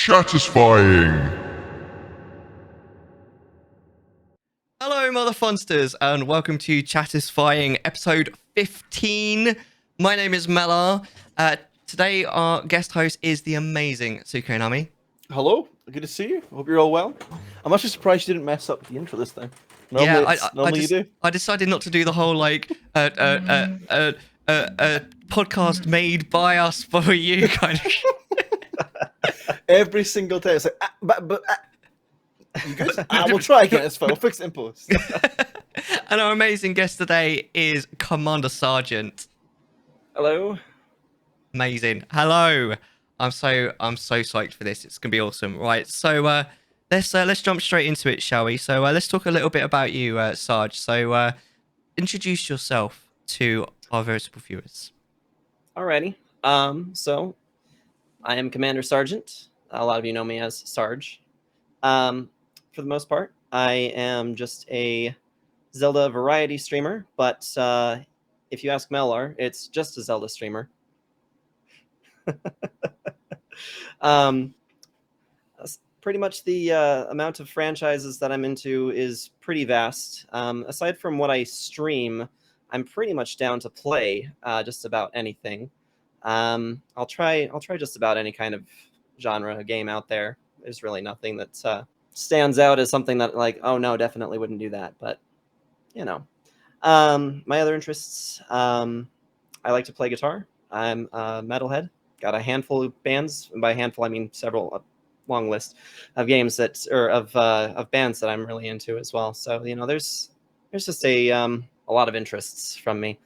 Chattisfying. Hello, Mother Funsters, and welcome to Chattisfying episode 15. My name is Mellar. Today, our guest host is the amazing Sukonami. Hello, good to see you. Hope you're all well. I'm actually surprised you didn't mess up the intro this time. Normally, you do. I decided not to do the whole podcast made by us for you kind of. Every single time, it's like, you good? We'll try again. It's fine. We'll fix it in post. And our amazing guest today is Commander Sergeant. Hello. Amazing. Hello. I'm so psyched for this. It's gonna be awesome. Right. So let's jump straight into it, shall we? So let's talk a little bit about you, Sarge. So introduce yourself to our veritable viewers. Alrighty. So I am Commander Sergeant. A lot of you know me as Sarge. For the most part, I am just a Zelda variety streamer, but if you ask Mellar, it's just a Zelda streamer. Pretty much the amount of franchises that I'm into is pretty vast. Aside from what I stream, I'm pretty much down to play just about anything. I'll try just about any kind of genre game out there. There's really nothing that stands out as something that like, oh no, definitely wouldn't do that. But you know, my other interests, I like to play guitar. I'm a metalhead. Got a handful of bands, and by handful I mean several, a long list of games that of bands that I'm really into as well. So you know, there's just a lot of interests from me.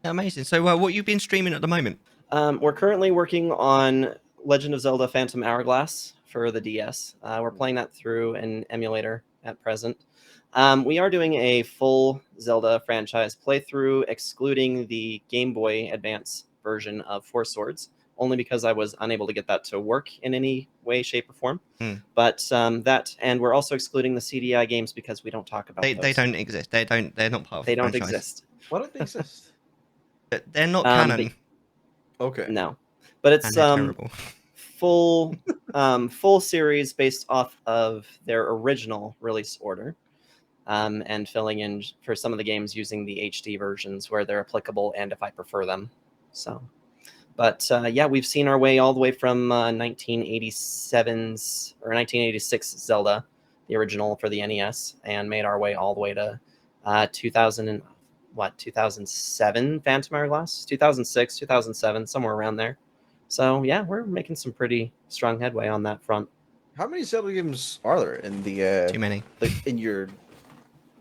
Amazing. So what you've been streaming at the moment? We're currently working on Legend of Zelda Phantom Hourglass for the DS. We're playing that through an emulator at present. We are doing a full Zelda franchise playthrough, excluding the Game Boy Advance version of Four Swords, only because I was unable to get that to work in any way, shape, or form. But that, and we're also excluding the CDI games because we don't talk about those. They don't exist. They're not part of They the don't franchise. exist. Why don't they exist? They're not canon. Okay. No, but it's And they're terrible. full series based off of their original release order, and filling in for some of the games using the HD versions where they're applicable and if I prefer them. So, but yeah, we've seen our way all the way from 1987's or 1986 Zelda, the original for the NES, and made our way all the way to 2007 Phantom Hourglass, 2006, 2007, somewhere around there. So yeah, we're making some pretty strong headway on that front. How many Zelda games are there in the Too many. like in your,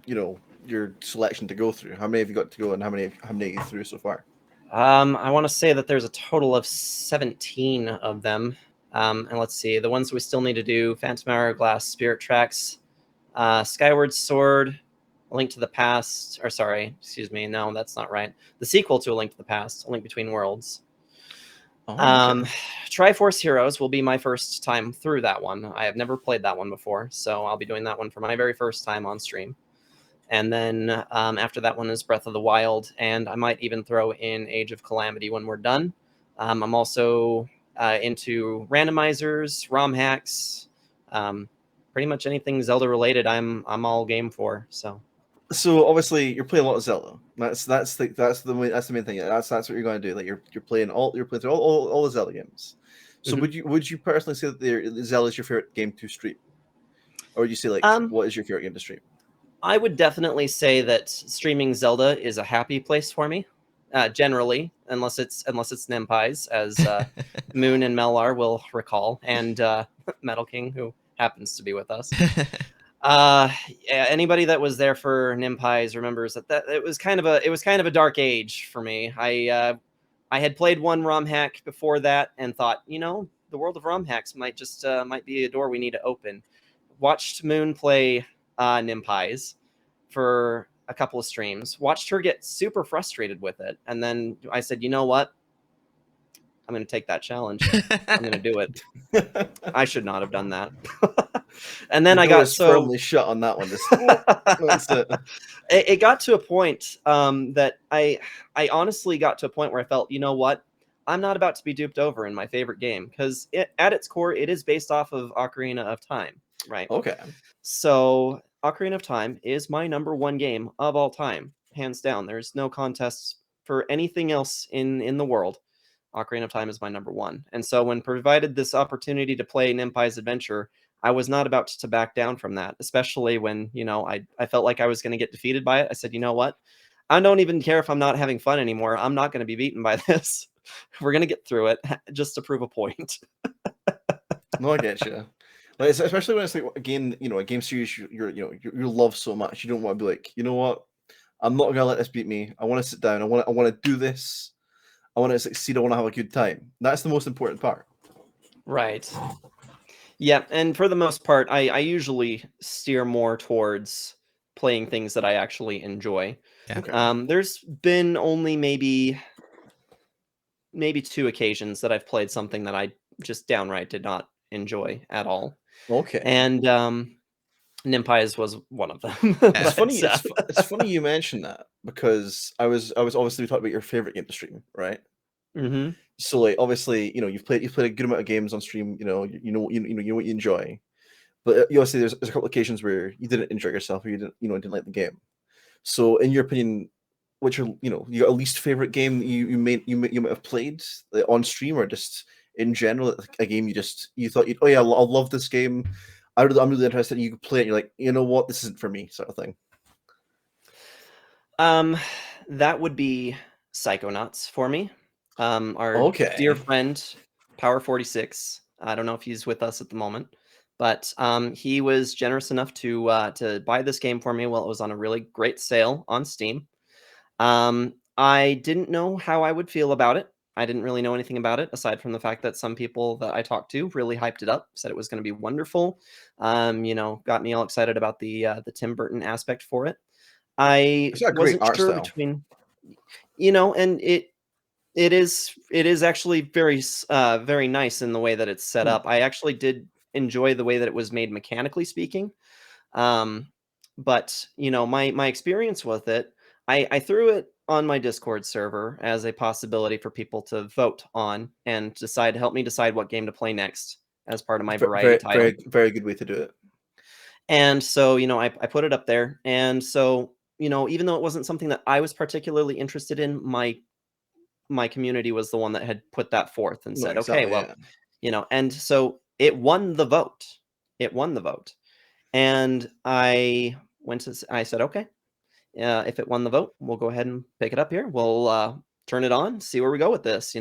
your selection to go through? How many have you got to go, and how many are you through so far? I want to say that there's a total of 17 of them. And let's see, the ones we still need to do: Phantom Hourglass, Spirit Tracks, Skyward Sword, A Link to the Past, or sorry, excuse me, no, that's not right. The sequel to A Link to the Past, A Link Between Worlds. Oh, okay. Triforce Heroes will be my first time through that one. I have never played that one before, so I'll be doing that one for my very first time on stream. And then after that one is Breath of the Wild, and I might even throw in Age of Calamity when we're done. I'm also into randomizers, ROM hacks, pretty much anything Zelda related. I'm all game for. So obviously you're playing a lot of Zelda. That's the main thing. That's what you're going to do. Like you're playing through all the Zelda games. So would you personally say that Zelda is your favorite game to stream, or would you say like what is your favorite game to stream? I would definitely say that streaming Zelda is a happy place for me, generally, unless it's Nimpai's, as Moon and Mellar will recall, and Metal King, who happens to be with us. Yeah, anybody that was there for Nimpai's remembers that it was kind of a dark age for me. I had played one ROM hack before that and thought, the world of ROM hacks might be a door we need to open. Watched Moon play Nimpai's for a couple of streams, watched her get super frustrated with it, and then I said, you know what, I'm going to take that challenge. I'm going to do it. I should not have done that. And then I got firmly shut on that one. It got to a point that I honestly got to a point where I felt, you know what, I'm not about to be duped over in my favorite game, because at its core, it is based off of Ocarina of Time, right? Okay. So Ocarina of Time is my number one game of all time, hands down. There's no contests for anything else in the world. Ocarina of Time is my number one. And so when provided this opportunity to play Nimpai's Adventure, I was not about to back down from that, especially when, I felt like I was going to get defeated by it. I said, you know what? I don't even care if I'm not having fun anymore. I'm not going to be beaten by this. We're going to get through it just to prove a point. No, I get you. Like, especially when it's like a game series you love so much. You don't want to be like, you know what? I'm not gonna let this beat me. I want to sit down. I want to do this. I want to succeed. I want to have a good time. That's the most important part. Right. Yeah, and for the most part, I usually steer more towards playing things that I actually enjoy. Yeah. Okay. There's been only maybe 2 occasions that I've played something that I just downright did not enjoy at all. Okay. And Nimpai's was one of them. It's But, funny. It's funny you mentioned that because I was obviously talking about your favorite game to stream, right? Mhm. So like obviously you've played a good amount of games on stream. You know what you enjoy, but you obviously there's a couple occasions where you didn't enjoy yourself or you didn't like the game. So in your opinion, what's your least favorite game that you might have played on stream or just in general, like a game you thought oh yeah, I'll love this game. I'm really interested. You could play it. And you're like, you know what, this isn't for me, sort of thing. That would be Psychonauts for me. Our dear Okay. friend Power 46. I don't know if he's with us at the moment, but he was generous enough to buy this game for me while it was on a really great sale on Steam. I didn't know how I would feel about it. I didn't really know anything about it aside from the fact that some people that I talked to really hyped it up, said it was going to be wonderful. Got me all excited about the Tim Burton aspect for it. I It's got a great wasn't art sure style. between, and it is actually very nice in the way that it's set Hmm. up. I actually did enjoy the way that it was made mechanically speaking. Um, but my experience with it, I threw it on my Discord server as a possibility for people to vote on and help me decide what game to play next as part of my variety Very, title. very, very good way to do it. And so, I put it up there. And so, even though it wasn't something that I was particularly interested in, my community was the one that had put that forth and No, said, okay, exactly. well, Yeah. and so it won the vote. It won the vote. And I said, okay, if it won the vote, we'll go ahead and pick it up here. We'll turn it on, see where we go with this.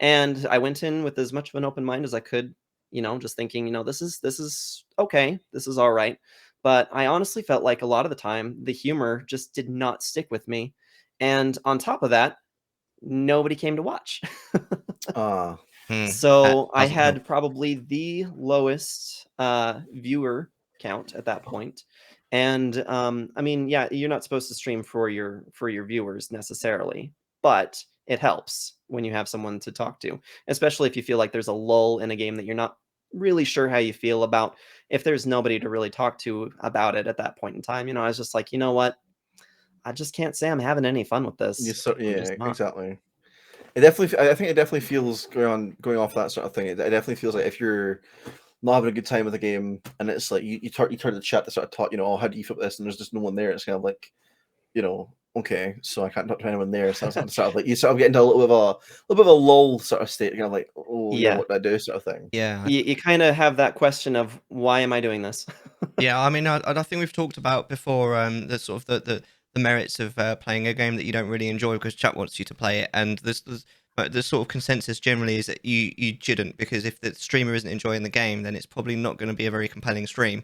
And I went in with as much of an open mind as I could, just thinking, this is okay, this is all right. But I honestly felt like a lot of the time the humor just did not stick with me. And on top of that, nobody came to watch. That So I doesn't help. had probably the lowest viewer count at that point. And I mean, yeah, you're not supposed to stream for your viewers necessarily, but it helps when you have someone to talk to, especially if you feel like there's a lull in a game that you're not really sure how you feel about. If there's nobody to really talk to about it at that point in time, I was just like, you know what? I just can't say I'm having any fun with this. I'm Yeah, just not. exactly. I think it definitely feels going off that sort of thing. It definitely feels like if you're not having a good time with a game, and it's like you turn the chat to sort of talk, oh, how do you feel about this? And there's just no one there. It's kind of like, okay, so I can't talk to anyone there. So it's sort of like you sort of get into a little bit of a lull sort of state, kind of like, oh, Yeah. what do I do, sort of thing. Yeah. You kind of have that question of why am I doing this? Yeah, I mean, I think we've talked about before the sort of the merits of playing a game that you don't really enjoy because chat wants you to play it, and the sort of consensus generally is that you shouldn't, because if the streamer isn't enjoying the game, then it's probably not going to be a very compelling stream,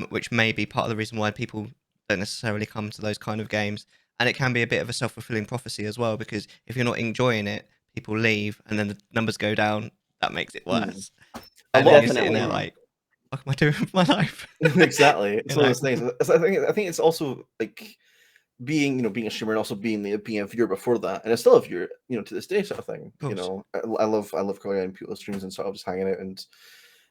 which may be part of the reason why people don't necessarily come to those kind of games, and it can be a bit of a self-fulfilling prophecy as well, because if you're not enjoying it, people leave, and then the numbers go down. That makes it Hmm. worse, A and lot then of you're sitting there Definitely. like, what am I doing with my life? Exactly. It's you one of know. those things. I think it's also like being a streamer and also being a viewer before that, and it's still a viewer, to this day, sort of thing. Of course. I love going on people's streams and sort of just hanging out, and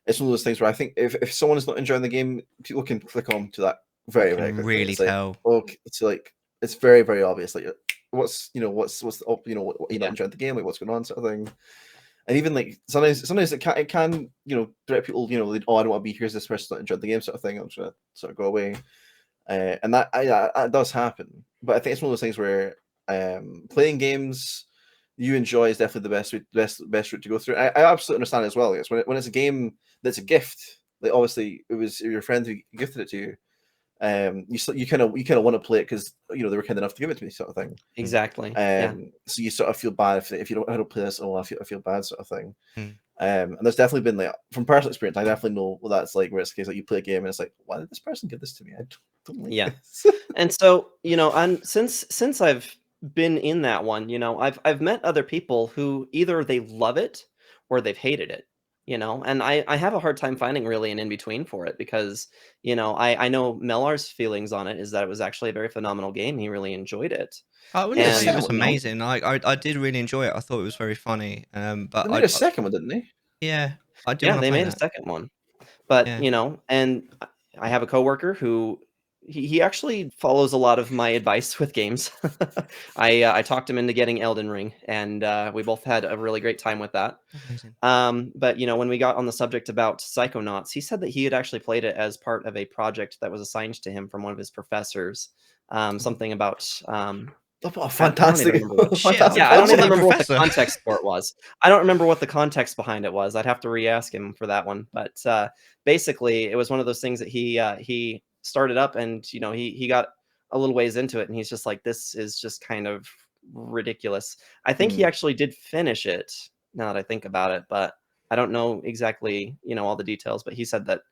it's one of those things where I think if someone is not enjoying the game, people can click on to that You very, very can quickly. really It's like, tell. okay, it's very, very obvious. Like, what's the what you not Yeah. enjoyed the game, like what's going on, sort of thing. And even like sometimes it can direct people, like, oh, I don't want to be here. Here's this person not enjoyed the game, sort of thing. I'm just gonna sort of go away. And that does happen. But I think it's one of those things where playing games you enjoy is definitely the best route to go through. I absolutely understand it as well. Yes, when it's a game that's a gift, like obviously it was your friend who gifted it to you. You kind of want to play it because they were kind enough to give it to me, sort of thing. Exactly. Yeah. So you sort of feel bad if you don't play this. Oh, I feel bad, sort of thing. Mm. And there's definitely been, like, from personal experience, I definitely know what that's like, where it's the case like you play a game and it's like, why did this person give this to me? I don't like Yeah. this. And so, and since I've been in that one, I've met other people who either they love it or they've hated it, and I have a hard time finding really an in between for it because, I know Mellar's feelings on it is that it was actually a very phenomenal game. He really enjoyed it. I wouldn't Yeah, say it And, was second one, amazing. I did really enjoy it. I thought it was very funny. they But made a second one, didn't they? yeah, I do yeah, want to they play made a that. second one. But, Yeah. and I have a coworker who he actually follows a lot of my advice with games. I talked him into getting Elden Ring, and we both had a really great time with that. Amazing. But when we got on the subject about Psychonauts, he said that he had actually played it as part of a project that was assigned to him from one of his professors. Something about Oh, what a I don't even fantastic, remember what. Shit, I fantastic Yeah, I don't want even that project. remember what the professor. context for it was. I don't remember what the context behind it was. I'd have to re-ask him for that one. But basically, it was one of those things that he started up, and he got a little ways into it, and he's just like, "This is just kind of ridiculous." I think he Hmm. actually did finish it. Now that I think about it, but I don't know exactly all the details. But he said that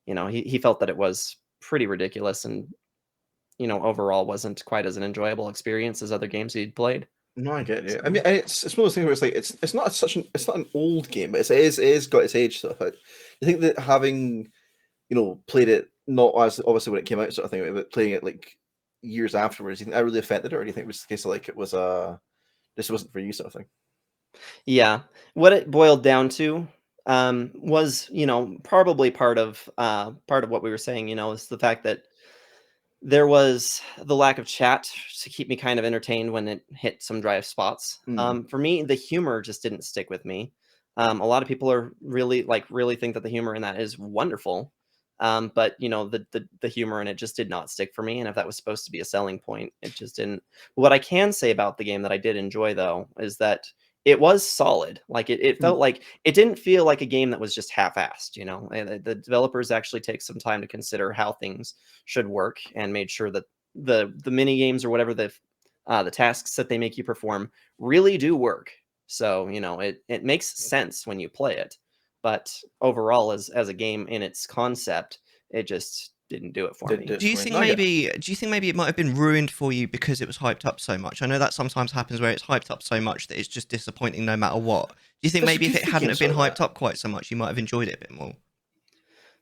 he felt that it was pretty ridiculous, and overall wasn't quite as an enjoyable experience as other games he'd played. No, I get you. I So, mean, and it's one of those things where it's like it's not an old game, but it is got its age, sort of thing. You think that having played it not as obviously when it came out, sort of thing, but playing it like years afterwards, you think that really affected it, or do you think it was the case of like it was this wasn't for you, sort of thing? yeah, what it boiled down to was probably part of what we were saying. Is the fact that there was the lack of chat to keep me kind of entertained when it hit some dry spots. Hmm. For me, the humor just didn't stick with me. A lot of people are really think that the humor in that is wonderful. But the humor in it just did not stick for me. And if that was supposed to be a selling point, it just didn't. What I can say about the game that I did enjoy though is that it was solid. Like it felt like it didn't feel like a game that was just half-assed. And the developers actually take some time to consider how things should work and made sure that the mini games or whatever the tasks that they make you perform really do work. So it makes sense when you play it, but overall as a game in its concept, it just didn't do it for Didn't me. do it for me. No, I get it. Do you think maybe it might have been ruined for you because it was hyped up so much? I know that sometimes happens where it's hyped up so much that it's just disappointing no matter what. Do you think There's a maybe if it few hadn't have games been like hyped that. up quite so much, you might have enjoyed it a bit more?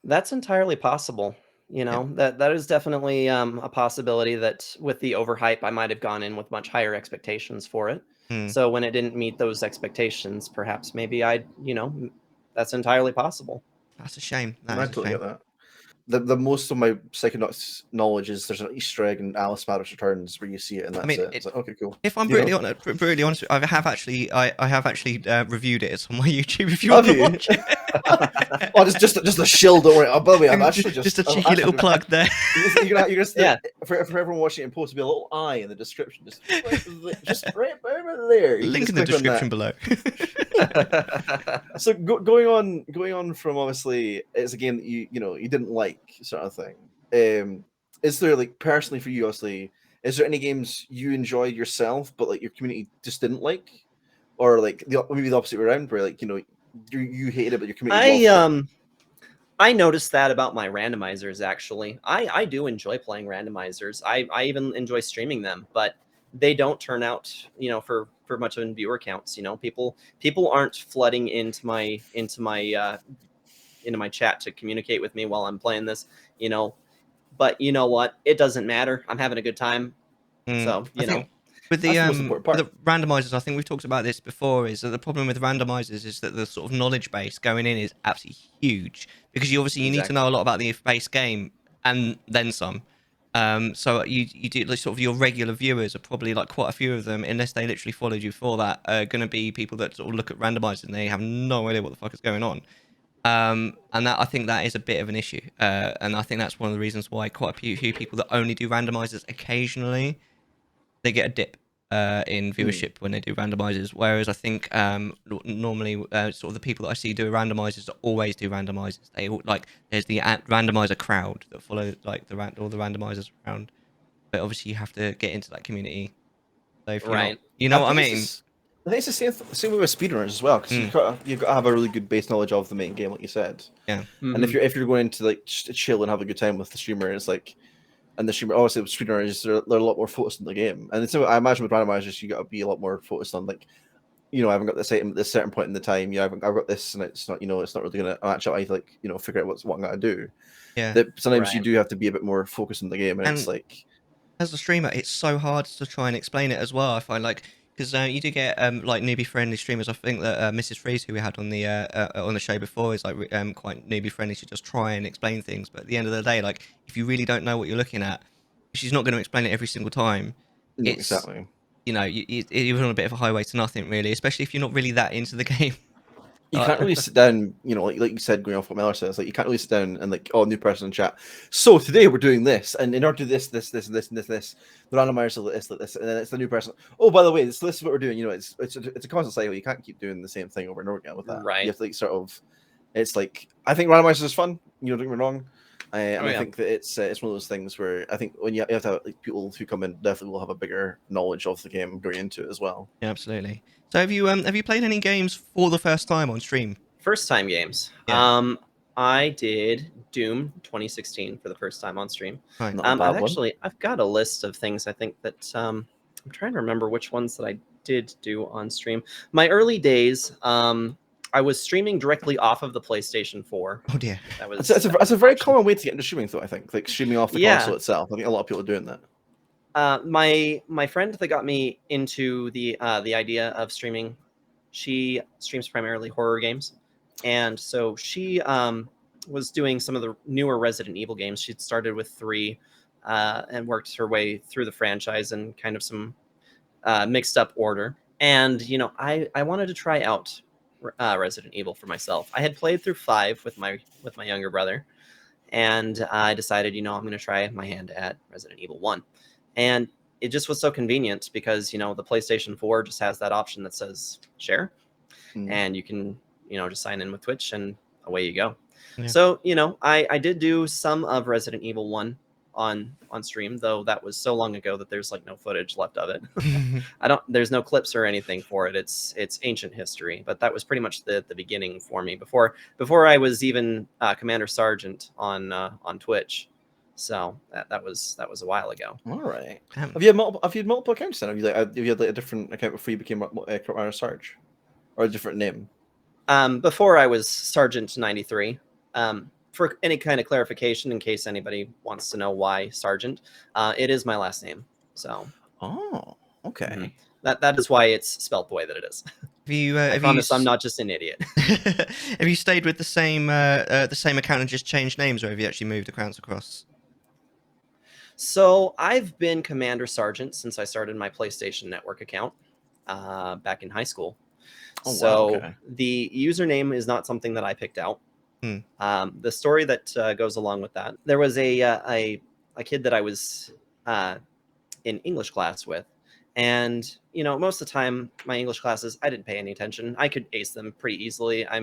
That's entirely possible. Yeah. That is definitely a possibility that with the overhype, I might have gone in with much higher expectations for it. Hmm. So when it didn't meet those expectations, perhaps maybe that's entirely possible. That's a shame. That No, I is a totally shame. get that. The most of my Psychonauts knowledge is there's an Easter egg in Alice Matters Returns where you see it and I that's mean, it. It's like, okay, cool. if I'm brutally honest, I have actually reviewed it. It's on my YouTube if you Have want to you? watch it. Oh, just a shill. Don't worry. Oh, by the way, I'm actually Just a I'm cheeky little actually- plug there. You're gonna Yeah. for everyone watching it in post, to be a little eye in the description, just right over there. You can Link just in the click on that. description below. So going on from obviously it's a game that you didn't like, sort of thing. Is there, like, personally for you, obviously, is there any games you enjoyed yourself but like your community just didn't like, or like maybe the opposite way around where like you hated it but your community loved it? I noticed that about my randomizers actually. I do enjoy playing randomizers. I even enjoy streaming them, but they don't turn out, for much in viewer counts. People aren't flooding into my chat to communicate with me while I'm playing this, you know. But you know what? It doesn't matter. I'm having a good time. So, I think with That's the most important with part. the randomizers, I think we've talked about this before. Is that the problem with randomizers is that the sort of knowledge base going in is absolutely huge because you need to exactly. know a lot about the base game and then some. So you do like sort of your regular viewers are probably like quite a few of them, unless they literally followed you for that, are going to be people that sort of look at randomizers and they have no idea what the fuck is going on. And that I think that is a bit of an issue, and I think that's one of the reasons why quite a few people that only do randomizers occasionally, they get a dip in viewership when they do randomizers. Whereas I think normally sort of the people that I see do randomizers always do randomizers. They all, like there's the randomizer crowd that follow like all the randomizers around. But obviously you have to get into that community. So if you're not, Right. you know what I think it's mean? just- I think it's the same way with speedrunners as well, because you've got to have a really good base knowledge of the main game, like you said. Yeah. And if you're going to like just chill and have a good time with the streamer, it's like, and the streamer obviously with speedrunners they're a lot more focused on the game. And so I imagine with randomizers you got to be a lot more focused on like, you know, I haven't got this item at this certain point in the time. You know, I've got this, and it's not, you know, it's not really gonna match up. I like, you know, figure out what I'm gonna do. Yeah. That sometimes you Right. do have to be a bit more focused on the game, and it's like, as a streamer, it's so hard to try and explain it as well. I find like because you do get like newbie friendly streamers. I think that Mrs. Freeze, who we had on the show before, is like quite newbie friendly. She just try and explain things, but at the end of the day, like if you really don't know what you're looking at, she's not going to explain it every single time. no, It's exactly. you know you're on a bit of a highway to nothing really, especially if you're not really that into the game. You can't really sit down, you know, like you said, going off what Mellar says, like you can't really sit down and like, oh, new person in chat. So today we're doing this, and in order to do this, the randomizers like this, and then it's the new person. Oh, by the way, this is what we're doing. You know, it's a constant cycle. You can't keep doing the same thing over and over again with that. Right. You have to like sort of. It's like I think randomizers is fun. You know, don't get me wrong. And Oh, I yeah. think that it's one of those things where I think when you have to have like, people who come in definitely will have a bigger knowledge of the game going into it as well. Yeah, absolutely. So have you played any games for the first time on stream? First time games. Yeah. I did Doom 2016 for the first time on stream. Right. Not a bad one. I've got a list of things I think that I'm trying to remember which ones that I did do on stream. My early days, I was streaming directly off of the PlayStation 4. Oh dear. That was That's a very common way to get into streaming, though. I think like streaming off the Yeah. console itself. I think a lot of people are doing that. My friend that got me into the idea of streaming, she streams primarily horror games, and so she was doing some of the newer Resident Evil games. She'd started with 3 and worked her way through the franchise in kind of some mixed up order. And you know, I wanted to try out Resident Evil for myself. I had played through 5 with my younger brother, and I decided, you know, I'm going to try my hand at Resident Evil 1. And it just was so convenient because, you know, the PlayStation 4 just has that option that says share, and you can, you know, just sign in with Twitch and away you go. Yeah. So, you know, I did do some of Resident Evil 1 on stream, though that was so long ago that there's like no footage left of it. There's no clips or anything for it. It's ancient history, but that was pretty much the beginning for me before I was even Commander Sergeant on Twitch. So that was a while ago. All right. Damn. Have you had multiple accounts then? Have you had like a different account before you became Commander Sarge, or a different name? Before I was Sergeant 93. For any kind of clarification, in case anybody wants to know why Sergeant, it is my last name. So. Oh, okay. That is why it's spelled the way that it is. I promise I'm not just an idiot. Have you stayed with the same account and just changed names, or have you actually moved accounts across? So I've been Commander Sergeant since I started my PlayStation Network account back in high school. Oh, So wow, okay. the username is not something that I picked out. The story that goes along with that, there was a kid that I was in English class with. And, you know, most of the time, my English classes, I didn't pay any attention. I could ace them pretty easily. I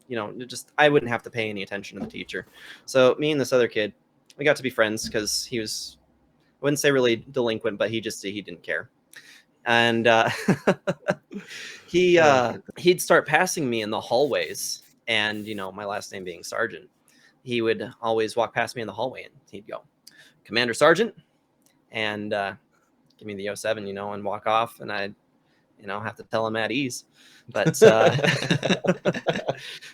wouldn't have to pay any attention to the teacher. So me and this other kid, we got to be friends because he was, I wouldn't say really delinquent, but he didn't care. And he'd start passing me in the hallways. And, you know, my last name being Sergeant, he would always walk past me in the hallway and he'd go, Commander Sergeant, and give me the 07, you know, and walk off, and I'd, you know, have to tell him at ease. But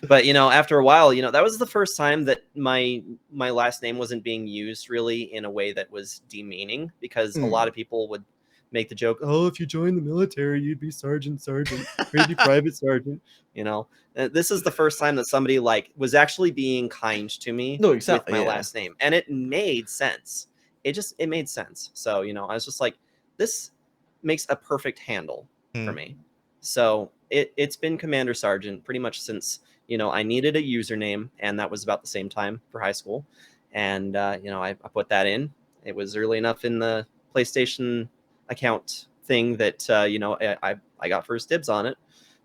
but you know, after a while, you know, that was the first time that my last name wasn't being used really in a way that was demeaning, because a lot of people would make the joke, oh, if you joined the military, you'd be sergeant, or you'd be private sergeant. You know, this is the first time that somebody like was actually being kind to me No, exactly, with my yeah. last name, and it made sense. it made sense. So, you know, I was just like, this makes a perfect handle for me. So it's been Commander Sergeant pretty much since, you know, I needed a username, and that was about the same time for high school. And, you know, I put that in. It was early enough in the PlayStation account thing that, you know, I got first dibs on it.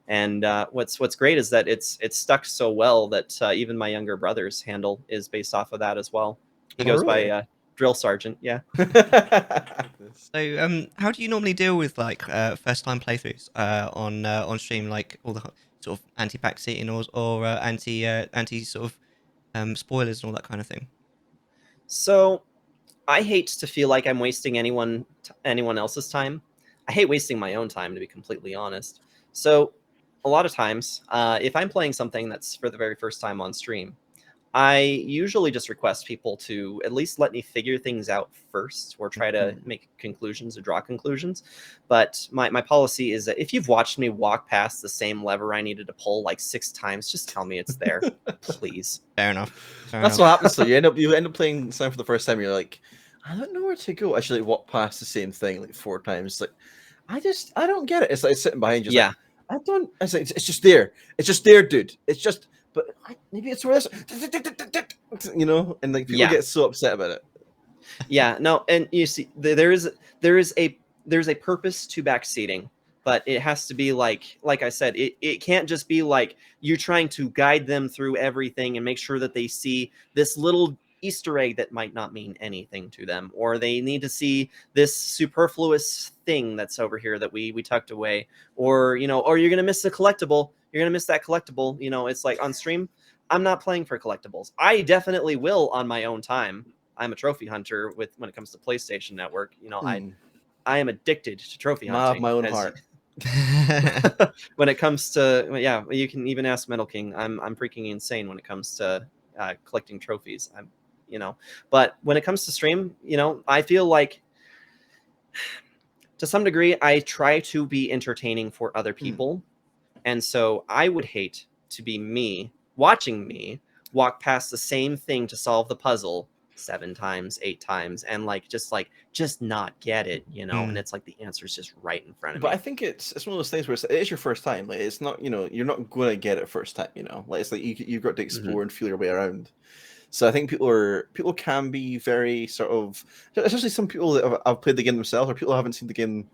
And what's great is that it's stuck so well that even my younger brother's handle is based off of that as well. He goes really? by Drill Sergeant. Yeah. So, how do you normally deal with like first-time playthroughs on stream, like all the sort of anti-backseating or anti sort of spoilers and all that kind of thing? So I hate to feel like I'm wasting anyone else's time. I hate wasting my own time, to be completely honest. So a lot of times, if I'm playing something that's for the very first time on stream, I usually just request people to at least let me figure things out first, or try to make conclusions or draw conclusions. But my policy is that if you've watched me walk past the same lever I needed to pull like 6 times, just tell me it's there, please. Fair enough. That's what happens. So you end up playing something for the first time. You're like, I don't know where to go. I should like walk past the same thing like 4 times. Like, I don't get it. It's like sitting behind you. Yeah. Like, I don't. It's like it's just there. It's just there, dude. It's just. But maybe it's where this. You know, and like people get so upset about it. Yeah. No, and you see, there is a purpose to backseating, but it has to be like I said, it can't just be like you trying to guide them through everything and make sure that they see this little Easter egg that might not mean anything to them, or they need to see this superfluous thing that's over here that we tucked away, or, you know, or you're gonna miss the collectible. You're gonna miss that collectible. You know, it's like on stream, I'm not playing for collectibles. I definitely will on my own time. I'm a trophy hunter when it comes to PlayStation Network. You know, I am addicted to trophy hunting. My own heart. When it comes to, yeah, you can even ask Metal King. I'm freaking insane when it comes to collecting trophies. You know, but when it comes to stream, you know, I feel like to some degree I try to be entertaining for other people, and so I would hate to be me watching me walk past the same thing to solve the puzzle 7 times, 8 times, and just not get it, you know. And it's like the answer's just right in front of me. But I think it's one of those things where it is your first time. Like, it's not, you know, you're not going to get it first time. You know, like it's like you've got to explore and feel your way around. So I think people can be very sort of, especially some people that have played the game themselves, or people who haven't seen the game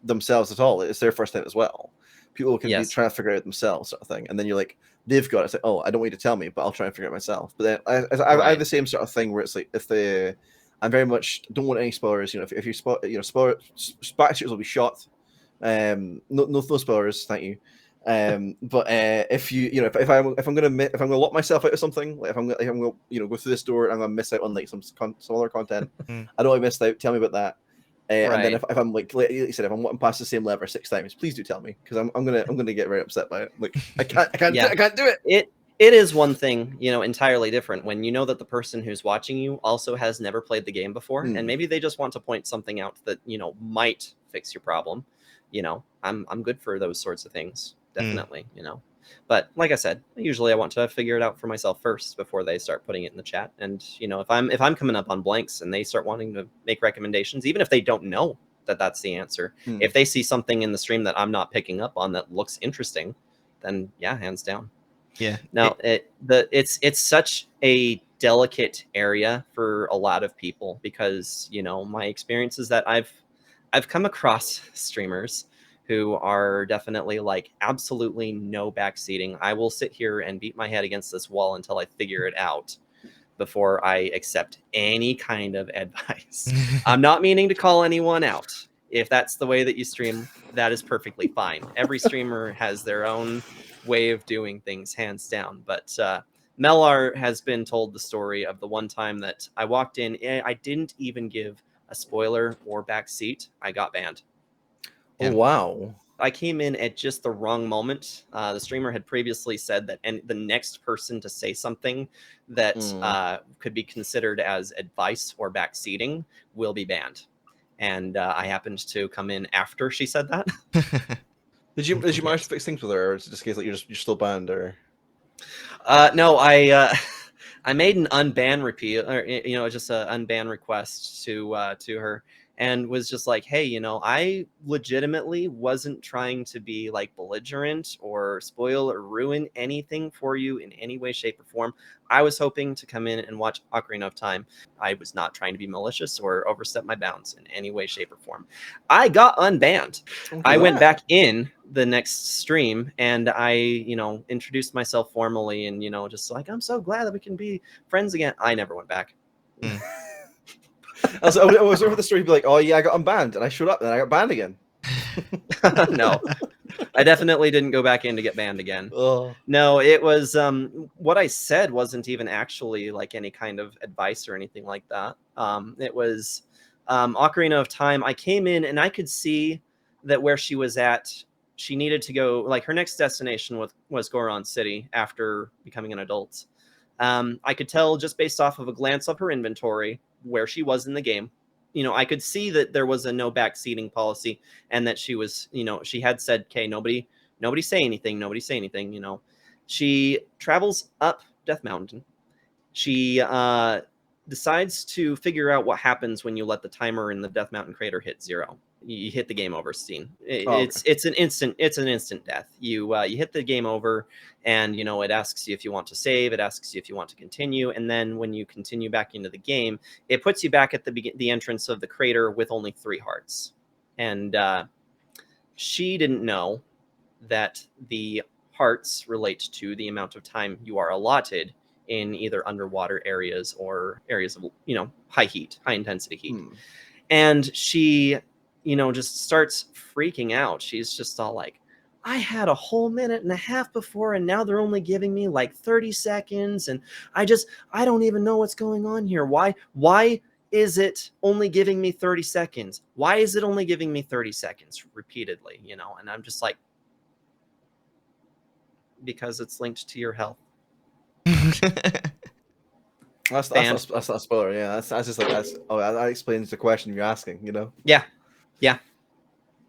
themselves at all. It's their first time as well. People can be trying to figure it out themselves, sort of thing. And then you're like, they've got it. It's like, oh, I don't want you to tell me, but I'll try and figure it out myself. But then I have the same sort of thing where it's like, I very much don't want any spoilers. You know, if you spot, you know, backseaters will be shot. No spoilers, thank you. But if you know, if I'm gonna lock myself out of something, like if I'm gonna you know go through this door and I'm gonna miss out on like some other content, I don't want to miss out. Tell me about that. And then if I'm like you said, if I'm walking past the same lever 6 times, please do tell me, because I'm gonna get very upset by it. Like I can't do it. It is one thing, you know, entirely different when you know that the person who's watching you also has never played the game before, and maybe they just want to point something out that, you know, might fix your problem. You know, I'm good for those sorts of things, definitely. You know, but like I said, usually I want to figure it out for myself first before they start putting it in the chat. And, you know, if I'm coming up on blanks and they start wanting to make recommendations, even if they don't know that that's the answer, if they see something in the stream that I'm not picking up on that looks interesting, then yeah, hands down. Yeah. Now it's such a delicate area for a lot of people, because, you know, my experience is that I've come across streamers who are definitely like absolutely no backseating. I will sit here and beat my head against this wall until I figure it out before I accept any kind of advice. I'm not meaning to call anyone out. If that's the way that you stream, that is perfectly fine. Every streamer has their own way of doing things, hands down. But Mellar has been told the story of the one time that I walked in, I didn't even give a spoiler or backseat. I got banned. Oh, wow. I came in at just the wrong moment. The streamer had previously said that the next person to say something that could be considered as advice or backseating will be banned. And I happened to come in after she said that. Did you manage to fix things with her, or is it just a case like you're still banned, or? No, I I made an unban repeal, or just a unban request to her, and was just like, hey, I legitimately wasn't trying to be like belligerent or spoil or ruin anything for you in any way, shape, or form. I was hoping to come in and watch Ocarina of Time. I was not trying to be malicious or overstep my bounds in any way, shape, or form. I got unbanned. I went back in the next stream and I, introduced myself formally and, just like, I'm so glad that we can be friends again. I never went back. I was over the story, be like, oh yeah, I got unbanned, and I showed up, and I got banned again. No, I definitely didn't go back in to get banned again. Oh. No, it was what I said wasn't even actually like any kind of advice or anything like that. It was Ocarina of Time. I came in and I could see that where she was at, she needed to go, like her next destination was Goron City after becoming an adult. I could tell just based off of a glance of her inventory where she was in the game. I could see that there was a no backseating policy, and that she was, she had said, "Okay, nobody say anything, nobody say anything." She travels up Death Mountain. She decides to figure out what happens when you let the timer in the Death Mountain crater hit 0. You hit the game over scene. It's an instant death. You hit the game over, and it asks you if you want to save. It asks you if you want to continue, and then when you continue back into the game, it puts you back at the entrance of the crater with only 3 hearts. And she didn't know that the hearts relate to the amount of time you are allotted in either underwater areas or areas of high intensity heat. And she just starts freaking out. She's just all like, I had a whole minute and a half before, and now they're only giving me like 30 seconds, and I don't even know what's going on here. Why is it only giving me 30 seconds? Why is it only giving me 30 seconds repeatedly? And I'm just like, because it's linked to your health. That's not a spoiler. Yeah, that's just like that explains the question you're asking. Yeah.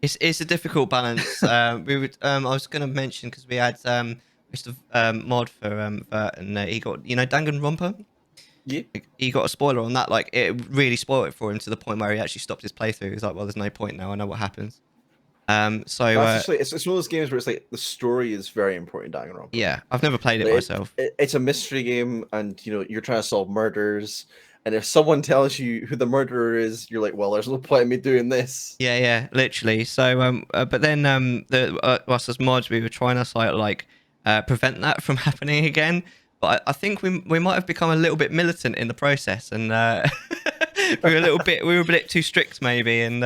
It's a difficult balance. I was going to mention because we had Mr. Mod for Vert, and he got Danganronpa. Yeah. He got a spoiler on that. Like it really spoiled it for him to the point where he actually stopped his playthrough. He was like, "Well, there's no point now. I know what happens." So it's one of those games where it's like the story is very important. Danganronpa. Yeah, I've never played it myself. It's a mystery game, and you're trying to solve murders. And if someone tells you who the murderer is, you're like, well, there's no point in me doing this. Yeah, literally. So, but then us as mods, we were trying to like prevent that from happening again. But I think we might have become a little bit militant in the process, and we were a bit too strict maybe, and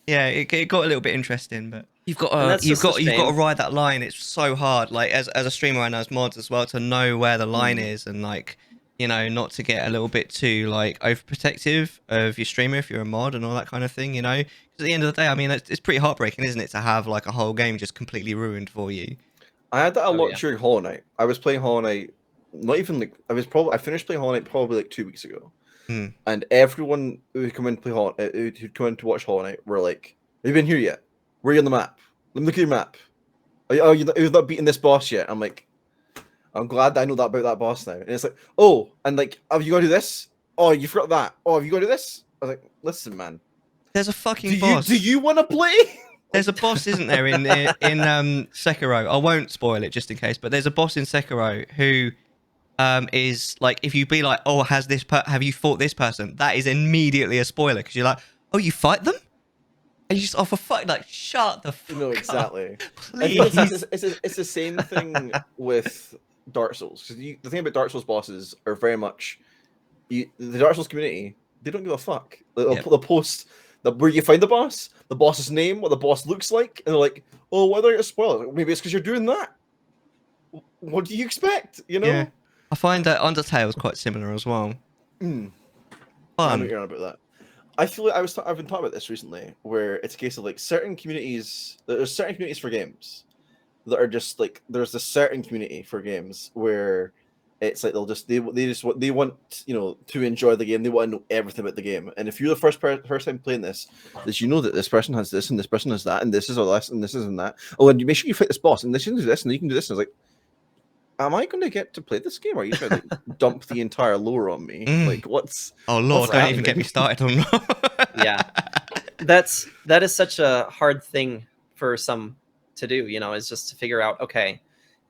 yeah, it got a little bit interesting. But you've got to ride that line. It's so hard, like as a streamer and as mods as well, to know where the line is, and like not to get a little bit too like overprotective of your streamer if you're a mod and all that kind of thing. Because at the end of the day, I mean, it's pretty heartbreaking, isn't it, to have like a whole game just completely ruined for you. I had that a lot during Hollow Knight. I was playing Hollow Knight. Not even like I finished playing Hollow Knight probably like 2 weeks ago, and everyone who come in to play who'd come in to watch Hollow Knight were like, "Have you been here yet? Where are you on the map? Let me look at your map. You've not beaten this boss yet." I'm like, I'm glad that I know that about that boss now. And it's like, oh, and like, have you got to do this? Oh, you forgot that. Oh, have you got to do this? I was like, listen, man. There's a fucking boss. Do you want to play? There's a boss, isn't there, in Sekiro? I won't spoil it just in case, but there's a boss in Sekiro who is like, if you be like, oh, have you fought this person? That is immediately a spoiler because you're like, oh, you fight them? And you just offer fuck, like, shut the fuck up. Exactly. Please. It's the same thing with Dark Souls. The thing about Dark Souls bosses are very much the Dark Souls community. They don't give a fuck. They'll post where you find the boss's name, what the boss looks like, and they're like, "Oh, why do I get a spoiler? Maybe it's because you're doing that." What do you expect? Yeah. I find that Undertale is quite similar as well. I know you're on about that. I feel like I've been talking about this recently, where it's a case of like certain communities. There's certain communities for games that are just like there's a certain community for games where it's like they want to enjoy the game. They want to know everything about the game. And if you're the first time playing this, that this person has this and this person has that and this is all this and this is and that. Oh, and you make sure you fight this boss and this and do this and you can do this. And it's like am I going to get to play this game? Or are you trying to like, dump the entire lore on me? Like, what's Oh Lord, what's don't even get happening? me started on lore. Yeah. That is such a hard thing for some to do, you know, is just to figure out, okay,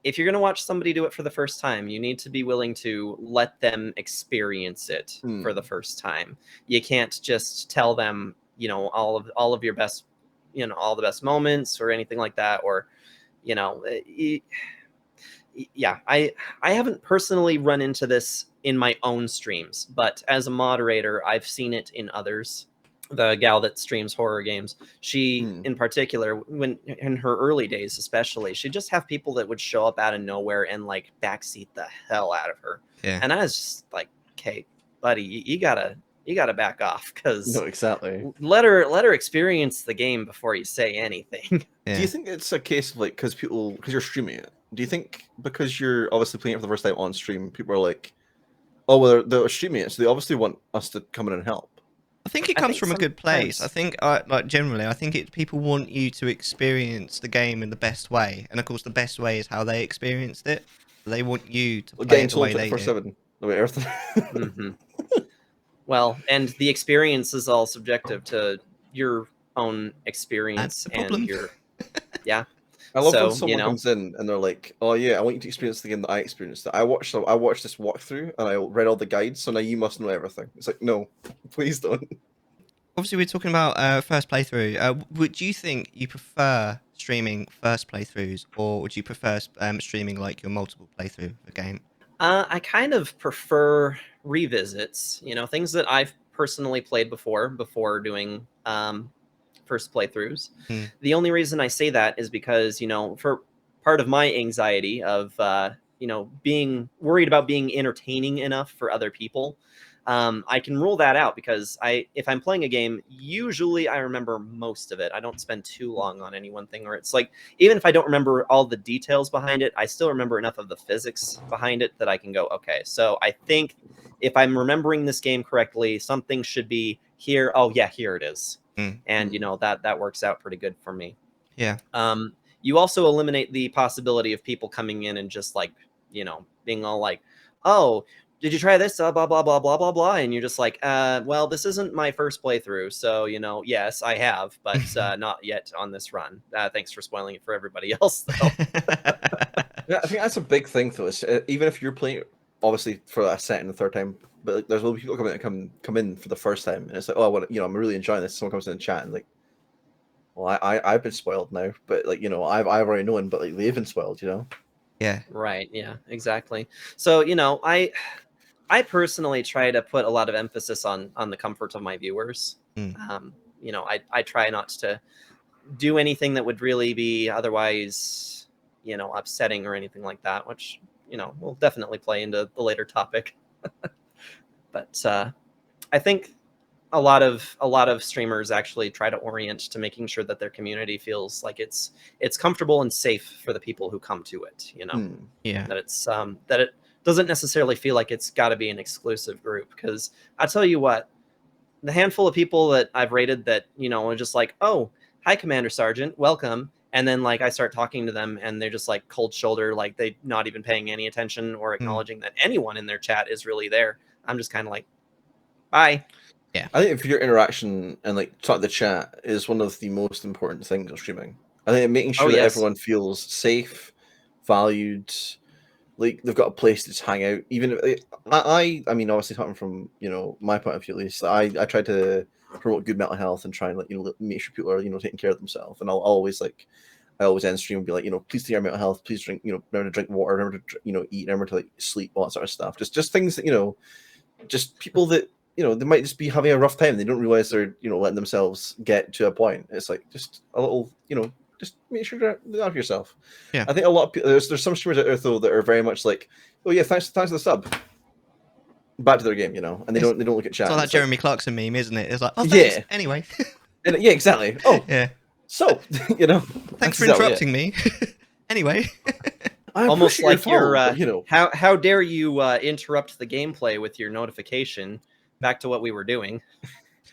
if you're going to watch somebody do it for the first time, you need to be willing to let them experience it for the first time. You can't just tell them, you know, all of your best, you know, all the best moments or anything like that, or, you know, yeah, I haven't personally run into this in my own streams, but as a moderator, I've seen it in others. The gal that streams horror games, she in particular, when in her early days especially, she'd just have people that would show up out of nowhere and like backseat the hell out of her. Yeah. And I was just like, okay, buddy, you gotta back off, because No, exactly. let her experience the game before you say anything. Yeah. Do you think it's a case of like because you're streaming it? Do you think because you're obviously playing it for the first time on stream, people are like, oh well, they're streaming it, so they obviously want us to come in and help? I think it comes from a good place. I think, like generally, I think people want you to experience the game in the best way, and of course, the best way is how they experienced it. They want you to play it the way they do. 24/7. The way Earth. Well, and the experience is all subjective to your own experience and your, yeah. I love So, when someone you know, comes in and they're like, "Oh yeah, I want you to experience the game that I experienced. I watched this walkthrough and I read all the guides, so now you must know everything." It's like, no, please don't. Obviously, we're talking about first playthrough. Would you think you prefer streaming first playthroughs, or would you prefer streaming like your multiple playthrough of a game? I kind of prefer revisits, you know, things that I've personally played before doing first playthroughs. The only reason I say that is because, you know, for part of my anxiety of, you know, being worried about being entertaining enough for other people, I can rule that out, because if I'm playing a game, usually I remember most of it. I don't spend too long on any one thing, or it's like, even if I don't remember all the details behind it, I still remember enough of the physics behind it that I can go, okay, so I think if I'm remembering this game correctly, something should be here. Oh yeah, here it is. And you know, that works out pretty good for me. Yeah. You also eliminate the possibility of people coming in and just like, you know, being all like, oh, did you try this? Blah, blah, blah, blah, blah, blah. And you're just like, well, this isn't my first playthrough. So, you know, yes, I have, but not yet on this run. Thanks for spoiling it for everybody else, though. Yeah, I think that's a big thing, though. Even if you're playing, obviously, for a second and third time, but like, there's a lot of people come in for the first time, and it's like, oh, you know, I'm really enjoying this. Someone comes in and chat, and like, well, I've been spoiled now, but like, you know, I've already known, but like, they've been spoiled, you know. Yeah. Right. Yeah. Exactly. So, you know, I personally try to put a lot of emphasis on the comfort of my viewers. You know, I try not to do anything that would really be otherwise, you know, upsetting or anything like that, which, you know, will definitely play into the later topic. But I think a lot of streamers actually try to orient to making sure that their community feels like it's comfortable and safe for the people who come to it, you know. Yeah. That it's that it doesn't necessarily feel like it's got to be an exclusive group, because I tell you what, the handful of people that I've rated that, you know, are just like, oh, hi Commander Sergeant, welcome, and then like I start talking to them and they're just like cold shoulder, like they not even paying any attention or acknowledging that anyone in their chat is really there. I'm just kind of like, bye. Yeah, I think if your interaction and like talk the chat is one of the most important things of streaming. I think making sure that everyone feels safe, valued, like they've got a place to just hang out. Even if I mean, obviously talking from, you know, my point of view at least, I try to promote good mental health and try and, like, you know, make sure people are, you know, taking care of themselves. And I always end stream and be like, you know, please take care of mental health, please drink, you know, remember to drink water, remember to, you know, eat, remember to like sleep, all that sort of stuff. Just things that, you know, just people that, you know, they might just be having a rough time. They don't realize they're, you know, letting themselves get to a point. It's like just a little, you know, just make sure to look after yourself. Yeah. I think a lot of people, there's some streamers out there though that are very much like, oh yeah, thanks for the sub. Back to their game, you know, and they don't look at chat. It's all that Jeremy Clarkson meme, isn't it? It's like, oh, thanks. Yeah. Anyway. And, yeah, exactly. Oh, yeah. So, you know, thanks for interrupting me. Anyway. Almost like you're, you know, how dare you interrupt the gameplay with your notification? Back to what we were doing.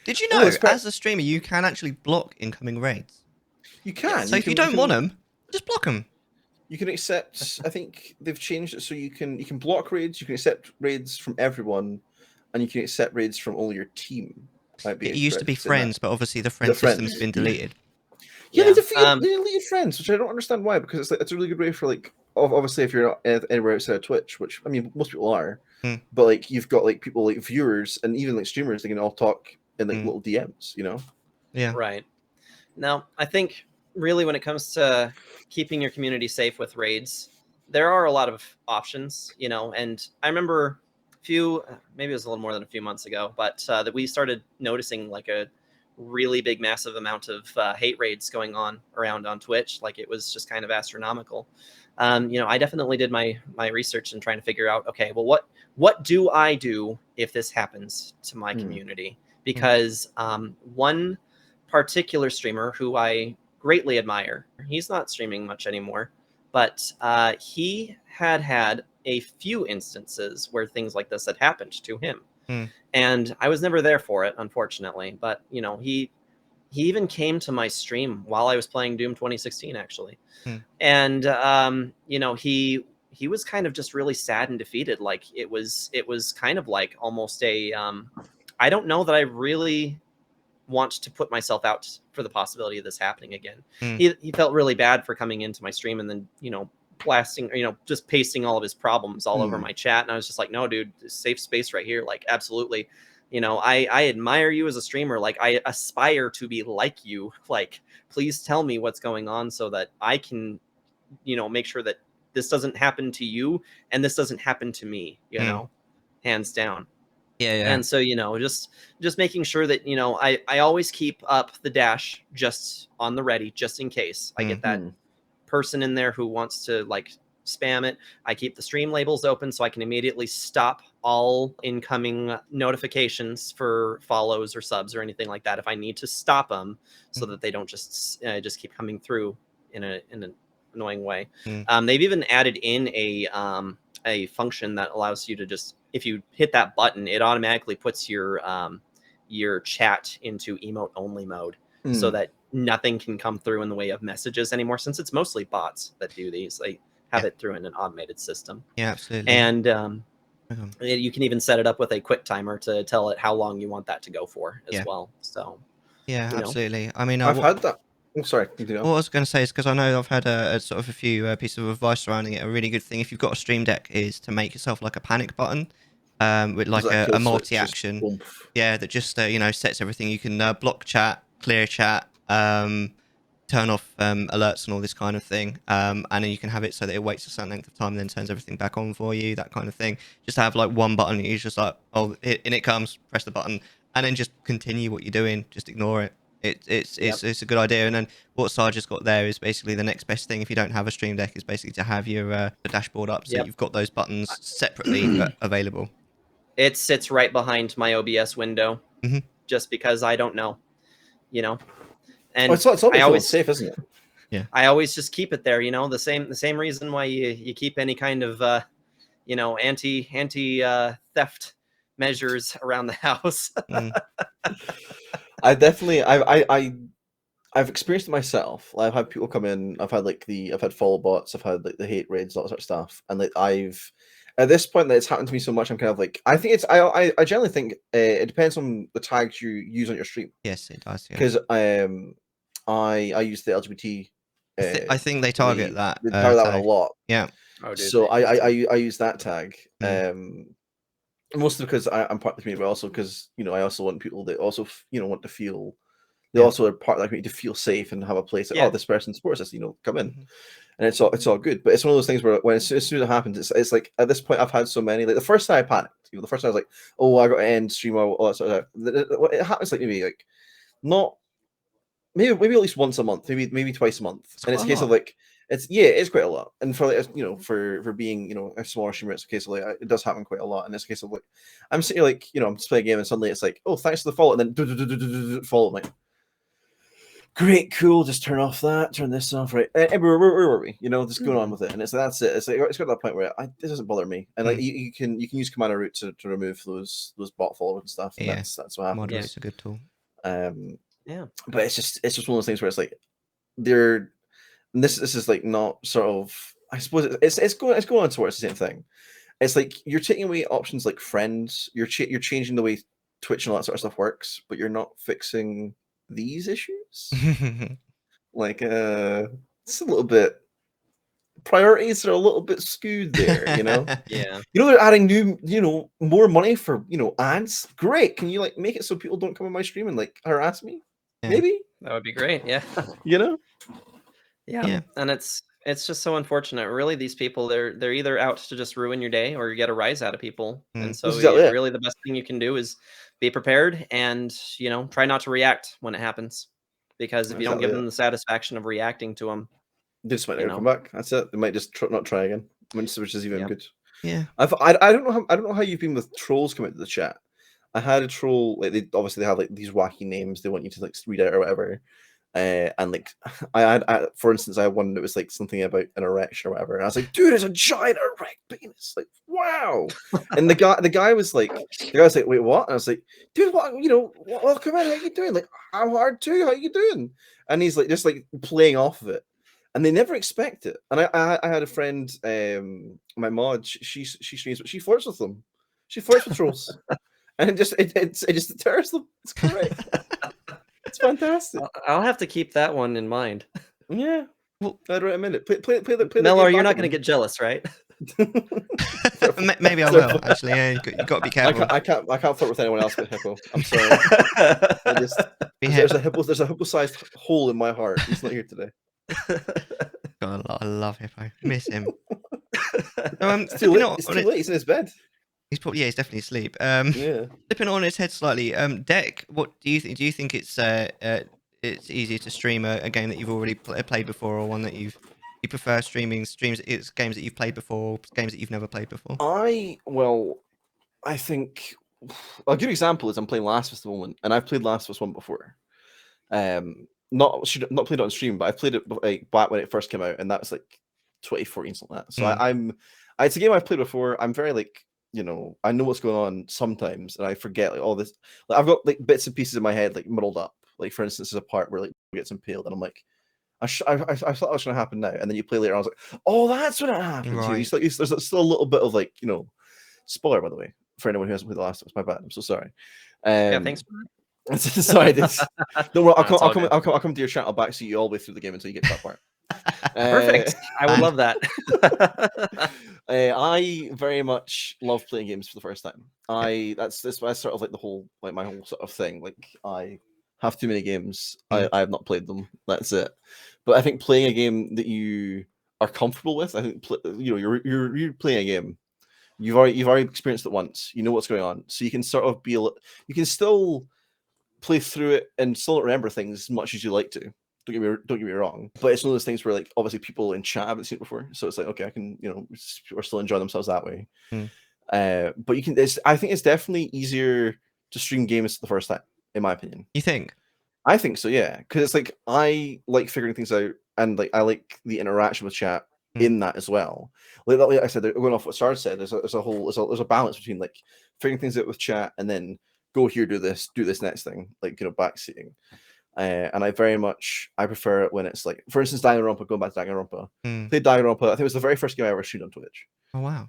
Did you know, as a streamer, you can actually block incoming raids? You can. So if you don't want them, just block them. You can accept. I think they've changed it so you can block raids. You can accept raids from everyone, and you can accept raids from only your team. Might It be used to be correct in that. friends, but obviously the The friend system's friends. been deleted. Yeah, Yeah. they deleted friends, which I don't understand why. Because it's like it's a really good way for like obviously if you're not anywhere outside of Twitch, which I mean most people are, Mm. but like you've got like people like viewers and even like streamers, they can all talk in like little DMs, you know. Yeah. Right. Now, I think really when it comes to keeping your community safe with raids, there are a lot of options, you know, and I remember maybe it was a little more than a few months ago, but that we started noticing like a really big, massive amount of hate raids going on around on Twitch. Like it was just kind of astronomical. You know, I definitely did my research and trying to figure out, okay, well, what do I do if this happens to my community? Because one particular streamer who I greatly admire, he's not streaming much anymore, but he had a few instances where things like this had happened to him. And I was never there for it, unfortunately. But, you know, he even came to my stream while I was playing Doom 2016, actually. And, you know, he was kind of just really sad and defeated. Like it was kind of like almost a, I don't know that I really want to put myself out for the possibility of this happening again. He felt really bad for coming into my stream and then, you know, blasting, you know, just pasting all of his problems all over my chat. And I was just like, no, dude, safe space right here. Like, absolutely. You know, I admire you as a streamer. Like, I aspire to be like you. Like, please tell me what's going on so that I can, you know, make sure that this doesn't happen to you and this doesn't happen to me, you know, hands down. Yeah. And so, you know, just making sure that, you know, I always keep up the dash just on the ready, just in case I get that person in there who wants to like spam it. I keep the stream labels open so I can immediately stop all incoming notifications for follows or subs or anything like that if I need to stop them so that they don't just keep coming through in an annoying way. They've even added in a function that allows you to just, if you hit that button, it automatically puts your chat into emote only mode so that nothing can come through in the way of messages anymore, since it's mostly bots that do these. They have it through in an automated system. Yeah, absolutely. And you can even set it up with a quick timer to tell it how long you want that to go for as well. So yeah, absolutely. I mean, I've had that. Oh, sorry. What I was going to say is because I know I've had a sort of a few pieces of advice surrounding it. A really good thing if you've got a Stream Deck is to make yourself like a panic button, with like a multi-action, that just you know, sets everything. You can block chat, clear chat, turn off alerts and all this kind of thing, and then you can have it so that it waits a certain length of time and then turns everything back on for you. That kind of thing. Just to have like one button, you just like, oh, in it comes, press the button, and then just continue what you're doing. Just ignore it. It's a good idea. And then what Sarge has got there is basically the next best thing if you don't have a Stream Deck is basically to have your the dashboard up so you've got those buttons separately available. It sits right behind my OBS window just because I don't know, you know. And it's always safe, isn't it? Yeah. I always just keep it there, you know, the same reason why you keep any kind of you know, anti theft measures around the house. I definitely I've experienced it myself. Like, I've had people come in. I've had follow bots. I've had like the hate raids, all that sort of stuff. And like at this point that it's happened to me so much, I'm kind of like, I think I generally think it depends on the tags you use on your stream. Yes, it does. Because I use the LGBT. I think they target that. They target that one a lot. Yeah. Oh, dude, so I use that tag. Mostly because I'm part of the community, but also because, you know, I also want people that also, you know, want to feel. They also are part of the community to feel safe and have a place that, oh, this person supports us, you know, come in. And it's all good. But it's one of those things where when as soon as it happens, it's like at this point I've had so many. Like the first time I panicked. You know, the first time I was like, oh, I got to end stream, all that sort of stuff. It happens like maybe like not maybe at least once a month, maybe twice a month. And it's a case of like it's quite a lot. And for like, you know, for being, you know, a smaller streamer, it's a case of like it does happen quite a lot. And it's a case of like I'm sitting here like, you know, I'm just playing a game and suddenly it's like, oh, thanks for the follow, and then follow. Like, great, cool. Just turn off that. Turn this off. Right. Where were we? You know, just going on with it. And it's that's it. It's like it's got to that point where this doesn't bother me. And like you can use Command Root to remove those bot followers and stuff. And that's what happens. Modern is a good tool. But it's just one of those things where it's like and this is like not sort of I suppose it's going on towards the same thing. It's like you're taking away options like friends. You're changing the way Twitch and all that sort of stuff works, but you're not fixing these issues. Like, it's a little bit. Priorities are a little bit skewed there, you know. Yeah. You know, they're adding new, more money for ads. Great. Can you like make it so people don't come on my stream and like harass me? Yeah. Maybe. That would be great. Yeah. You know. Yeah. And it's just so unfortunate. Really, these people, they're either out to just ruin your day or you get a rise out of people. And so That's exactly it. really the best thing you can do is be prepared and, try not to react when it happens. Because if you don't give them the satisfaction of reacting to them, they just might never come back. That's it. They might just not try again, which is even good. Yeah. I don't know how you've been with trolls coming to the chat. I had a troll, like they have like these wacky names they want you to like read out or whatever. And like I for instance, I had one that was like something about an erection or whatever, and I was like, dude, it's a giant erect penis, like wow. And the guy was like, wait, what? And I was like, dude, what? Welcome in, how you doing? Like, I'm hard too, how you doing? And he's like just like playing off of it, and they never expect it. And I had a friend, my mod, she streams, but she flirts with them. She flirts with trolls, and it just deters them. It's great. It's fantastic. I'll have to keep that one in mind. Yeah. Well, I'd recommend it. Play Mellar, you're not going to get jealous, right? Maybe I will. Actually, yeah, you got to be careful. I can't flirt with anyone else but Hippo. I'm sorry. There's a hippo-sized hole in my heart. He's not here today. God, I love Hippo. Miss him. It's too late. It's too late. He's in his bed. He's probably he's definitely asleep. Yeah. Flipping on his head slightly. Deck, what do you think? Do you think it's easier to stream a game that you've already played before, or one that you prefer streams? It's games that you've played before, or games that you've never played before. I think a good example is I'm playing Last of Us at the moment, and I've played Last of Us 1 before. Not played it on stream, but I played it like back when it first came out, and that was like 2014, something like that. So it's a game I've played before. I'm very like, I know what's going on sometimes, and I forget like all this. Like I've got like bits and pieces in my head like muddled up. Like for instance, there's a part where like gets impaled, and I'm like, I thought that was going to happen now, and then you play later, and I was like, oh, that's when it happened. Right. There's still a little bit of like spoiler, by the way, for anyone who hasn't played The Last of Us. My bad. I'm so sorry. Yeah, thanks. Sorry, don't worry. I'll come to your chat. I'll backseat you all the way through the game until you get to that part. Perfect. I would love that. I very much love playing games for the first time. That's sort of like my whole sort of thing. Like I have too many games. I have not played them. That's it. But I think playing a game that you are comfortable with, I think you're playing a game. You've already experienced it once. You know what's going on, so you can sort of you can still play through it and still not remember things as much as you like to. Don't get me wrong, but it's one of those things where like obviously people in chat haven't seen it before, so it's like okay, I can people are still enjoying themselves that way. But you can. I think it's definitely easier to stream games the first time, in my opinion. You think? I think so, yeah, because it's like I like figuring things out, and like I like the interaction with chat in that as well. Like I said, going off what Sarge said, there's a balance between like figuring things out with chat and then go here, do this next thing, like backseating. And I prefer it when it's like, for instance, Danganronpa. Going back to Danganronpa, played Danganronpa. I think it was the very first game I ever streamed on Twitch. Oh wow!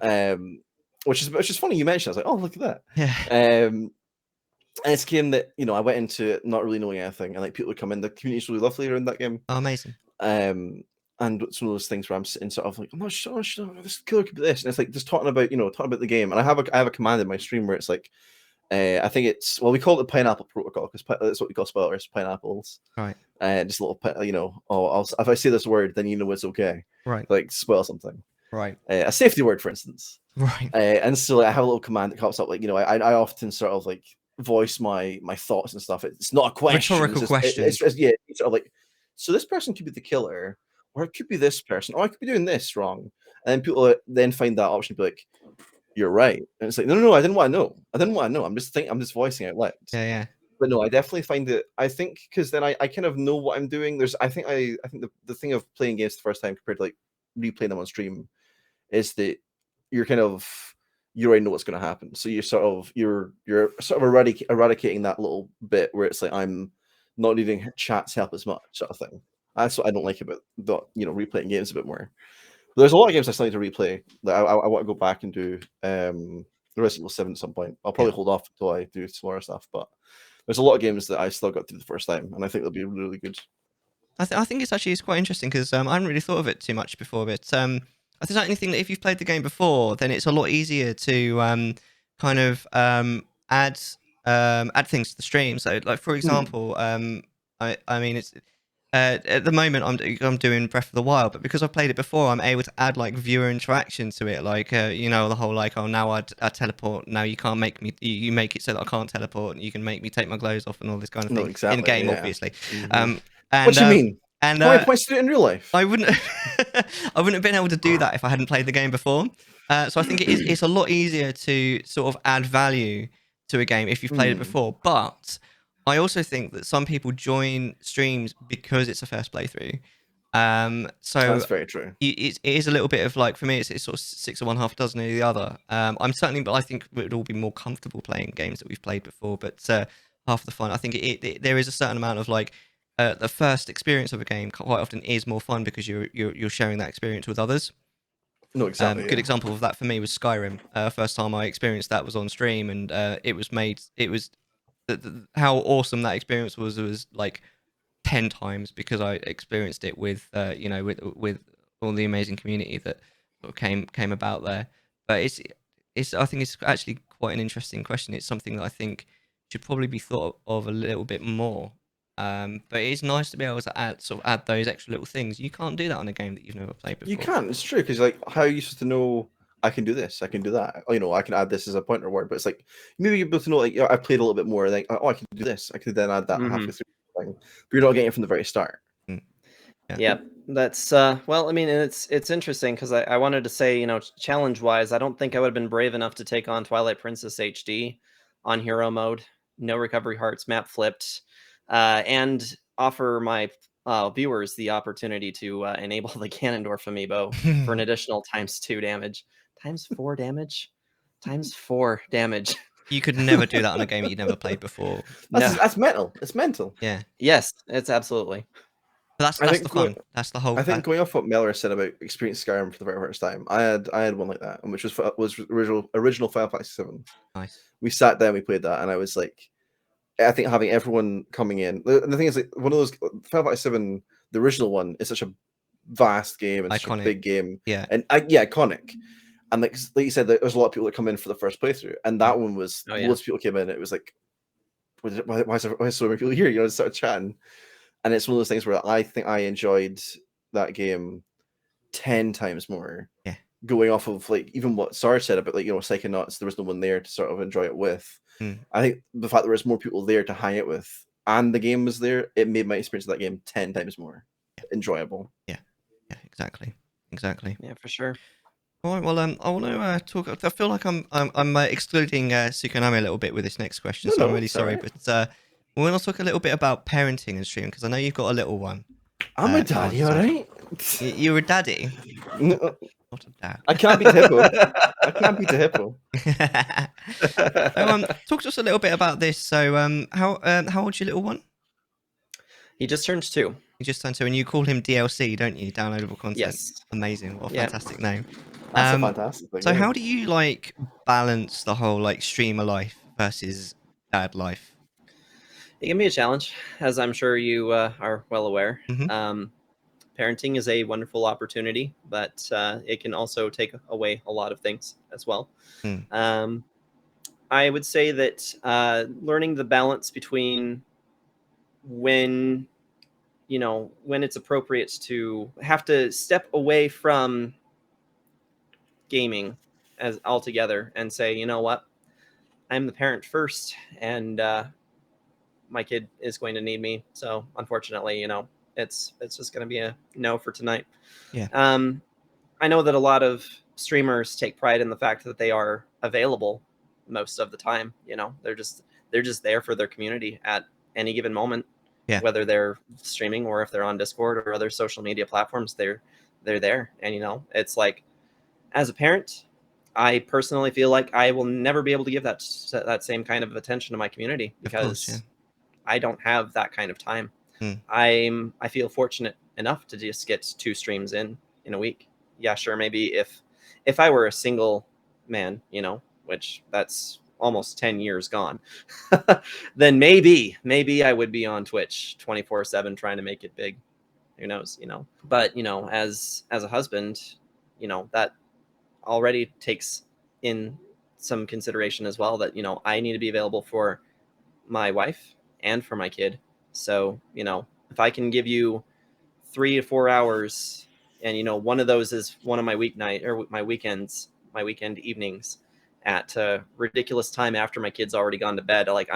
Which is funny you mentioned. I was like, oh, look at that. Yeah. And it's a game that I went into it not really knowing anything, and like people would come in. The community's really lovely around that game. Oh, amazing. And it's one of those things where I'm sitting sort of like, I'm not sure this killer could be this, and it's like just talking about the game. And I have a command in my stream where it's like, I think it's we call it the pineapple protocol because that's what we call spoilers, pineapples. Right. Just a little, if I say this word, then it's okay. Right. Like spoil something. Right. A safety word, for instance. Right. And so like, I have a little command that comes up like I often sort of like voice my thoughts and stuff. It's not a question. Rhetorical question. It's sort of like, so this person could be the killer, or it could be this person, or I could be doing this wrong. And then people then find that option and be like, you're right. And it's like, no, I didn't want to know. I'm just voicing out loud. Yeah. But no, I definitely find it. I think because then I kind of know what I'm doing. I think the thing of playing games the first time compared to like replaying them on stream is that you already know what's going to happen. So you're sort of eradicating that little bit where it's like I'm not needing chat's help as much, sort of thing. That's what I don't like about replaying games a bit more. There's a lot of games I still need to replay. That I want to go back and do the Resident Evil 7 at some point. I'll probably hold off until I do some more stuff, but there's a lot of games that I still got through the first time, and I think they'll be really good. I think it's quite interesting because I hadn't really thought of it too much before, but I certainly think that if you've played the game before, then it's a lot easier to kind of add things to the stream. So, like for example, I mean it's at the moment I'm doing Breath of the Wild, but because I've played it before, I'm able to add like viewer interaction to it, like you know, the whole like, oh, now I teleport, now you can't make me, you make it so that I can't teleport, and you can make me take my clothes off and all this kind of No, thing exactly, in game, yeah. obviously. What do you mean? And How many points to do it in real life? I wouldn't I wouldn't have been able to do that if I hadn't played the game before. So I think it's a lot easier to sort of add value to a game if you've played it before. But I also think that some people join streams because it's a first playthrough. So That's very true. it is a little bit of like, for me, it's sort of 6 of one, half a dozen of the other. I'm certainly, but I think we'd all be more comfortable playing games that we've played before. But half the fun, I think there is a certain amount of like, the first experience of a game quite often is more fun because you're sharing that experience with others. No, exactly. Good example of that for me was Skyrim. First time I experienced that was on stream, and it was how awesome that experience was like 10 times because I experienced it with you know, with all the amazing community that sort of came about there. But it's I think it's actually quite an interesting question. It's something that I think should probably be thought of a little bit more. But it's nice to be able to add those extra little things. You can't do that on a game that you've never played before. You can't. It's true because like, how are you supposed to know? I can do this. I can do that. You know, I can add this as a pointer word. But it's like maybe you're able to know. Like, I played a little bit more. Like, oh, I can do this. I could then add that halfway through the thing. But you're not getting it from the very start. Yeah, that's well, I mean, it's interesting because I wanted to say, you know, challenge wise, I don't think I would have been brave enough to take on Twilight Princess HD on hero mode, no recovery hearts, map flipped, and offer my viewers the opportunity to enable the Ganondorf amiibo for an additional ×2 damage, ×4 damage, ×4 damage. You could never do that on a game that you've never played before. That's mental. It's mental. Yeah. Yes, it's absolutely. But that's the fun. That's the whole. I think going off what Mellar said about experiencing Skyrim for the very first time, I had one like that, which was original Final Fantasy 7. Nice. We sat down, we played that, and I was like, I think having everyone coming in. The thing is, like, one of those Final Fantasy 7, the original one, is such a vast game and such a big game. Yeah. And iconic. And like you said, there's a lot of people that come in for the first playthrough, and that one was loads of people came in. It was like, why is so many people here? You know, started chatting. And it's one of those things where I think I enjoyed that game 10 times more. Yeah. Going off of like even what Sarge said about, like, you know, Psychonauts, there was no one there to sort of enjoy it with. I think the fact there was more people there to hang it with and the game was there, it made my experience of that game 10 times more enjoyable. Yeah, exactly. Yeah, for sure. All right, well, I want to talk. I feel like I'm excluding Sukonami a little bit with this next question, so I'm really sorry. Right. But we want to talk a little bit about parenting and streaming because I know you've got a little one. I'm a daddy, all right? You're a daddy? No, not a dad. I can't beat the hippo. I can't beat the hippo. So, talk to us a little bit about this. So, how old's your little one? He just turned 2. He just turned 2, and you call him DLC, don't you? Downloadable content. Yes. Amazing. What a fantastic name. That's a fantastic thing. So, how do you like balance the whole like streamer life versus dad life? It can be a challenge, as I'm sure you are well aware. Parenting is a wonderful opportunity, but it can also take away a lot of things as well. I would say that learning the balance between when it's appropriate to have to step away from gaming as altogether and say, you know what, I'm the parent first, and my kid is going to need me. So unfortunately, you know, it's just going to be a no for tonight. Yeah. I know that a lot of streamers take pride in the fact that they are available most of the time. You know, they're just there for their community at any given moment. Yeah. Whether they're streaming or if they're on Discord or other social media platforms, they're there. And, you know, it's like, as a parent, I personally feel like I will never be able to give that same kind of attention to my community because I don't have that kind of time. I feel fortunate enough to just get 2 streams in a week, yeah, sure, maybe if I were a single man, you know, which that's almost 10 years gone, then maybe I would be on Twitch 24/7 trying to make it big. Who knows, you know? But, you know, as a husband, you know, that already takes in some consideration as well, that, you know, I need to be available for my wife and for my kid. So, you know, if I can give you 3 to 4 hours, and, you know, one of those is one of my weeknight or my weekends, my weekend evenings at a ridiculous time after my kid's already gone to bed, like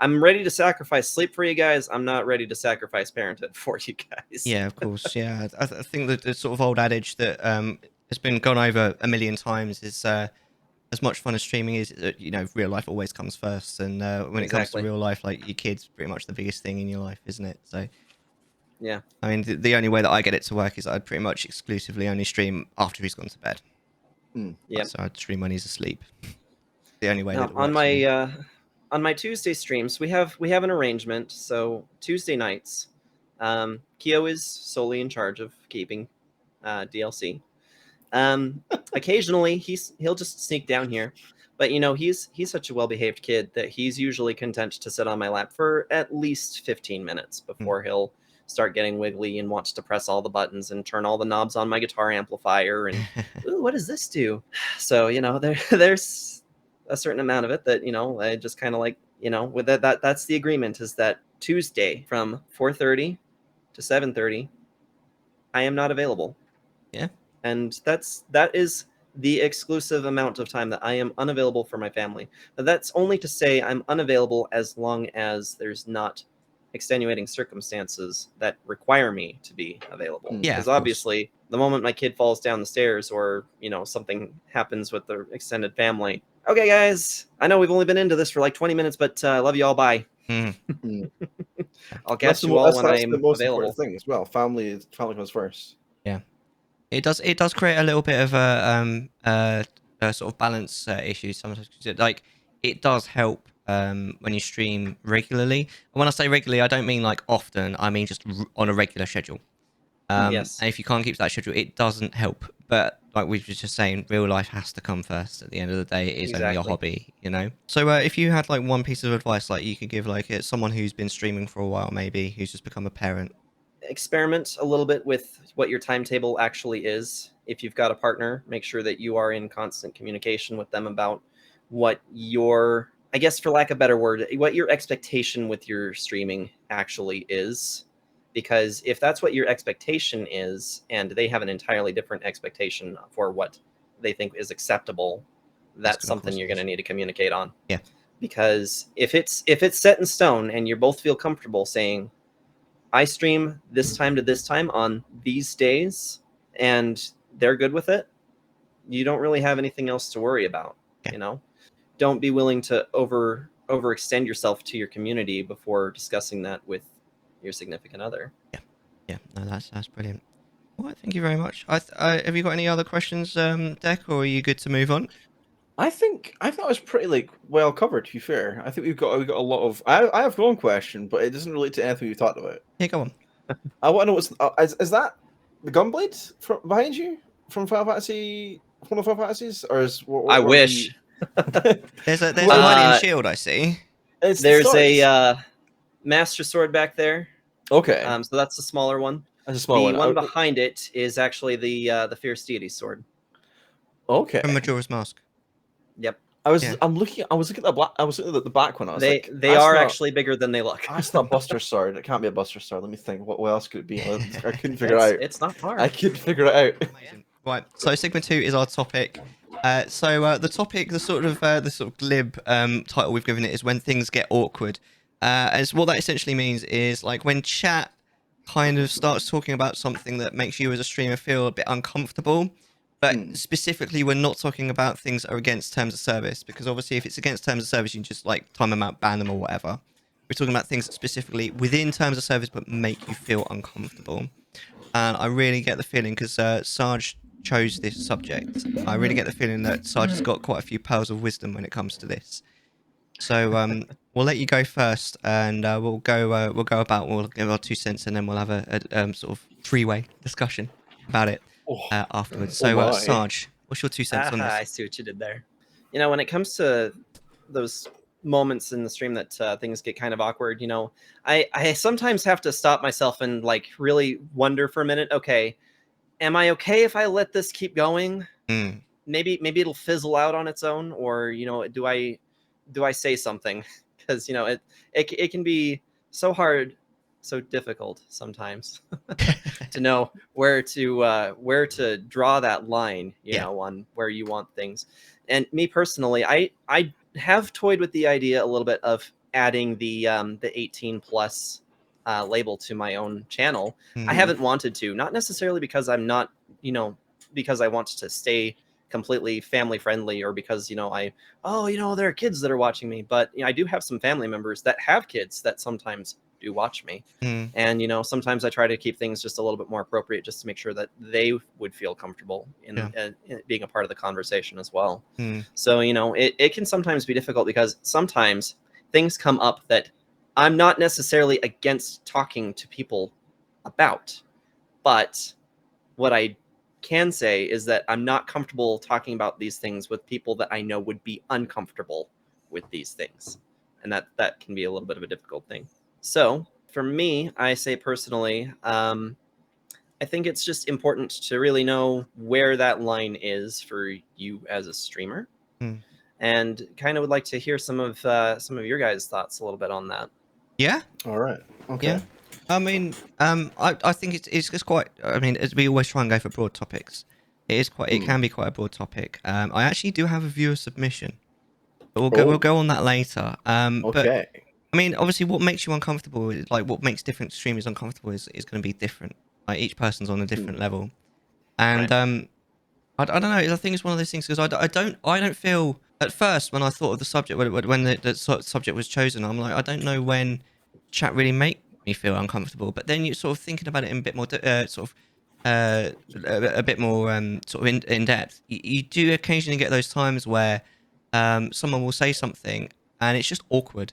I'm ready to sacrifice sleep for you guys. I'm not ready to sacrifice parenthood for you guys. Yeah, of course. Yeah, I think that the sort of old adage that has been gone over a million times is as much fun as streaming is, you know, real life always comes first. And when it comes to Exactly. real life, like your kid's pretty much the biggest thing in your life, isn't it? So, Yeah. I mean, the only way that I get it to work is I'd pretty much exclusively only stream after he's gone to bed. Yeah. So I'd stream when he's asleep. The only way that Now, it works for me. on my Tuesday streams, we have an arrangement. So Tuesday nights, Kyo is solely in charge of keeping DLC. Occasionally he'll just sneak down here, but, you know, he's such a well-behaved kid that he's usually content to sit on my lap for at least 15 minutes before he'll start getting wiggly and wants to press all the buttons and turn all the knobs on my guitar amplifier and ooh, what does this do? So, you know, there's a certain amount of it that, you know, I just kind of like, you know, with that's the agreement, is that Tuesday from 4:30 to 7:30 I am not available. Yeah. And that is the exclusive amount of time that I am unavailable for my family. But that's only to say I'm unavailable as long as there's not extenuating circumstances that require me to be available. Yeah, Because of course. obviously, the moment my kid falls down the stairs, or, you know, something happens with the extended family. Okay, guys, I know we've only been into this for like 20 minutes, but love you all. Bye. I'll catch you all when That's I'm the most available. important thing as well. Family comes first. Yeah. It does create a little bit of a sort of balance issue sometimes. 'Cause like it does help when you stream regularly. And when I say regularly, I don't mean like often. I mean just on a regular schedule. Yes. And if you can't keep to that schedule, it doesn't help. But like we were just saying, real life has to come first. At the end of the day, it is only a Exactly. hobby, you know. So if you had like one piece of advice, like you could give like someone who's been streaming for a while, maybe who's just become a parent. Experiment a little bit with what your timetable actually is. If you've got a partner, make sure that you are in constant communication with them about what your, I guess for lack of a better word, what your expectation with your streaming actually is. Because if that's what your expectation is, and they have an entirely different expectation for what they think is acceptable, that's something you're going to need to communicate on. Yeah. Because if it's set in stone and you both feel comfortable saying, I stream this time to this time on these days, and they're good with it, you don't really have anything else to worry about. Yeah. You know, don't be willing to overextend yourself to your community before discussing that with your significant other. Yeah, no, that's brilliant. All right, thank you very much. Have you got any other questions, Deck, or are you good to move on? I think it was pretty like well covered. To be fair, I think we've got a lot of. I have one question, but it doesn't relate to anything we've talked about. Here, go on. I want to know what's is that the Gunblade from behind you from Final Fantasy, one of Final Fantasies, or is I wish. There's a Well, Guardian shield I see. It's There's a Master Sword back there. okay. So that's the smaller one. That's a small The one. one behind it is actually the Fierce Deity sword. Okay. From Majora's Mask. Yep. I was Yeah. looking at the black. I was looking at the back one. I was They like, they are actually bigger than they look. That's not Buster Sword. It can't be a Buster Sword. Let me think. What else could it be? I couldn't figure it out. It's not hard. I couldn't figure it out. Amazing. Right. So Sigma 2 is our topic. The topic, the sort of glib title we've given it is when things get awkward. As what that essentially means is like when chat kind of starts talking about something that makes you as a streamer feel a bit uncomfortable. But specifically, we're not talking about things that are against terms of service, because obviously if it's against terms of service, you can just like time them out, ban them or whatever. We're talking about things that specifically within terms of service but make you feel uncomfortable. And I really get the feeling, because Sarge chose this subject, I really get the feeling that Sarge has got quite a few pearls of wisdom when it comes to this. So we'll let you go first, and we'll give our 2 cents, and then we'll have a sort of three-way discussion about it. afterwards. Oh So, my. Sarge, what's your 2 cents on Aha, I this? see what you did there. You know, when it comes to those moments in the stream that things get kind of awkward, you know, I sometimes have to stop myself and like really wonder for a minute. Okay, am I okay if I let this keep going? Mm, Maybe it'll fizzle out on its own, or you know, do I say something? Because you know, it can be so hard, so difficult sometimes to know where to draw that line, you yeah. know, on where you want things. And me personally, I have toyed with the idea a little bit of adding the 18 plus label to my own channel. I Mm, haven't wanted to, not necessarily because I'm not, you know, because I want to stay completely family friendly, or because you know oh, you know, there are kids that are watching me, but you know, I do have some family members that have kids that sometimes do watch me. mm, And you know, sometimes I try to keep things just a little bit more appropriate, just to make sure that they would feel comfortable yeah. in being a part of the conversation as well. Mm, So you know, it can sometimes be difficult because sometimes things come up that I'm not necessarily against talking to people about, but what I can say is that I'm not comfortable talking about these things with people that I know would be uncomfortable with these things. And that can be a little bit of a difficult thing. So for me, I say personally, I think it's just important to really know where that line is for you as a streamer, mm. and kind of would like to hear some of your guys' thoughts a little bit on that. Yeah. All right. Yeah. Okay. I mean, I think it's quite. I mean, as we always try and go for broad topics, it is quite. It Hmm. can be quite a broad topic. I actually do have a viewer submission, but we'll Oh. go on that later. But Okay. I mean, obviously, what makes you uncomfortable, like what makes different streamers uncomfortable, is going to be different. Like each person's on a different Hmm. level, and Right. I don't know. I think it's one of those things because I don't feel at first when I thought of the subject when the subject was chosen. I'm like, I don't know when chat really make me feel uncomfortable. But then you sort of thinking about it in a bit more sort of a bit more sort of in depth. You do occasionally get those times where someone will say something and it's just awkward.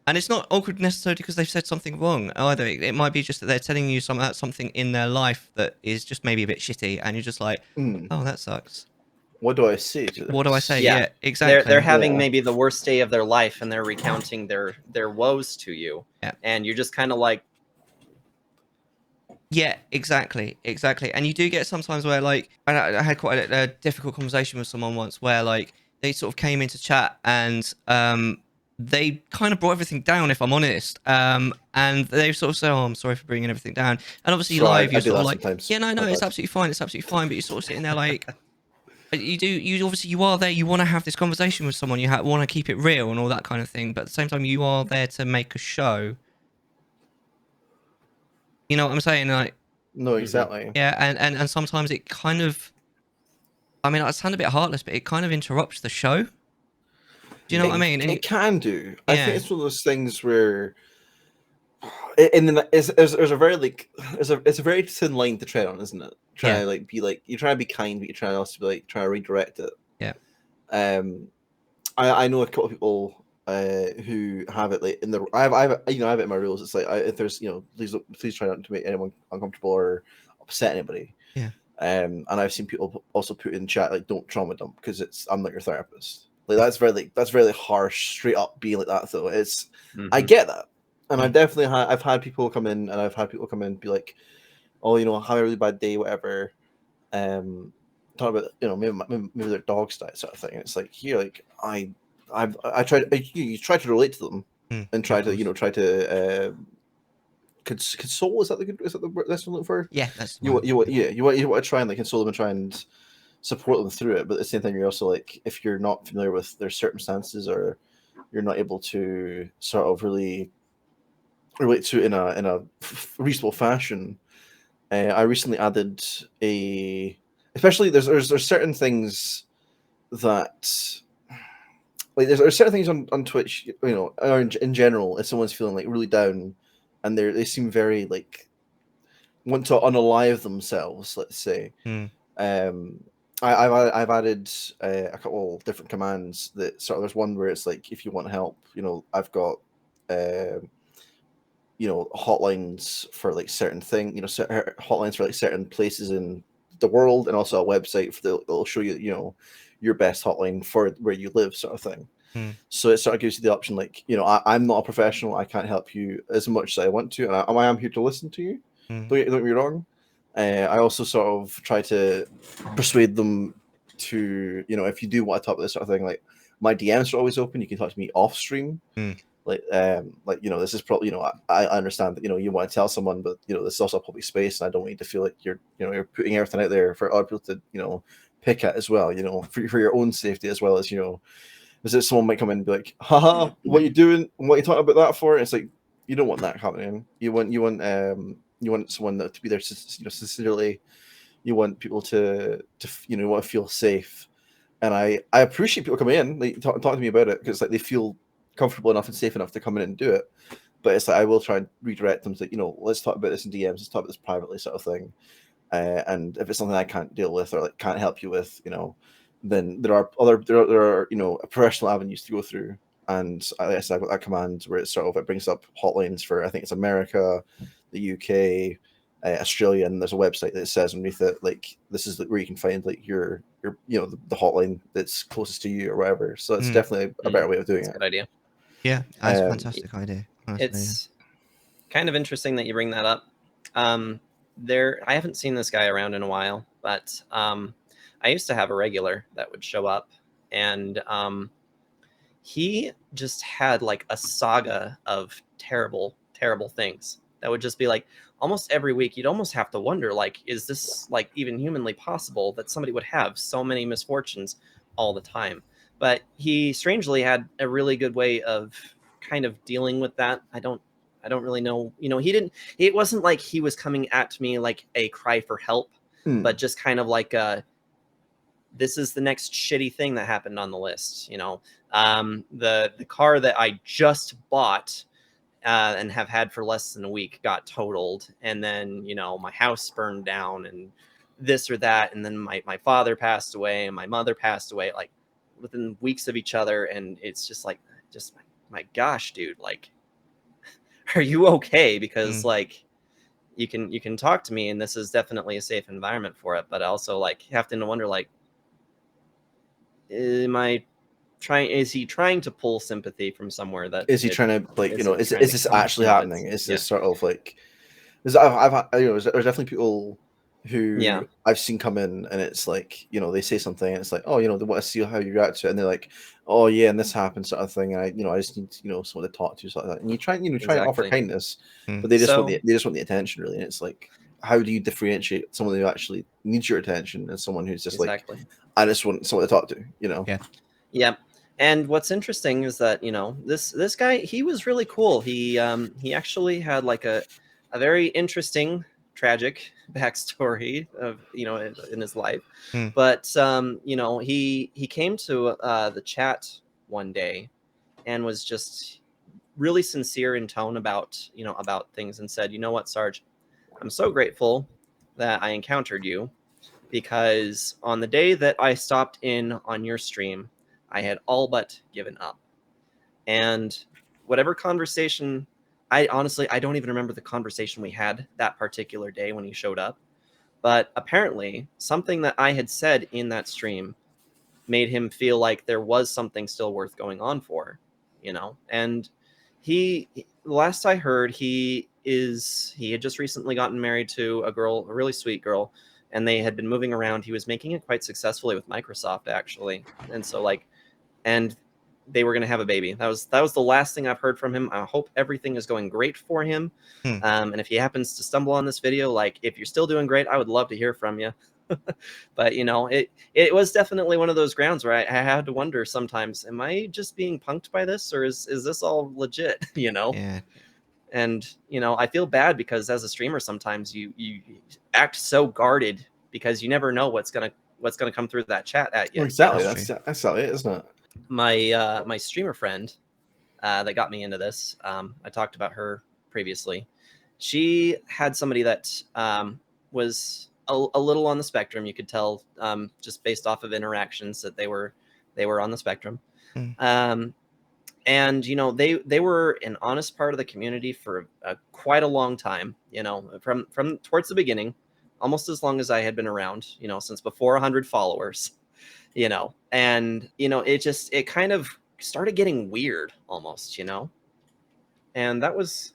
And it's not awkward necessarily because they've said something wrong either. It might be just that they're telling you something in their life that is just maybe a bit shitty, and you're just like, Hmm. oh, that sucks. What do I say to What do I say? this? Yeah. Yeah, They're exactly. having Yeah. maybe the worst day of their life, and they're recounting their woes to you. Yeah. And you're just kind of like, Yeah, exactly, exactly. And you do get sometimes where like I had quite a difficult conversation with someone once where like they sort of came into chat and they kind of brought everything down, if I'm honest. And they sort of say, "Oh, I'm sorry for bringing everything down." And obviously So live, I you're do sort of that like, sometimes. "Yeah, no, no, My it's bad. absolutely fine, it's absolutely fine." But you're sort of sitting there like, you obviously you are there, you want to have this conversation with someone, you want to keep it real and all that kind of thing. But at the same time, you are there to make a show. You know what I'm saying? Like, No, mhm. exactly. yeah, and sometimes it kind of, I mean, I sound a bit heartless, but it kind of interrupts the show. Do you know what I mean? And It can do. I think yeah, it's one of those things where, and then there's a very like it's a very thin line to tread on, isn't it? Trying yeah, to like be like you're trying to be kind, but you're trying to also be like trying to redirect it. yeah, Um, I know a couple of people who have it like in the I have you know I have it in my rules. It's like if there's you know please try not to make anyone uncomfortable or upset anybody. yeah, And I've seen people also put in chat like don't trauma dump because it's I'm not your therapist. Like that's very like, harsh, straight up being like that though. It's I Mhm. get that, and mm, I've had people come in and I've had people come in and be like, oh you know have a really bad day whatever. Talk about you know maybe their dog's died sort of thing. It's like here like I tried you try to relate to them mm, and yeah, try of to you course. know try to console is that the word that's what I'm looking for? Yeah, that's the one. You want to try and like console them and try and support them through it, but at the same time you're also like if you're not familiar with their circumstances or you're not able to sort of really relate to it in a reasonable fashion. I recently added a especially there's certain things that like there's certain things on Twitch, you know, or in general, if someone's feeling like really down and they seem very like want to unalive themselves, let's say. Mm, Um, I've added a couple different commands that sort of there's one where it's like if you want help, you know, I've got you know hotlines for like certain thing, you know, hotlines for like certain places in the world, and also a website that'll show you, your best hotline for where you live, sort of thing. Mm. So it sort of gives you the option, like, I'm not a professional, I can't help you as much as I want to, and I am here to listen to you. Mm. Don't get me wrong. I also sort of try to persuade them to, if you do want to talk about this sort of thing, like, my DMs are always open. You can talk to me off stream. Mm. Like, this is probably, I understand that, you want to tell someone, but, this is also a public space, and I don't want you to feel like you're putting everything out there for other people to, pick at as well, for your own safety, as well as, is that someone might come in and be like, haha, what are you doing? What are you talking about that for? And it's like, you don't want that happening. You want someone to be there, sincerely. You want people to want to feel safe. And I appreciate people coming in, like, talk to me about it, because, like, they feel comfortable enough and safe enough to come in and do it. But it's like, I will try and redirect them to, let's talk about this in DMs, let's talk about this privately, sort of thing. And if it's something I can't deal with, or, like, can't help you with, then there are professional avenues to go through. And I guess I've got that command where it brings up hotlines for, I think it's America, the UK, Australia, and there's a website that says underneath it, like, this is where you can find, like, your the hotline that's closest to you or whatever. So it's definitely a better way of doing That's a it. good idea. Yeah, that's a fantastic idea. Honestly, It's kind of interesting that you bring that up. I haven't seen this guy around in a while, but I used to have a regular that would show up, and he just had, like, a saga of terrible, terrible things that would just be like, almost every week you'd almost have to wonder, like, is this, like, even humanly possible that somebody would have so many misfortunes all the time? But he strangely had a really good way of kind of dealing with that. I don't really know. It wasn't like he was coming at me like a cry for help, but just kind of like this is the next shitty thing that happened on the list. The car that I just bought and have had for less than a week got totaled, and then my house burned down, and this or that, and then my father passed away, and my mother passed away, like, within weeks of each other. And it's just like, my gosh, dude, like, are you okay? Because like, you can talk to me, and this is definitely a safe environment for it, but also, like, you have to wonder, like, is he trying to pull sympathy from somewhere that Is he trying to, like, is trying to this come actually from? happening? Is this sort of like, I've there's definitely people who I've seen come in, and it's like, they say something, and it's like, oh, they want to see how you react to it, and they're like, oh yeah, and this happens, sort of thing, and I just need, someone to talk to, sort of that. And you try and offer Exactly. kindness, but they just want the attention, really. And it's like, how do you differentiate someone who actually needs your attention and someone who's just like, I just want someone to talk to, Yeah. And what's interesting is that, this guy, he was really cool. He actually had, like, a very interesting, tragic backstory of, in his life. But he came to the chat one day and was just really sincere in tone about things, and said, what, Sarge, I'm so grateful that I encountered you, because on the day that I stopped in on your stream, I had all but given up. And whatever conversation, I don't even remember the conversation we had that particular day when he showed up. But apparently, something that I had said in that stream made him feel like there was something still worth going on for, And last I heard, he had just recently gotten married to a really sweet girl, and they had been moving around. He was making it quite successfully with Microsoft, actually. And so, like, and they were going to have a baby. That was the last thing I've heard from him. I hope everything is going great for him. And if he happens to stumble on this video, like, if you're still doing great, I would love to hear from you. But it was definitely one of those grounds where I had to wonder sometimes, am I just being punked by this, or is this all legit? Yeah. And I feel bad, because as a streamer, sometimes you act so guarded, because you never know what's gonna come through that chat at you. Well, exactly. That's exactly it, isn't it? My streamer friend that got me into this, I talked about her previously. She had somebody that was a little on the spectrum. You could tell just based off of interactions that they were on the spectrum. And they were an honest part of the community for quite a long time. From towards the beginning, almost as long as I had been around, you know, since before 100 followers, you know, and, you know, it kind of started getting weird almost, you know, and that was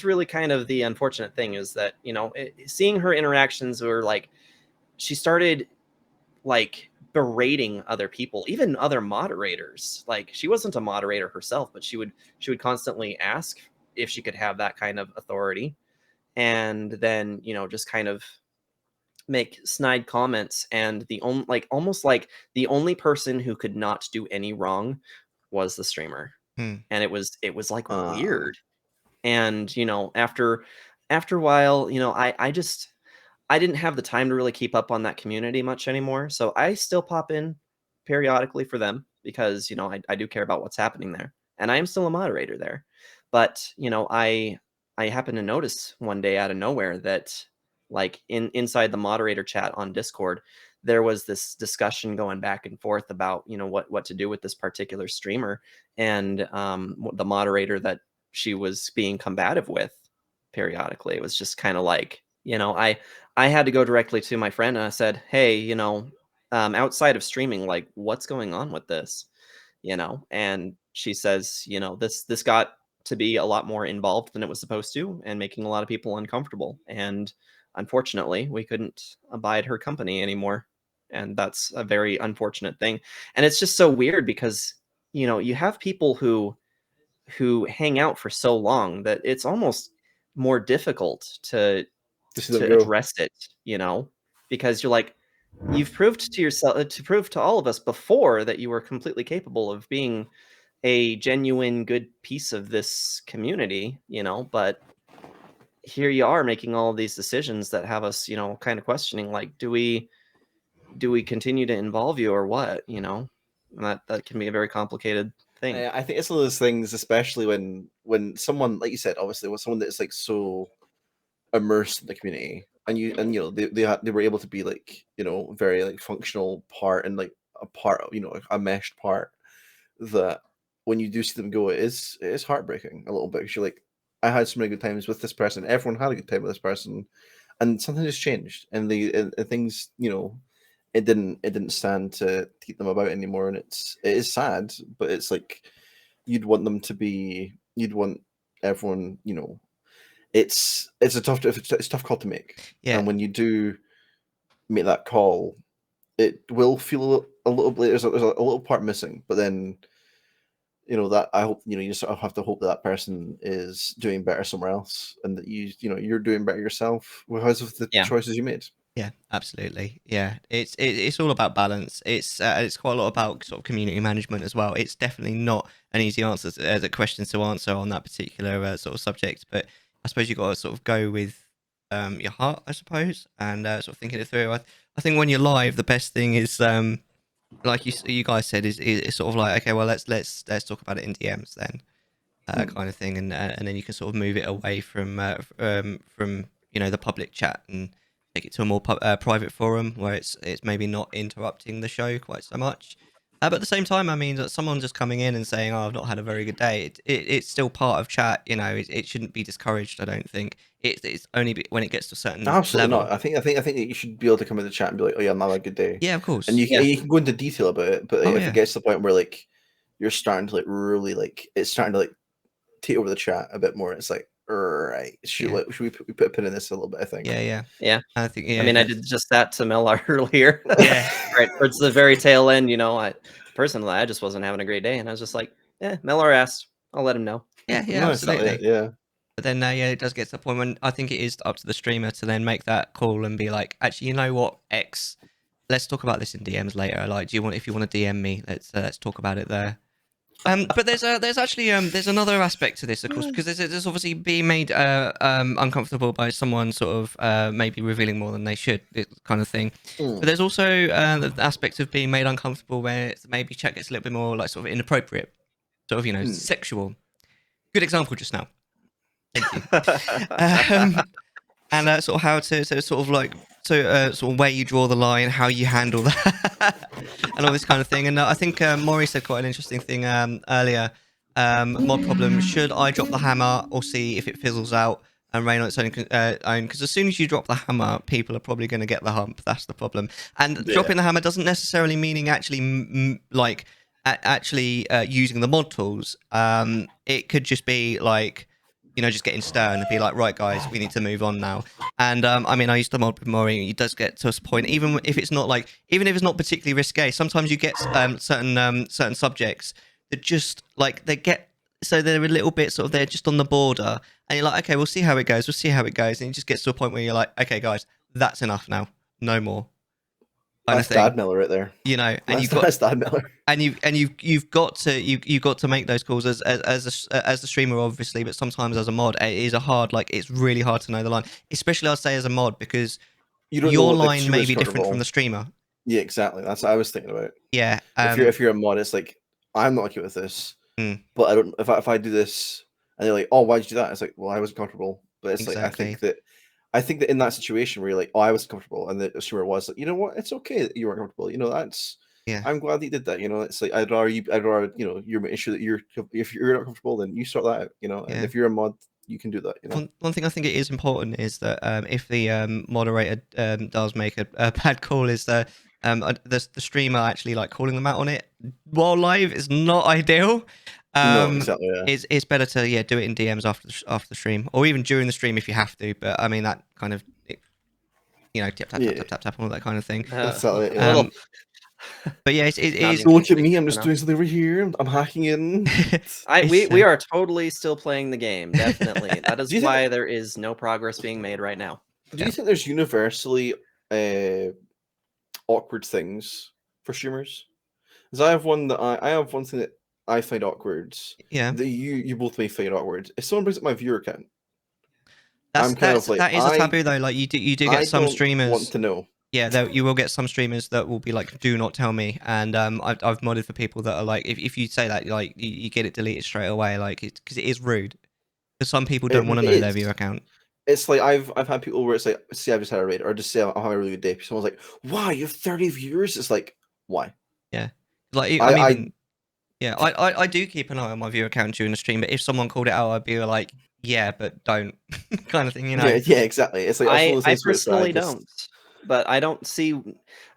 really kind of the unfortunate thing, is that, you know, seeing her interactions were like, she started like berating other people, even other moderators. Like, she wasn't a moderator herself, but she would constantly ask if she could have that kind of authority, and then, you know, just kind of make snide comments, and the only, like, almost like the only person who could not do any wrong was the streamer. Hmm. And it was like Uh, weird. And, you know, after a while, you know, I didn't have the time to really keep up on that community much anymore. So I still pop in periodically for them, because, you know, I do care about what's happening there. And I am still a moderator there. But, you know, I happened to notice one day out of nowhere that, like, inside the moderator chat on Discord, there was this discussion going back and forth about, you know, what to do with this particular streamer, and the moderator that she was being combative with periodically. It was just kind of like, you know, I had to go directly to my friend, and I said, "Hey, you know, outside of streaming, like, what's going on with this?" You know, and she says, you know, this got to be a lot more involved than it was supposed to, and making a lot of people uncomfortable. And unfortunately, we couldn't abide her company anymore. And that's a very unfortunate thing. And it's just so weird, because, you know, you have people who hang out for so long that it's almost more difficult to just let them go. address it, you know, because you're like, you've proved to yourself, to prove to all of us before, that you were completely capable of being a genuine good piece of this community, you know, but here you are making all of these decisions that have us, you know, kind of questioning, like, do we continue to involve you or what, you know? And that can be a very complicated thing. I think it's one of those things, especially when someone, like you said, obviously, when someone that's like so immersed in the community, and you know, they were able to be, like, you know, very, like, functional part, and like a part of, you know, a meshed part, that when you do see them go, it is heartbreaking a little bit, because you're like, I had so many good times with this person, everyone had a good time with this person, and something just changed, and and things, you know, it didn't stand to keep them about anymore, and it is sad, but it's like, you'd want everyone, you know, it's a tough call to make, Yeah. and when you do make that call, it will feel a little bit, there's a little part missing, but then, you know, that I hope, you know, you sort of have to hope that person is doing better somewhere else, and that you know, you're doing better yourself because of the Yeah. choices you made. Yeah, absolutely. Yeah, it's all about balance. It's quite a lot about sort of community management as well. It's definitely not an easy answer the questions to answer on that particular sort of subject. But I suppose you got to sort of go with your heart, I suppose, and sort of thinking it through. I think when you're live, the best thing is like you guys said, is sort of like, okay, well, let's talk about it in DMs then, kind of thing, and then you can sort of move it away from you know, the public chat, and take it to a more private forum where it's maybe not interrupting the show quite so much. But at the same time, I mean, that someone just coming in and saying, "Oh, I've not had a very good day," it's still part of chat. You know, it shouldn't be discouraged. I don't think it's only when it gets to a certain Absolutely level. not. I think that you should be able to come in the chat and be like, "Oh yeah, I'm having a good day," Yeah, of and course. you can Yeah. and you can go into detail about it. But Oh if it yeah, gets to the point where, like, you're starting to, like, really, like, it's starting to, like, take over the chat a bit more, it's like, right, yeah, we put a pin in this a little bit, I think. yeah, yeah. Yeah. I think I yeah, mean, I that's did just that to Mellar earlier. yeah, Right towards the very tail end, you know, personally, I just wasn't having a great day, and I was just like, Mellar asked, I'll let him know. yeah, No, exactly. absolutely. Yeah. But then, yeah, it does get to the point when I think it is up to the streamer to then make that call and be like, actually, you know what, X, let's talk about this in DMs later. Like, do you want, if you want to DM me, let's talk about it there. But there's actually there's another aspect to this, of course, because there's obviously being made uncomfortable by someone sort of maybe revealing more than they should, kind of thing. But Mm. there's also the aspect of being made uncomfortable where maybe chat gets a little bit more like sort of inappropriate, sort of, you know, Mm. sexual. Good example just now. Thank you. Um, and sort of how to sort of like sort of where you draw the line, how you handle that, and all this kind of thing. And I think Maury said quite an interesting thing earlier. Mod problem: should I drop the hammer or see if it fizzles out? and reign on its own. Because as soon as you drop the hammer, people are probably going to get the hump. That's the problem. And dropping the hammer doesn't necessarily meaning actually using the mod tools. It could just be like, just getting stern and be like, right, guys, we need to move on now. And I mean, I used to mod with Mori. It does get to a point, even if it's not particularly risque. Sometimes you get certain subjects that just like they get. So they're a little bit sort of, they're just on the border, and you're like, okay, we'll see how it goes. And it just gets to a point where you're like, okay, guys, that's enough now, no more. That's Dad Mellar right there. And that's Dad Mellar. And you've got to make those calls as the streamer, obviously, but sometimes as a mod, it is it's really hard to know the line, especially I'd say as a mod, because your line may be different from the streamer. Yeah, exactly. That's what I was thinking about. Yeah. If you're a mod, it's like, I'm not okay with this. But I don't. If I do this, and they're like, "Oh, why'd you do that?" It's like, "Well, I wasn't comfortable." But it's exactly. like, I think that in that situation where you're like, "Oh, I wasn't comfortable," and the streamer was like, "You know what? It's okay that you weren't comfortable. That's I'm glad that you did that. It's like I'd rather you're making sure that if you're not comfortable, then you sort that out. And if you're a mod, you can do that. One thing I think it is important is that if the moderator does make a bad call, is that the streamer actually like calling them out on it while live is not ideal. No, exactly. Yeah. It's better to do it in DMs after the stream, or even during the stream if you have to. But I mean that kind of tap and all that kind of thing. But yeah, it is. Don't look at me. I'm just doing something over here. I'm hacking in. We are totally still playing the game. Definitely. That is why there is no progress being made right now. Do you think there's universally awkward things for streamers? Because I have one thing that I find awkward. Yeah. That you both may find awkward. If someone brings up my viewer account, that is a taboo though. Like you do get some streamers want to know. Yeah, you will get some streamers that will be like, "Do not tell me." And I've modded for people that are like, if you say that, like you get it deleted straight away, like because it is rude. Because some people don't want to know their viewer account. It's like I've had people where it's like, "See, I've just had a raid," or just say, "I'm having a really good day." Someone's like, "Wow, you have 30 viewers." It's like, why? Yeah, like I do keep an eye on my viewer account during the stream, but if someone called it out, I'd be like, "Yeah, but don't," kind of thing, Yeah, exactly. It's like I personally don't. But I don't see.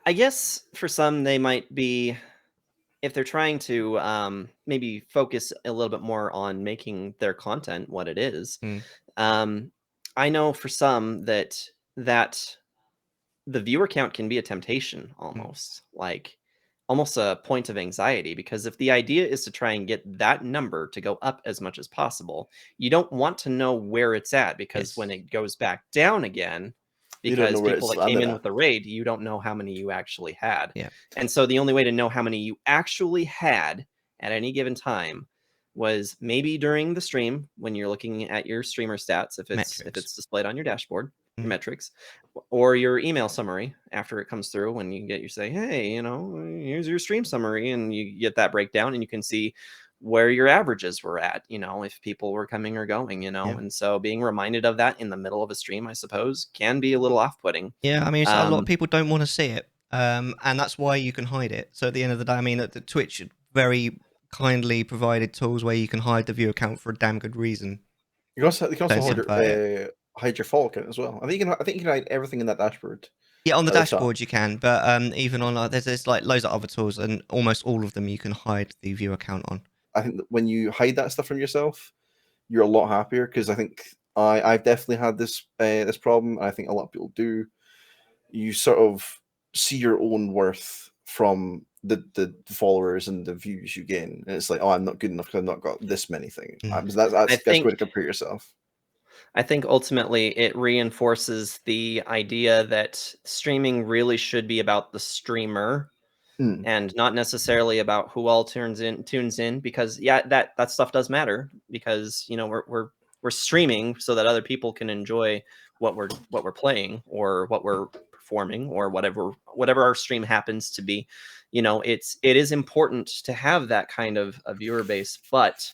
I guess for some they might be, if they're trying to maybe focus a little bit more on making their content what it is. I know for some that the viewer count can be a temptation almost, like almost a point of anxiety, because if the idea is to try and get that number to go up as much as possible, you don't want to know where it's at, because when it goes back down again, because people that came in with the raid, you don't know how many you actually had. Yeah. And so the only way to know how many you actually had at any given time was maybe during the stream when you're looking at your streamer stats, if it's displayed on your dashboard, your metrics, or your email summary after it comes through, when you say, "Hey, here's your stream summary," and you get that breakdown and you can see where your averages were at, if people were coming or going, and so being reminded of that in the middle of a stream, I suppose, can be a little off-putting. Yeah, I mean, a lot of people don't want to see it, and that's why you can hide it. So at the end of the day, I mean, the Twitch very kindly provided tools where you can hide the viewer account for a damn good reason. You can also hide your follow account as well. I think you can hide everything in that dashboard. Yeah, on the dashboard you can, but even on there's like loads of other tools, and almost all of them you can hide the viewer account on. I think that when you hide that stuff from yourself, you're a lot happier, because I think I've definitely had this problem, and I think a lot of people do. You sort of see your own worth from the followers and the views you gain, and it's like, "Oh, I'm not good enough because I've not got this many things." That's the best way to compare yourself. I think ultimately it reinforces the idea that streaming really should be about the streamer. And not necessarily about who all tunes in, because that stuff does matter, because we're streaming so that other people can enjoy what we're playing, or what we're performing, or whatever our stream happens to be. It is important to have that kind of a viewer base, but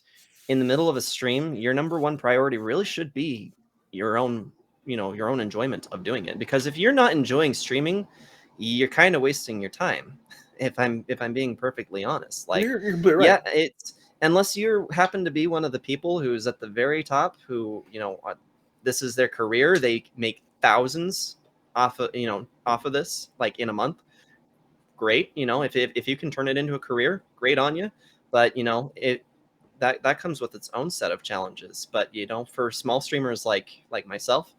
in the middle of a stream, your number one priority really should be your own enjoyment of doing it, because if you're not enjoying streaming, you're kind of wasting your time. If I'm being perfectly honest, like, you're right. Yeah, it's, unless you happen to be one of the people who's at the very top, who this is their career. They make thousands off of this, like in a month. Great, if you can turn it into a career, great on you. But that comes with its own set of challenges. But for small streamers like myself,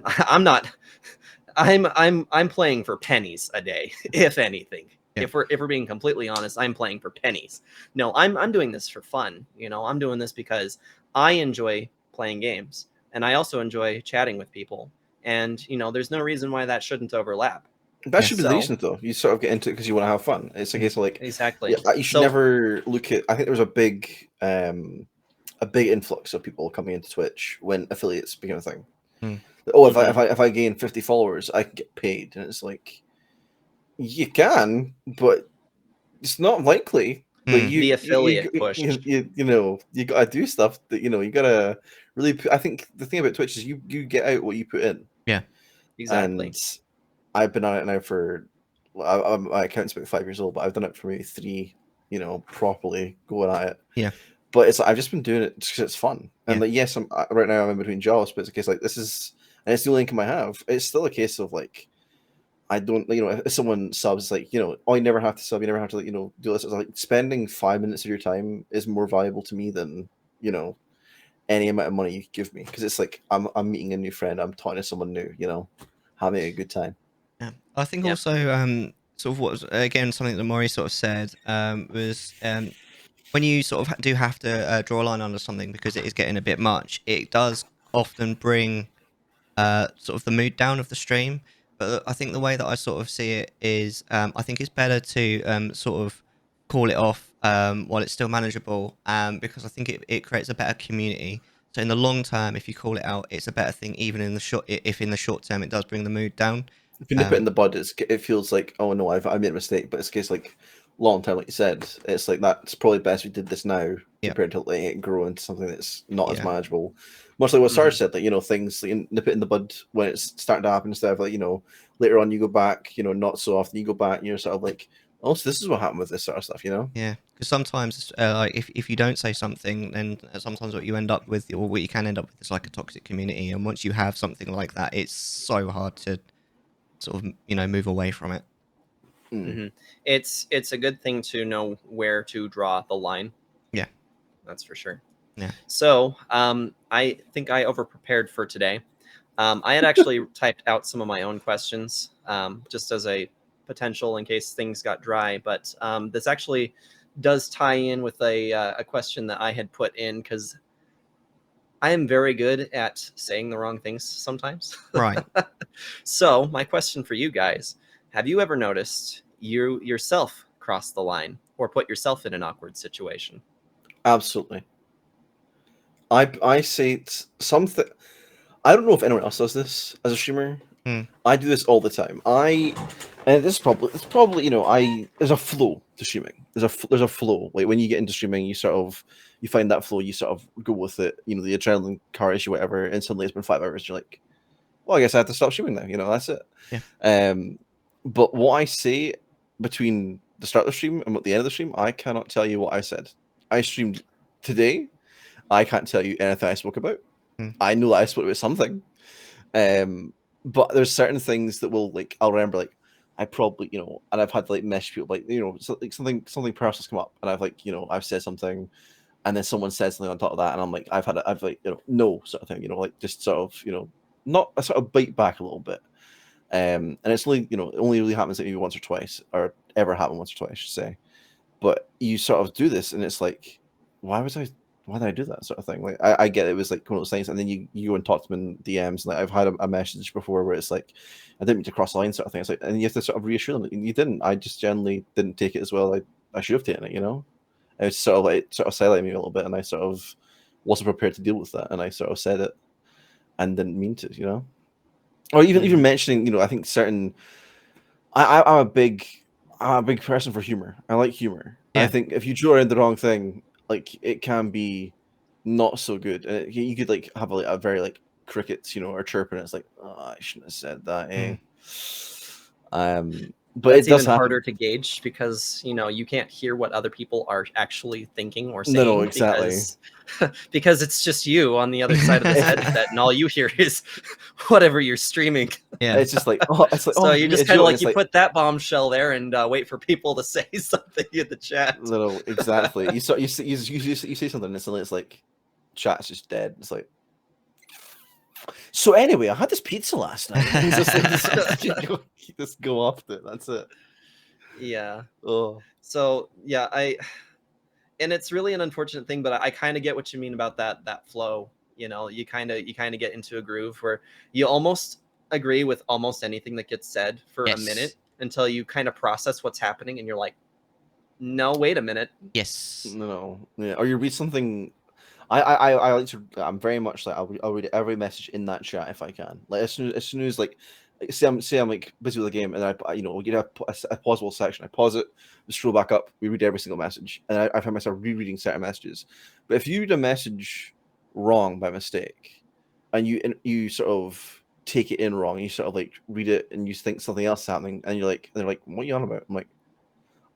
I'm not. I'm playing for pennies a day, if anything. Yeah. If we're being completely honest, I'm playing for pennies. No, I'm doing this for fun. I'm doing this because I enjoy playing games, and I also enjoy chatting with people. And there's no reason why that shouldn't overlap. That should be the So- reason, though. You sort of get into it because you want to have fun. It's a case of like, Exactly. yeah, you should never look at. I think there was a big influx of people coming into Twitch when affiliates became a thing. Oh, if I gain 50 followers, I can get paid, and it's like, you can, but it's not likely. Like The affiliate push. You gotta do stuff that you gotta really. I think the thing about Twitch is you get out what you put in. Yeah, exactly. And I've been on it now for. My account's about 5 years old, but I've done it for maybe 3. Properly going at it. Yeah. But I've just been doing it because it's fun. And like, yes, right now I'm in between jobs, but it's a case like this is, and it's the only income I have. It's still a case of like, I don't, if someone subs, like, oh, you never have to sub, you never have to, do this. It's like spending 5 minutes of your time is more valuable to me than, any amount of money you give me. Because it's like, I'm meeting a new friend, I'm talking to someone new, having a good time. Yeah. I think also, sort of what was, again, something that Maury sort of said was when you sort of do have to draw a line under something because it is getting a bit much, it does often bring sort of the mood down of the stream. But I think the way that I sort of see it is I think it's better to sort of call it off while it's still manageable because I think it creates a better community. So in the long term, if you call it out, it's a better thing. Even in the if in the short term it does bring the mood down. If you nip it in the bud, it feels like, oh no, I made a mistake. But it's a case like long term, like you said, it's like that's probably best we did this now compared to letting it grow into something that's not as manageable. Much like what Sarge said, like things like nip it in the bud when it's starting to happen instead of like later on you go back, not so often you go back and you're sort of like, oh, so this is what happened with this sort of stuff, Yeah, because sometimes like if you don't say something, then sometimes what you end up with, or what you can end up with, is like a toxic community. And once you have something like that, it's so hard to sort of move away from it. It's a good thing to know where to draw the line. Yeah, that's for sure. Yeah. So I think I overprepared for today. I had actually typed out some of my own questions just as a potential in case things got dry, but this actually does tie in with a question that I had put in because I am very good at saying the wrong things sometimes. Right. So my question for you guys, have you ever noticed you yourself cross the line or put yourself in an awkward situation? Absolutely. I say something. I don't know if anyone else does this as a streamer. I do this all the time. And this is probably there's a flow to streaming. There's a flow. Like when you get into streaming, you find that flow. You sort of go with it. The adrenaline car issue, whatever. And suddenly it's been 5 hours. You're like, well, I guess I have to stop streaming now. That's it. Yeah. But what I say between the start of the stream and at the end of the stream, I cannot tell you what I said. I streamed today. I can't tell you anything I spoke about. I know that I spoke about something. But there's certain things that I'll remember, like, I probably, and I've had to message people, like, something personal's come up, and I've said something, and then someone said something on top of that, and I'm like, no sort of thing, just sort of, not a sort of bite back a little bit. And it's only, it only really happens maybe once or twice, or ever happened once or twice, I should say. But you sort of do this, and it's like, why did I do that sort of thing? Like, I get it was like one of those things, and then you go and talk to them in DMs. And I've had a message before where it's like, I didn't mean to cross the line sort of thing. It's like, and you have to sort of reassure them that you didn't. I just generally didn't take it as well. I should have taken it, It was sort of highlighted me a little bit, and I sort of wasn't prepared to deal with that, and I sort of said it and didn't mean to, Or even mentioning, I think certain. I'm a big person for humor. I like humor. Yeah. I think if you draw in the wrong thing, it can be not so good. You could have a very crickets, or chirping. It's like, oh, I shouldn't have said that. but That's it does even happen. harder to gauge because you can't hear what other people are actually thinking or saying. No, exactly. Because it's just you on the other side of this headset, and all you hear is whatever you're streaming. Yeah. It's just like, oh, it's like, So oh, you just it's kind of you, like it's you put that bombshell there and wait for people to say something in the chat. no, exactly. You say something, and suddenly it's like, chat's just dead. It's like, so anyway, I had this pizza last night. And it's just like, just go off it. That's it. Yeah. Oh, So yeah, and it's really an unfortunate thing, but I kind of get what you mean about that flow. You kind of get into a groove where you almost agree with almost anything that gets said for a Yes. minute until you kind of process what's happening, and you're like, no, wait a minute. Yes. no, yeah. Or you read something. I like to. I'm very much like I'll read every message in that chat if I can. Like as soon as like say I'm like busy with the game and we get a pausable section. I pause it, we scroll back up, we read every single message, and I find myself rereading certain messages. But if you read a message wrong by mistake, and you sort of take it in wrong, you sort of like read it and you think something else is happening, and they're like, what are you on about? I'm like,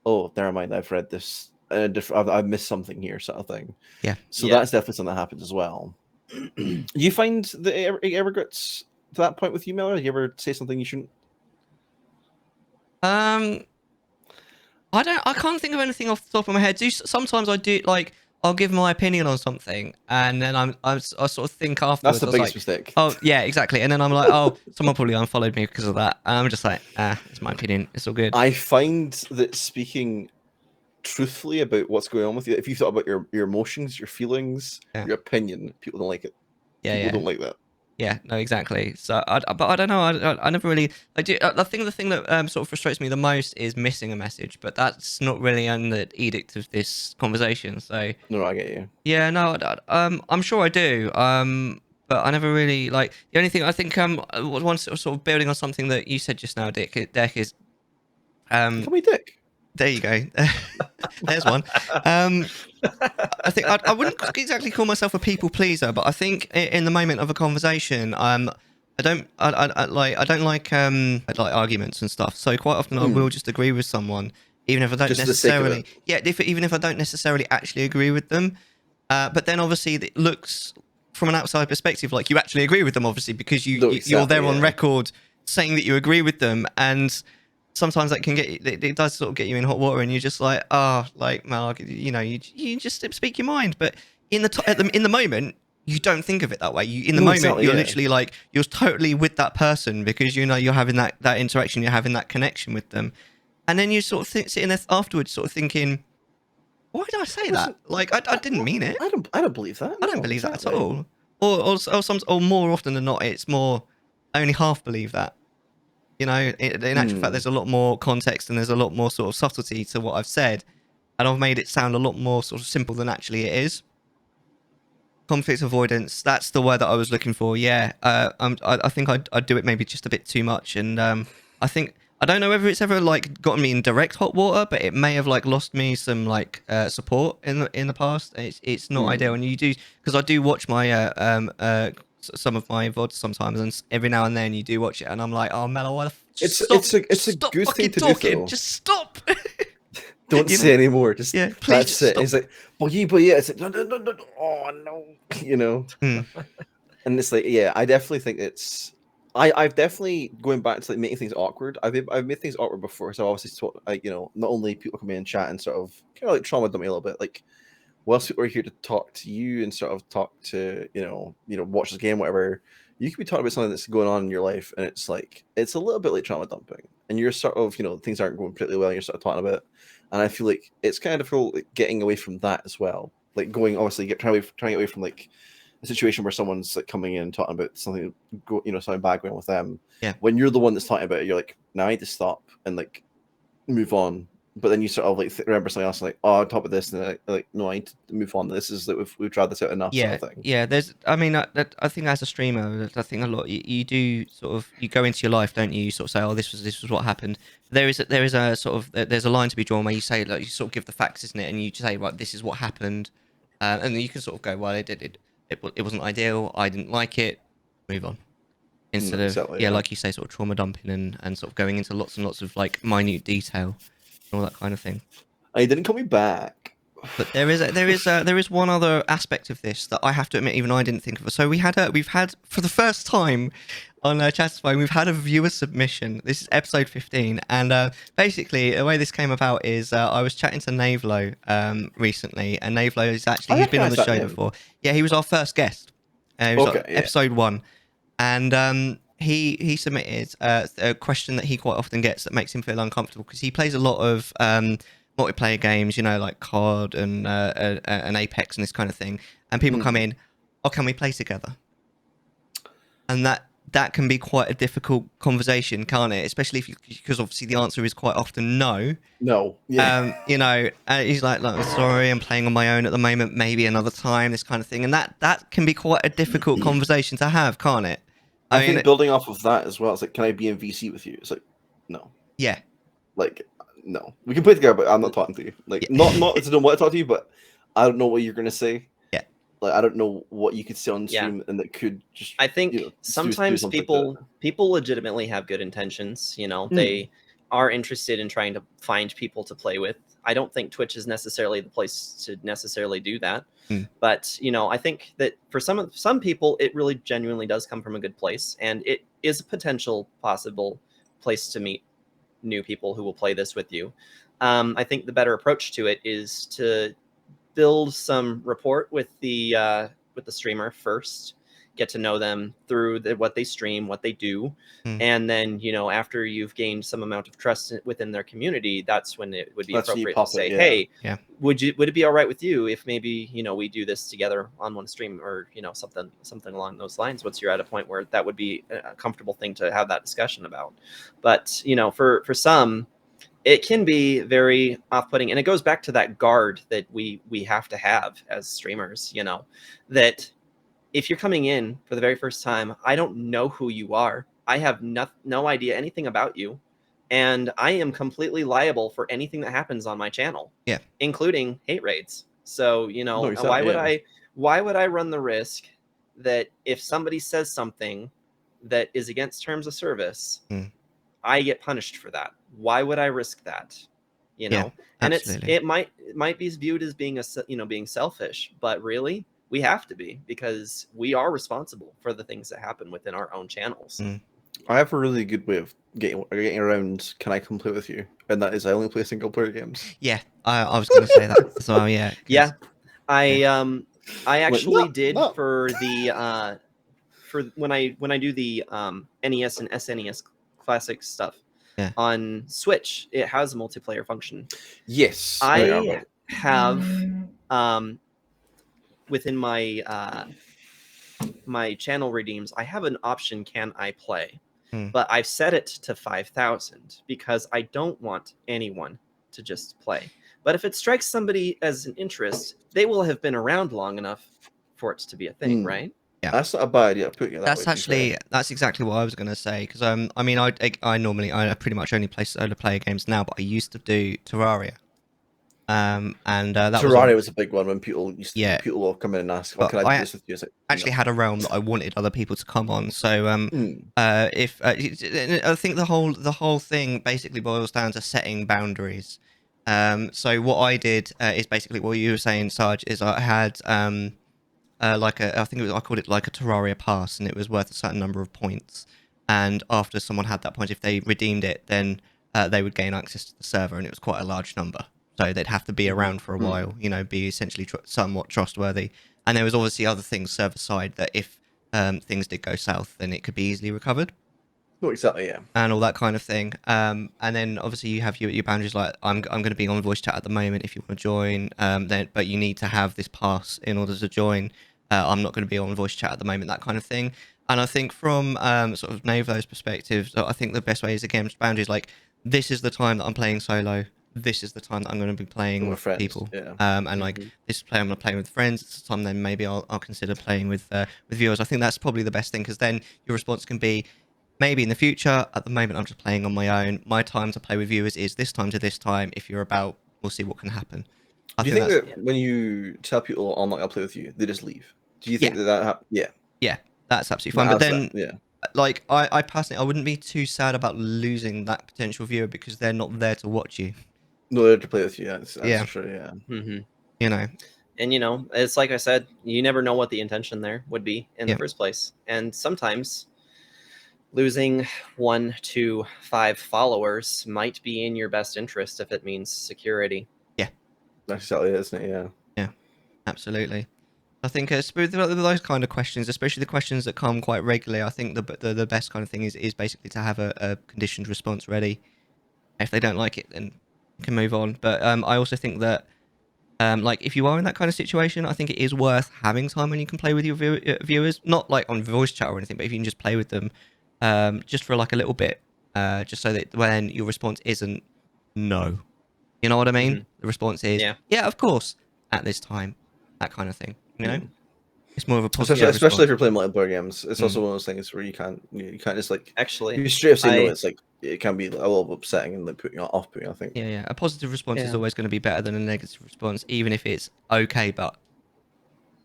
oh, never mind, I've read this. I've missed something here, sort of thing. Yeah. So Yeah. that's definitely something that happens as well. You find that it ever gets to that point with you, Mellar? You ever say something you shouldn't? I can't think of anything off the top of my head. Sometimes I do, like, I'll give my opinion on something, and then I sort of think afterwards. That's the biggest mistake. Oh yeah, exactly. And then I'm like, oh, someone probably unfollowed me because of that. And I'm just like, it's my opinion. It's all good. I find that speaking truthfully about what's going on with you, if you thought about your emotions, your feelings, Yeah. your opinion, people don't like it. Yeah, People don't like that. Yeah, no, exactly. So, but I don't know. I never really. I do. I think the thing that sort of frustrates me the most is missing a message, but that's not really on the edict of this conversation. So, No, I get you. yeah, no, I'm sure I do. But I never really like. The only thing I think one sort of building on something that you said just now, Deck, is Call me Dick. there you go. There's one. I think I wouldn't exactly call myself a people pleaser, but I think in the moment of a conversation, I don't like arguments and stuff. So quite often I will just agree with someone, even if I don't Just for the sake of necessarily. Yeah, even if I don't necessarily actually agree with them. But then obviously it looks from an outside perspective like you actually agree with them, obviously, because you're there on record saying that you agree with them, and sometimes that can it does sort of get you in hot water, and you're just like, like Mal, you just speak your mind, but in the moment you don't think of it that way. You're literally like you're totally with that person because you're having that interaction, you're having that connection with them, and then you sort of sitting there afterwards, sort of thinking, why did I say that? Like I didn't mean it. I don't believe that. I don't believe that at all. Or more often than not, it's more I only half believe that. In actual fact, there's a lot more context and there's a lot more sort of subtlety to what I've said, and I've made it sound a lot more sort of simple than actually it is. Conflict avoidance, that's the word that I was looking for. Yeah, I think I do it maybe just a bit too much, and I don't know whether it's ever like gotten me in direct hot water, but it may have like lost me some like support in the past. It's not ideal, and you do, because I do watch my some of my VODs sometimes, and every now and then you do watch it, and I'm like, oh Mellar, why the it's a good thing to do, though. Just stop. Don't say anymore. Just please. That's just it. stop. It's like, but yeah. It's like no. Oh no. And it's like, yeah. I definitely think it's. I've definitely going back to like making things awkward. I've made things awkward before. So obviously, like not only people come in and chat and sort of kind of like trauma dump me a little bit, like whilst people are here to talk to you and sort of talk to watch this game, whatever. You could be talking about something that's going on in your life, and it's like it's a little bit like trauma dumping, and you're sort of things aren't going particularly well, and you're sort of talking about it. And I feel like it's kind of difficult getting away from that as well. Like trying to get away from like a situation where someone's like coming in and talking about something, something bad going on with them. Yeah. When you're the one that's talking about it, you're like, now I need to stop and like move on. But then you sort of like remember something else, like, oh, on top of this, and like, no, I need to move on. This is that we've tried this out enough. Yeah, sort of thing. yeah. I think as a streamer, I think a lot. You do sort of you go into your life, don't you? You sort of say, oh, this was what happened. There is a sort of there's a line to be drawn where you say, like, you sort of give the facts, isn't it? And you say, right, this is what happened, and then you can sort of go, well, it wasn't ideal. I didn't like it. Move on. instead No, of exactly, yeah, yeah. like you say, sort of trauma dumping and sort of going into lots and lots of like minute detail and all that kind of thing. And he didn't call me back. But there is one other aspect of this that I have to admit, even I didn't think of. So we've had for the first time on Chattisfying, we've had a viewer submission. This is episode 15, and basically the way this came about is I was chatting to Navelo recently, and Navelo is actually I he's been on recognise the that show name. before. Yeah, he was our first guest. He was Okay, yeah. episode 1, and he submitted a question that he quite often gets that makes him feel uncomfortable because he plays a lot of multiplayer games, you know, like COD and Apex and this kind of thing. And people come in, oh, can we play together? And that can be quite a difficult conversation, can't it? Especially if because obviously the answer is quite often no. No. Yeah. You know, he's like, I'm sorry, I'm playing on my own at the moment. Maybe another time, this kind of thing, and that can be quite a difficult conversation to have, can't it? I think building off of that as well, it's like, can I be in VC with you? It's like, no. Yeah. Like, no. We can play together, but I'm not talking to you. Like, Yeah. not that I don't want to talk to you, but I don't know what you're gonna say. Yeah. Like, I don't know what you could say on Yeah. stream, and that could just. I think do sometimes something people legitimately have good intentions. You know, they are interested in trying to find people to play with. I don't think Twitch is necessarily the place to necessarily do that. But you know, I think that for some people, it really genuinely does come from a good place, and it is a potential possible place to meet new people who will play this with you. I think the better approach to it is to build some rapport with the streamer first, get to know them through what they stream, what they do, and then, you know, after you've gained some amount of trust within their community, that's when it would be appropriate to say, hey, would it be all right with you if maybe, you know, we do this together on one stream, or, you know, something along those lines, once you're at a point where that would be a comfortable thing to have that discussion about. But, you know, for some, it can be very off-putting, and it goes back to that guard that we have to have as streamers, you know, that if you're coming in for the very first time, I don't know who you are. I have no idea anything about you, and I am completely liable for anything that happens on my channel, including hate raids. So, you know, why would I run the risk that if somebody says something that is against terms of service, I get punished for that? Why would I risk that? You know, and it might be viewed as being being selfish, but really we have to be, because we are responsible for the things that happen within our own channels. I have a really good way of getting around. Can I come play with you? And that is, I only play single player games. Yeah, I was going to say that as well. Yeah. Yeah, I actually did for the for when I do the NES and SNES classic stuff. Yeah. On Switch, it has a multiplayer function. Yes, I have within my my channel redeems, I have an option, can I play? But I've set it to 5,000 because I don't want anyone to just play. But if it strikes somebody as an interest, they will have been around long enough for it to be a thing, right? Yeah, that's not a bad idea. Putting it that way, that's exactly what I was going to say, because I mean, I normally pretty much only play solo player games now, but I used to do Terraria. And that Terraria was a big one when people people will come in and ask, "What can I do this with you?" Like, actually had a realm that I wanted other people to come on. So if I think the whole thing basically boils down to setting boundaries. So what I did is basically what you were saying, Sarge, is I had I called it like a Terraria pass, and it was worth a certain number of points. And after someone had that point, if they redeemed it, then they would gain access to the server, and it was quite a large number. So they'd have to be around for a while, you know, be essentially somewhat trustworthy. And there was obviously other things server side that if things did go south, then it could be easily recovered. Oh, exactly, yeah. And all that kind of thing. And then obviously you have your boundaries, like I'm going to be on voice chat at the moment if you want to join, but you need to have this pass in order to join. I'm not going to be on voice chat at the moment, that kind of thing. And I think from sort of Navelo's perspective, so I think the best way is, again, boundaries, like this is the time that I'm playing solo. This is the time that I'm going to be playing with people. Yeah. And like this is I'm going to play with friends. It's the time then maybe I'll consider playing with viewers. I think that's probably the best thing, because then your response can be, maybe in the future, at the moment I'm just playing on my own. My time to play with viewers is this time to this time. If you're about, we'll see what can happen. Do you think that when you tell people, "I'm not going to play with you," they just leave? Do you think that happens? Yeah. Yeah, that's absolutely fine. But then, like I personally, I wouldn't be too sad about losing that potential viewer because they're not there to watch you. No, they're to play with you. That's Yeah. for sure. Yeah. Hmm. You know. And it's like I said, you never know what the intention there would be in Yeah. the first place. And sometimes losing 1 to 5 followers might be in your best interest if it means security. That's exactly it, isn't it? Yeah. Yeah. Absolutely. I think with those kind of questions, especially the questions that come quite regularly, I think the best kind of thing is basically to have a conditioned response ready. If they don't like it, then you can move on. But I also think that like if you are in that kind of situation, I think it is worth having time when you can play with your viewers, not like on voice chat or anything, but if you can just play with them, just for like a little bit, just so that when your response isn't no, you know what I mean? Mhm. The response is Yeah. yeah, of course, at this time, that kind of thing. You know, Mm. it's more of a Especially, positive especially if response. you're playing multiplayer games, it's Mm. also one of those things where you can't just like Actually, you straight up say no. I It's like it can be a little upsetting and like off-putting. I think. Yeah, a positive response is Yeah. always going to be better than a negative response, even if it's okay. But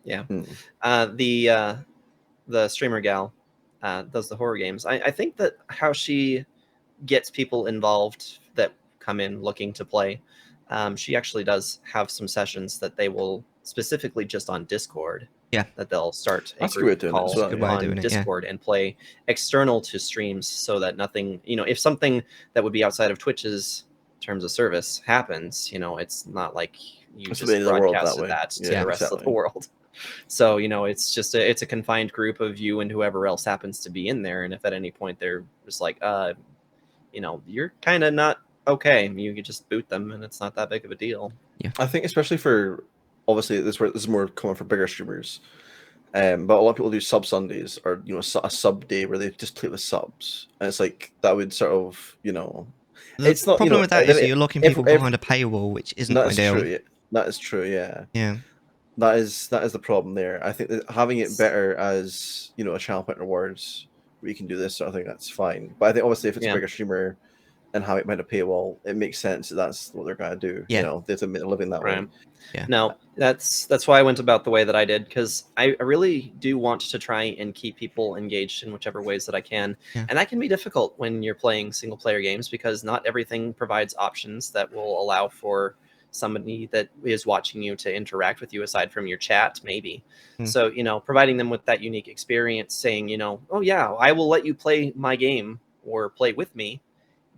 yeah. Mm. The streamer gal does the horror games. I think that how she gets people involved that come in looking to play, she actually does have some sessions that they will specifically just on Discord. Yeah. That they'll start a That's a good way of group doing it as call well, good way of on doing it, yeah. Discord and play external to streams, so that nothing, if something that would be outside of Twitch's terms of service happens, it's not like you It's the just way of the world that broadcasted way. that to Yeah, the rest of the exactly. world. So it's just it's a confined group of you and whoever else happens to be in there. And if at any point they're just like, you're kind of not okay, you could just boot them, and it's not that big of a deal. I think especially for obviously this is more common for bigger streamers, but a lot of people do sub Sundays or a sub day where they just play with subs, and it's like that would sort of The it's not problem with that is that you're locking people if behind a paywall, which isn't that's ideal. true. Yeah, that is true. Yeah. Yeah. That is the problem there. I think that having it better as a channel point rewards where you can do this sort of thing, that's fine. But I think obviously if it's a Yeah. bigger streamer and have it behind a paywall, it makes sense that that's what they're gonna do. Yeah. They have to make a living that way. Right. Yeah. No, that's why I went about the way that I did, because I really do want to try and keep people engaged in whichever ways that I can. Yeah. And that can be difficult when you're playing single player games, because not everything provides options that will allow for somebody that is watching you to interact with you aside from your chat, maybe. Mm. So, providing them with that unique experience, saying, oh yeah, I will let you play my game or play with me,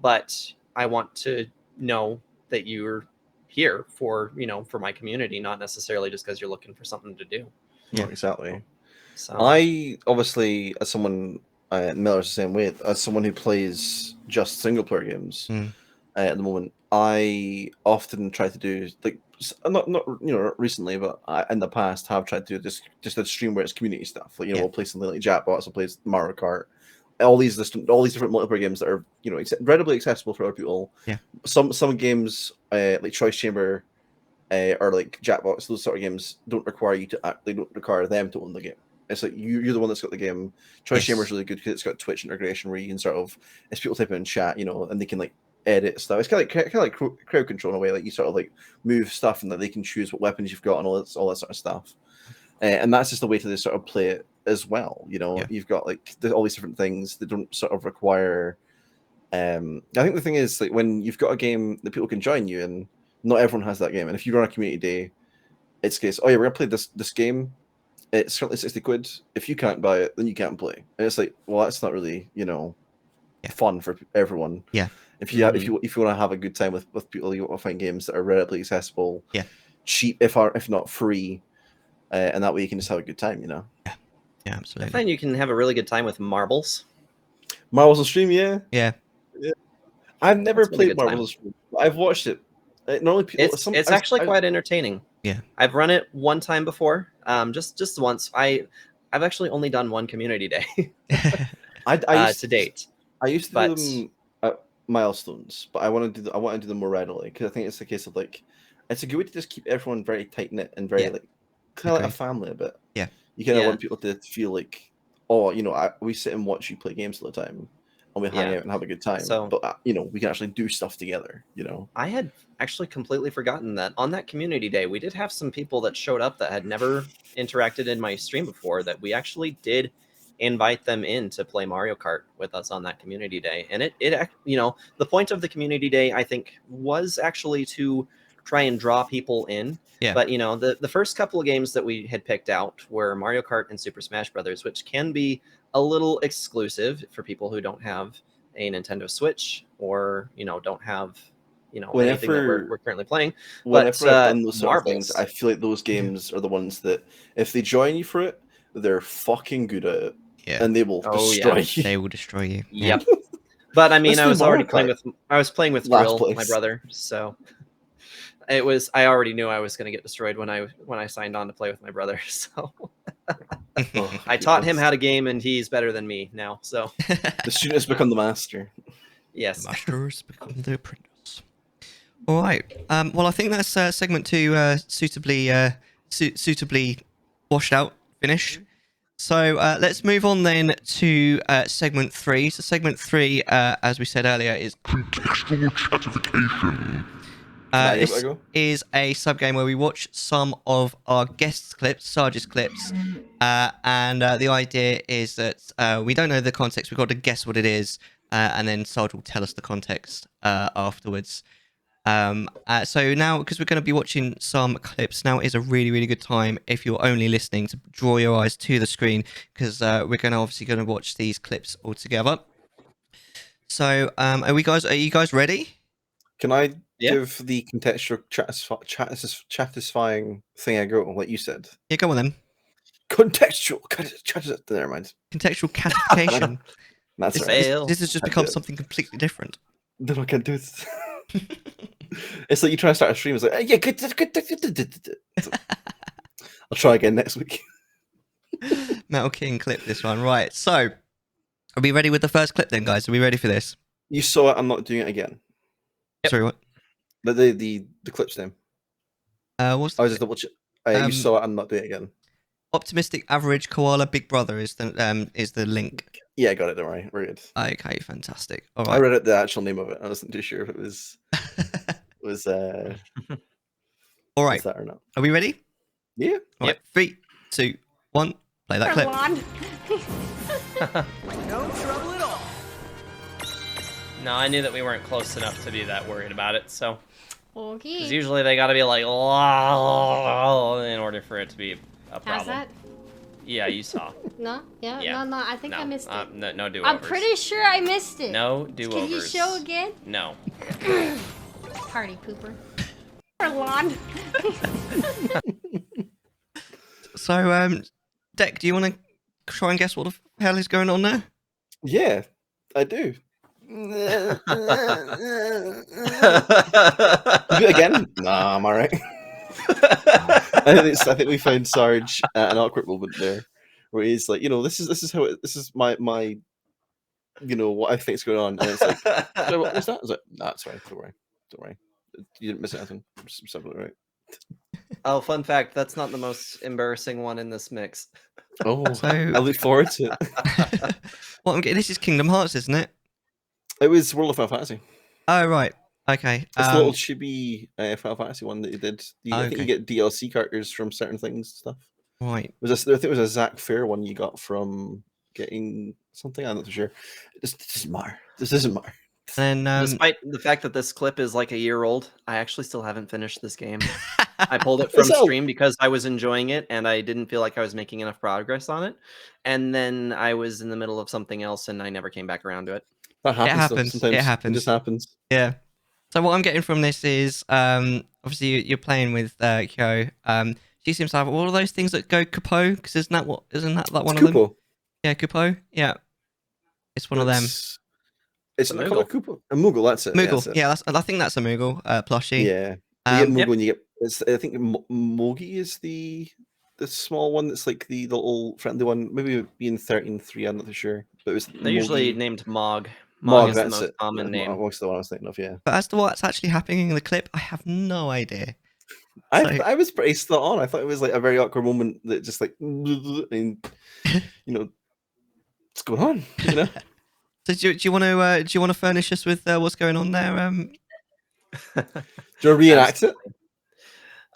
but I want to know that you're here for my community, not necessarily just because you're looking for something to do. Yeah, exactly. So I obviously, as someone, Miller's the same way. As someone who plays just single player games at the moment, I often try to do like not recently, but in the past have tried to do just a stream where it's community stuff. Like we'll play something like Jackbox, we'll play Mario Kart, all these different multiplayer games that are readily accessible for other people. Yeah. Some games like Choice Chamber or like Jackbox, those sort of games don't require you to they don't require them to own the game. It's like you're the one that's got the game. Choice Chamber is really good because it's got Twitch integration where you can sort of, as people type in chat, and they can like edit stuff. It's kind of like crowd control in a way, like you sort of like move stuff and that they can choose what weapons you've got and all that sort of stuff. And that's just the way to sort of play it as well. You've got like all these different things that don't sort of require. I think the thing is like when you've got a game that people can join you in, not everyone has that game. And if you run a community day, it's a case, oh yeah, we're gonna play this game. It's currently 60 quid. If you can't buy it, then you can't play. And it's like, well, that's not really, fun for everyone. Yeah. If you if you want to have a good time with people, you want to find games that are readily accessible, cheap, if not free, and that way you can just have a good time. Yeah, absolutely. I find you can have a really good time with marbles. Marbles on stream, yeah. I've never That's really played good Marbles on stream. I've watched it. Normally, people. It's actually quite entertaining. Yeah. I've run it one time before. Just once. I've actually only done one community day to date. I used to do them at milestones, but I want to do them more readily because I think it's a case of like, it's a good way to just keep everyone very tight knit and very like kind of like a family a bit. Yeah. You kind of want people to feel like, oh, we sit and watch you play games all the time, and we hang out and have a good time. So, but we can actually do stuff together. I had actually completely forgotten that on that community day we did have some people that showed up that had never interacted in my stream before that we actually did invite them in to play Mario Kart with us on that community day. And the point of the community day, I think, was actually to try and draw people in. Yeah. But the first couple of games that we had picked out were Mario Kart and Super Smash Brothers, which can be a little exclusive for people who don't have a Nintendo Switch or don't have anything that we're currently playing. Whenever I've done those sort of Marbles. things, I feel like those games are the ones that if they join you for it, they're fucking good at it. Yeah. And they will Oh, destroy yeah. you. They will destroy you. Yep. But I mean, Let's I do was Mario already playing Kart. with Last Drill, my place. brother, so I already knew I was going to get destroyed when I signed on to play with my brother. So Oh, I taught him how to game, and he's better than me now. So The student has become the master. yes. The masters become the apprentice. All right. Well, I think that's segment 2 suitably washed out, finished. So let's move on then to segment 3. So segment 3, as we said earlier, is Contextual chattification. this is a sub-game where we watch some of our guests' clips, Sarge's clips, and the idea is that we don't know the context. We've got to guess what it is, and then Sarge will tell us the context afterwards. So now, because we're going to be watching some clips, now is a really, really good time if you're only listening to draw your eyes to the screen, because we're obviously going to watch these clips all together. So, are you guys ready? Can I Yeah. give the contextual chattisfying thing a go, like you said? Yeah, go on then. Contextual. Never mind. Contextual catification. That's This, right. Fail. this has just I become did. something completely different. No, I can't do it. It's like you try to start a stream. It's like, yeah, good. I'll try again next week. Metal King clip this one. Right. So, are we ready with the first clip then, guys? Are we ready for this? You saw it. I'm not doing it again. Yep. Sorry, what? The clip's name. What's I was just double check. You saw it. I'm not doing it again. Optimistic Average Koala Big Brother is the link. Yeah, I got it. Don't worry. We're good. Okay, fantastic. All I right. read it, the actual name of it. I wasn't too sure if it was All right. that or not. Are we ready? Yeah. All right. 3, 2, 1. Play that clip. No trouble at all. No, I knew that we weren't close enough to be that worried about it. So, because Okay. usually they got to be like in order for it to be a How's problem. that? Yeah, you saw. No? Yeah? Yeah. No, I think No, I missed it. no do-overs. I'm pretty sure I missed it. No do-overs. Can you show again? No. Party pooper. So, Deck, do you want to try and guess what the hell is going on there? Yeah, I do. Do it again? Nah, I'm alright. I think we found Sarge at an awkward moment there, where he's like, this is my what I think's going on, and it's like, what was that? I was like, nah, it's fine. Don't worry. You didn't miss anything. It's absolutely right. Oh, fun fact, that's not the most embarrassing one in this mix. Oh, So- I look forward to it. What I'm getting, this is Kingdom Hearts, isn't it? It was World of Final Fantasy. Oh, right. Okay. It's the little chibi Final Fantasy one that you did. I think Okay. you get DLC characters from certain things and stuff. Right. I think it was a Zack Fair one you got from getting something. I'm not too sure. This doesn't matter. This doesn't matter. Then, Despite the fact that this clip is like a year old, I actually still haven't finished this game. I pulled it from It's out. stream because I was enjoying it and I didn't feel like I was making enough progress on it. And then I was in the middle of something else and I never came back around to it. That happens. though, happens. It sometimes. happens. It just happens. Yeah. So what I'm getting from this is, obviously you're playing with Kyo. She seems to have all of those things that go Kupo, because isn't that one It's of them? Kupo. Yeah, Kupo. Yeah. It's one of them. It's a not Moogle. called Kupo. A Moogle. That's it. Moogle. Yeah. I think that's a Moogle plushie. Yeah. You get Moogle Yep. and you get. I think Mogi is the small one that's like the little friendly one. Maybe being 13-3. I'm not too sure. But it was. They're usually Mogi. named Mog. Mog. Is the That's most it. common name. Mog's the one I was thinking of. Yeah. But as to what's actually happening in the clip, I have no idea. I was pretty spot on. I thought it was like a very awkward moment that just like, and what's going on? So do you want to furnish us with what's going on there? Do you reenact it?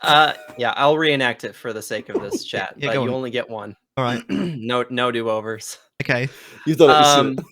Yeah, I'll reenact it for the sake of this chat, Yeah, but go you on. only get one. All right. No do-overs. Okay. You've done it. You've seen it.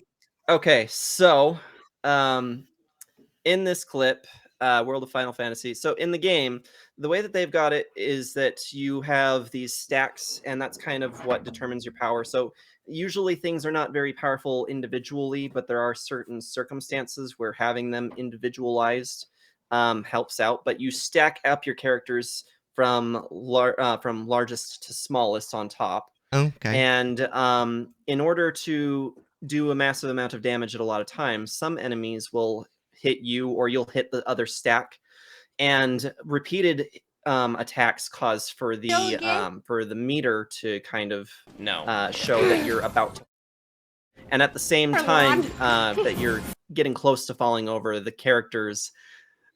Okay, so in this clip, World of Final Fantasy. So in the game, the way that they've got it is that you have these stacks, and that's kind of what determines your power. So usually things are not very powerful individually, but there are certain circumstances where having them individualized helps out. But you stack up your characters from largest to smallest on top. Okay. And in order to do a massive amount of damage at a lot of times, some enemies will hit you or you'll hit the other stack, and repeated attacks cause for the meter to kind of show that you're about to, and at the same time that you're getting close to falling over, the characters,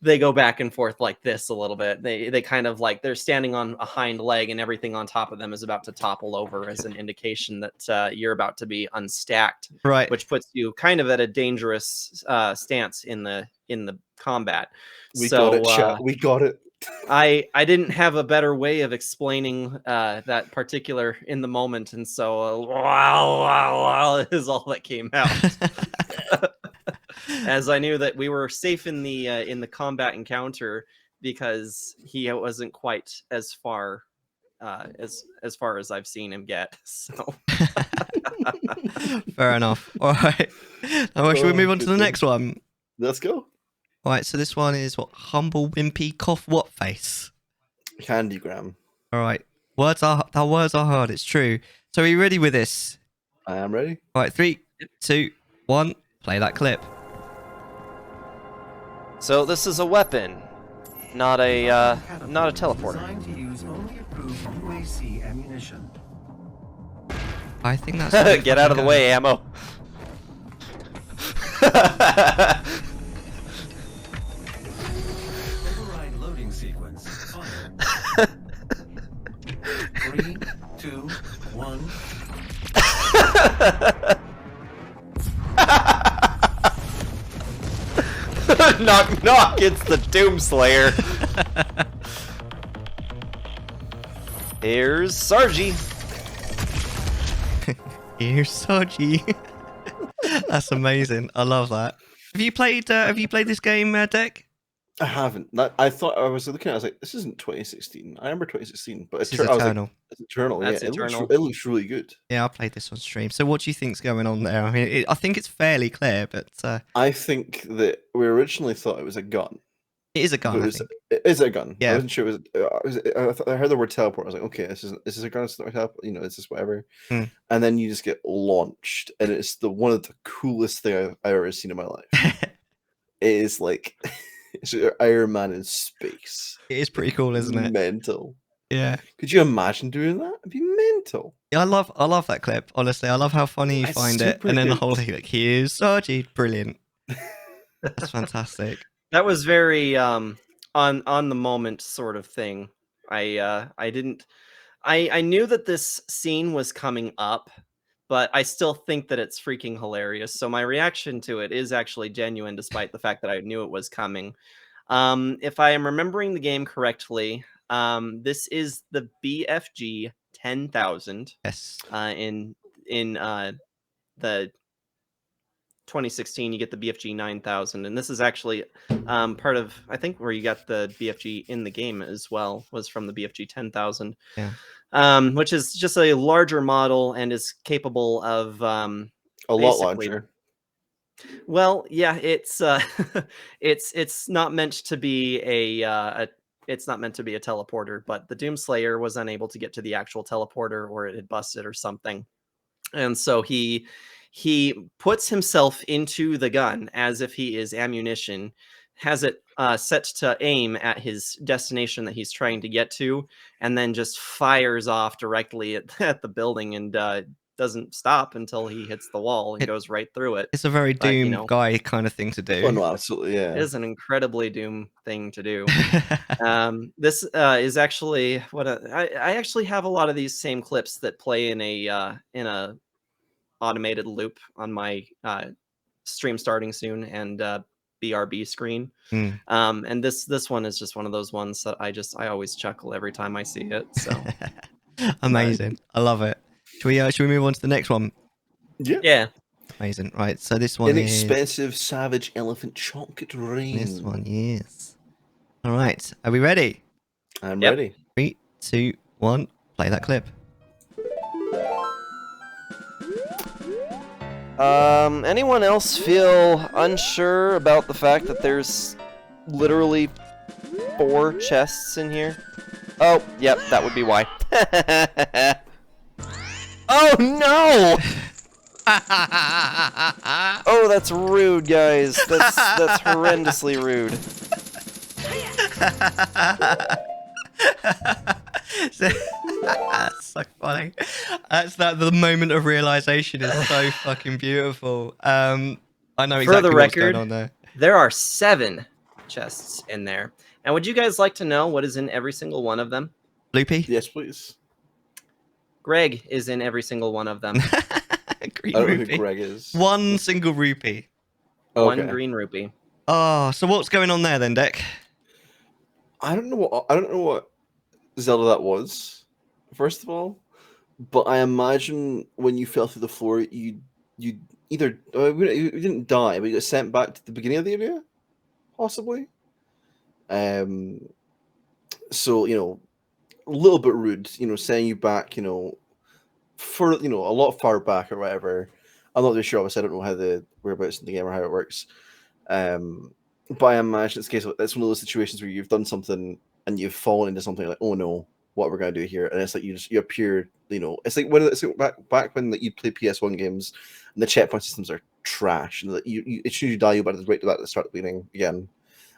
they go back and forth like this a little bit. They kind of like they're standing on a hind leg and everything on top of them is about to topple over as an indication that you're about to be unstacked, Right. which puts you kind of at a dangerous stance in the combat. We got it, chat. We got it. I didn't have a better way of explaining that particular in the moment, and so wow is all that came out. As I knew that we were safe in the combat encounter because he wasn't quite as far as I've seen him get. So fair enough. All right. Now, should we move on to the next one? Let's go. All right. So this one is what? Humble, wimpy, cough, what face? Candygram. All right. Words are hard. It's true. So are you ready with this? I am ready. All right. 3, 2, 1. Play that clip. So this is a weapon, not a teleporter. Designed to use only approved UAC ammunition. I think that's Get out of the way, ammo. Override loading sequence. Fire. 3, 2, 1. Knock knock, it's the Doomslayer. Here's Sargi. Here's Soji. That's amazing. I love that. Have you played this game, Deck? I haven't. I thought I was looking at it, I was like, this isn't 2016. I remember 2016, but This is I was like, Eternal. it's Eternal. That's yeah, Eternal. It looks really good. Yeah, I played this on stream. So what do you think's going on there? I mean, I think it's fairly clear, but I think that we originally thought it was a gun. it is a gun. I It think. is a gun. Yeah. I wasn't sure it was. I heard the word teleport. I was like, okay, this is a gun. It's not a teleport. You know, it's just whatever. Hmm. And then you just get launched, and it's one of the coolest thing I've ever seen in my life. It is like it's Iron Man in space. It is pretty cool, isn't it? Mental. Yeah. Could you imagine doing that? It'd be mental. Yeah, I love that clip. Honestly, I love how funny you It's find it, super and then the good. whole thing like, here's Soji, brilliant. That's fantastic. That was very on the moment sort of thing. I knew that this scene was coming up, but I still think that it's freaking hilarious. So my reaction to it is actually genuine, despite the fact that I knew it was coming. If I am remembering the game correctly, this is the BFG 10,000 Yes. in the 2016. You get the BFG 9000, and this is actually part of, I think, where you got the BFG in the game as well, was from the BFG 10,000. Yeah. Which is just a larger model and is capable of A lot basically- larger. well, yeah, it's it's not meant to be it's not meant to be a teleporter, but the Doomslayer was unable to get to the actual teleporter, or it had busted or something, and so he puts himself into the gun as if he is ammunition, has it set to aim at his destination that he's trying to get to, and then just fires off directly at the building and doesn't stop until he hits the wall and goes right through it. It's a very But, you Doom know, guy kind of thing to do. Oh no, absolutely, yeah. It is an incredibly Doom thing to do. This is actually what I actually have a lot of these same clips that play in a automated loop on my stream starting soon and BRB screen. And this one is just one of those ones that I always chuckle every time I see it. So Amazing. I love it. Should we move on to the next one? Yeah. Yeah. Amazing. Right. So this one Inexpensive savage elephant chocolate rain. is this one. Yes. All right. Are we ready? I'm Yep. ready. 3, 2, 1. Play that clip. Anyone else feel unsure about the fact that there's literally 4 chests in here? Oh, yep, that would be why. Oh no! Oh, that's rude, guys. That's horrendously rude. That's so funny. That's the moment of realization is so fucking beautiful. I know For the exactly what's going record, on there. There are 7 chests in there. And would you guys like to know what is in every single one of them? Loopy? Yes, please. Greg is in every single one of them. Green I don't know who rupee. Greg is. One single rupee. Okay. 1 green rupee. Oh, so what's going on there then, Deck? I don't know what Zelda that was. First of all, but I imagine when you fell through the floor, you either you didn't die, but you got sent back to the beginning of the area, possibly. So a little bit rude, sending you back, for a lot far back or whatever. I'm not really sure. Obviously, I don't know how the whereabouts in the game or how it works. But I imagine it's a case of it's one of those situations where you've done something and you've fallen into something like, oh no, what we're gonna do here? And it's like you appear, it's like back when you'd play PS1 games and the checkpoint systems are trash and that you as soon as you die, you better right to the start of the beginning again.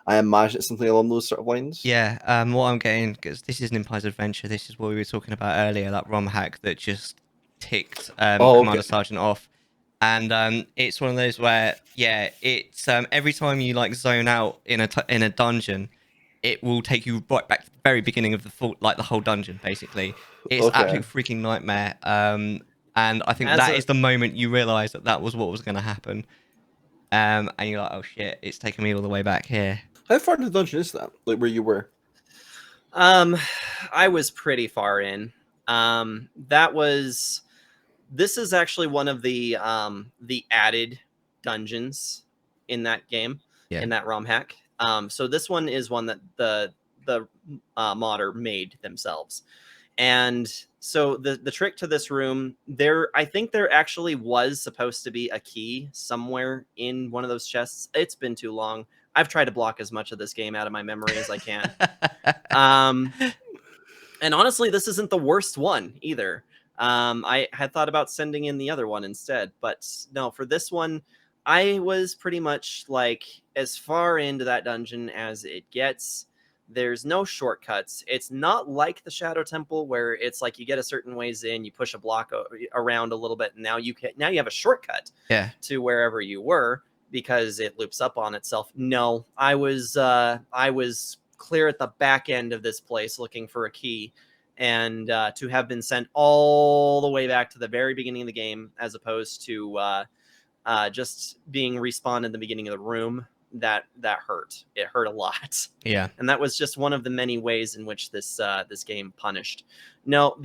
I imagine it's something along those sort of lines. Yeah, what I'm getting, because this is an Empire's Adventure, this is what we were talking about earlier, that ROM hack that just ticked Commander Sergeant off. And it's one of those where, yeah, it's every time you like zone out in a dungeon, it will take you right back to the very beginning of the whole dungeon, basically. It's Okay. absolute freaking nightmare. And I think that is the moment you realise that was what was going to happen. And you're like, oh shit, it's taken me all the way back here. How far into the dungeon is that? Like where you were? I was pretty far in. This is actually one of the added dungeons in that game, in that ROM hack. So this one is one that the modder made themselves. And so the trick to this room, I think there actually was supposed to be a key somewhere in one of those chests. It's been too long. I've tried to block as much of this game out of my memory as I can. And honestly, this isn't the worst one either. I had thought about sending in the other one instead, but no, for this one, I was pretty much like as far into that dungeon as it gets. There's no shortcuts. It's not like the Shadow Temple where it's like you get a certain ways in, you push a block around a little bit, and now you have a shortcut to wherever you were because it loops up on itself. No, I was clear at the back end of this place looking for a key, and to have been sent all the way back to the very beginning of the game as opposed to just being respawned in the beginning of the room, that hurt. It hurt a lot. Yeah. And that was just one of the many ways in which this game punished. No,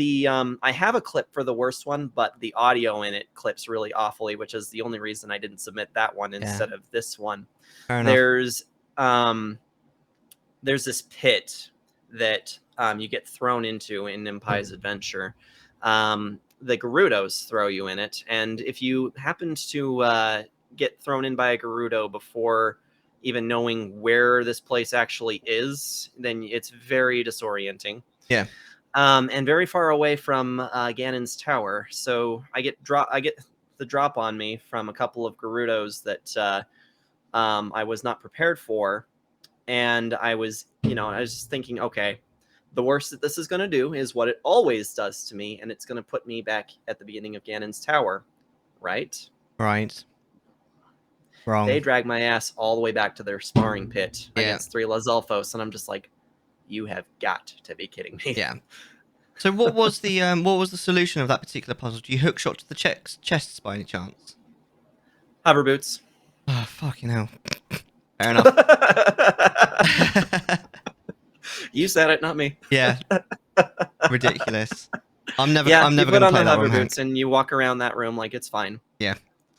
I have a clip for the worst one, but the audio in it clips really awfully, which is the only reason I didn't submit that one instead of this one. Fair enough. There's this pit that you get thrown into in Empire's Adventure. The Gerudos throw you in it, and if you happen to get thrown in by a Gerudo before even knowing where this place actually is, then it's very disorienting. Yeah. And very far away from Ganon's tower. So I get the drop on me from a couple of Gerudos that I was not prepared for. And I was just thinking, okay, the worst that this is going to do is what it always does to me, and it's going to put me back at the beginning of Ganon's tower, right? Right. Wrong. They drag my ass all the way back to their sparring pit against 3 Lazelfos, and I'm just like, you have got to be kidding me. Yeah. So what was the solution of that particular puzzle? Do you hook shot to the chests by any chance? Hover boots. Oh, fucking hell. Fair enough. You said it, not me. Yeah. Ridiculous. I'm never Yeah, I'm you never put gonna on the play that hover one. boots and you walk around that room like it's fine.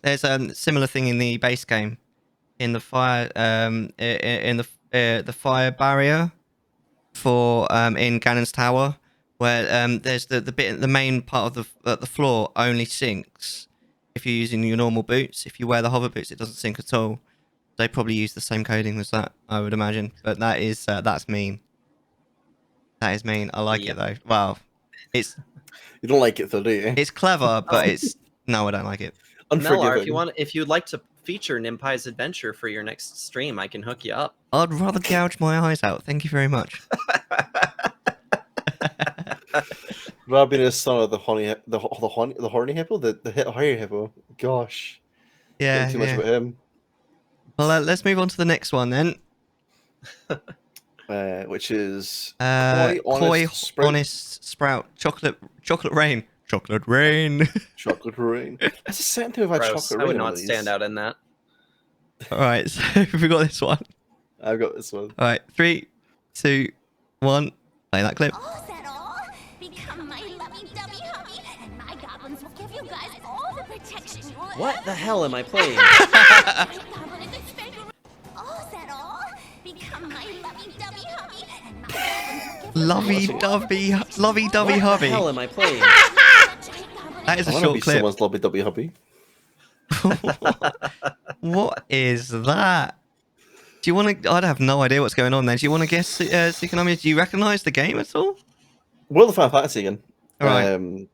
There's a similar thing in the base game, in the fire in the fire barrier for in Ganon's Tower, where there's the main part of the floor only sinks if you're using your normal boots. If you wear the hover boots, it doesn't sink at all. They probably use the same coding as that, I would imagine. But that is that's mean. That is mean. I like it though. Wow, it's You don't like it though, do you? it's clever, but it's no, I don't like it. Mellar, Unforgiving. if you'd like to feature Nimpai's adventure for your next stream, I can hook you up. I'd rather gouge my eyes out. Thank you very much. Rather being a son of the horny hippo, the hairy hippo. Gosh, Yeah, too much yeah. about him. Well, let's move on to the next one then. Which is Koi honest sprout chocolate rain. Chocolate rain. chocolate rain. That's the same thing. I've had Gross. chocolate I rain. would on not these. stand out in that. All right, so we got this one. I've got this one. All right, 3, 2, 1. Play that clip. Oh, is that all? Become my lovey-dovey hubby, and my goblins will give you guys all the protection you will What the hell am I playing? Goblin is expendable. Oh, is that all? Become my lovey-dovey hubby, and my goblins will give you Lovey-dovey What the hubby. hell am I playing? That is I a want to short be clip. someone's lovey-dovey hubby. What is that? Do you want to? I have no idea what's going on there. Do you want to guess, Sukonami? Do you recognise the game at all? World of Final Fantasy again. All right.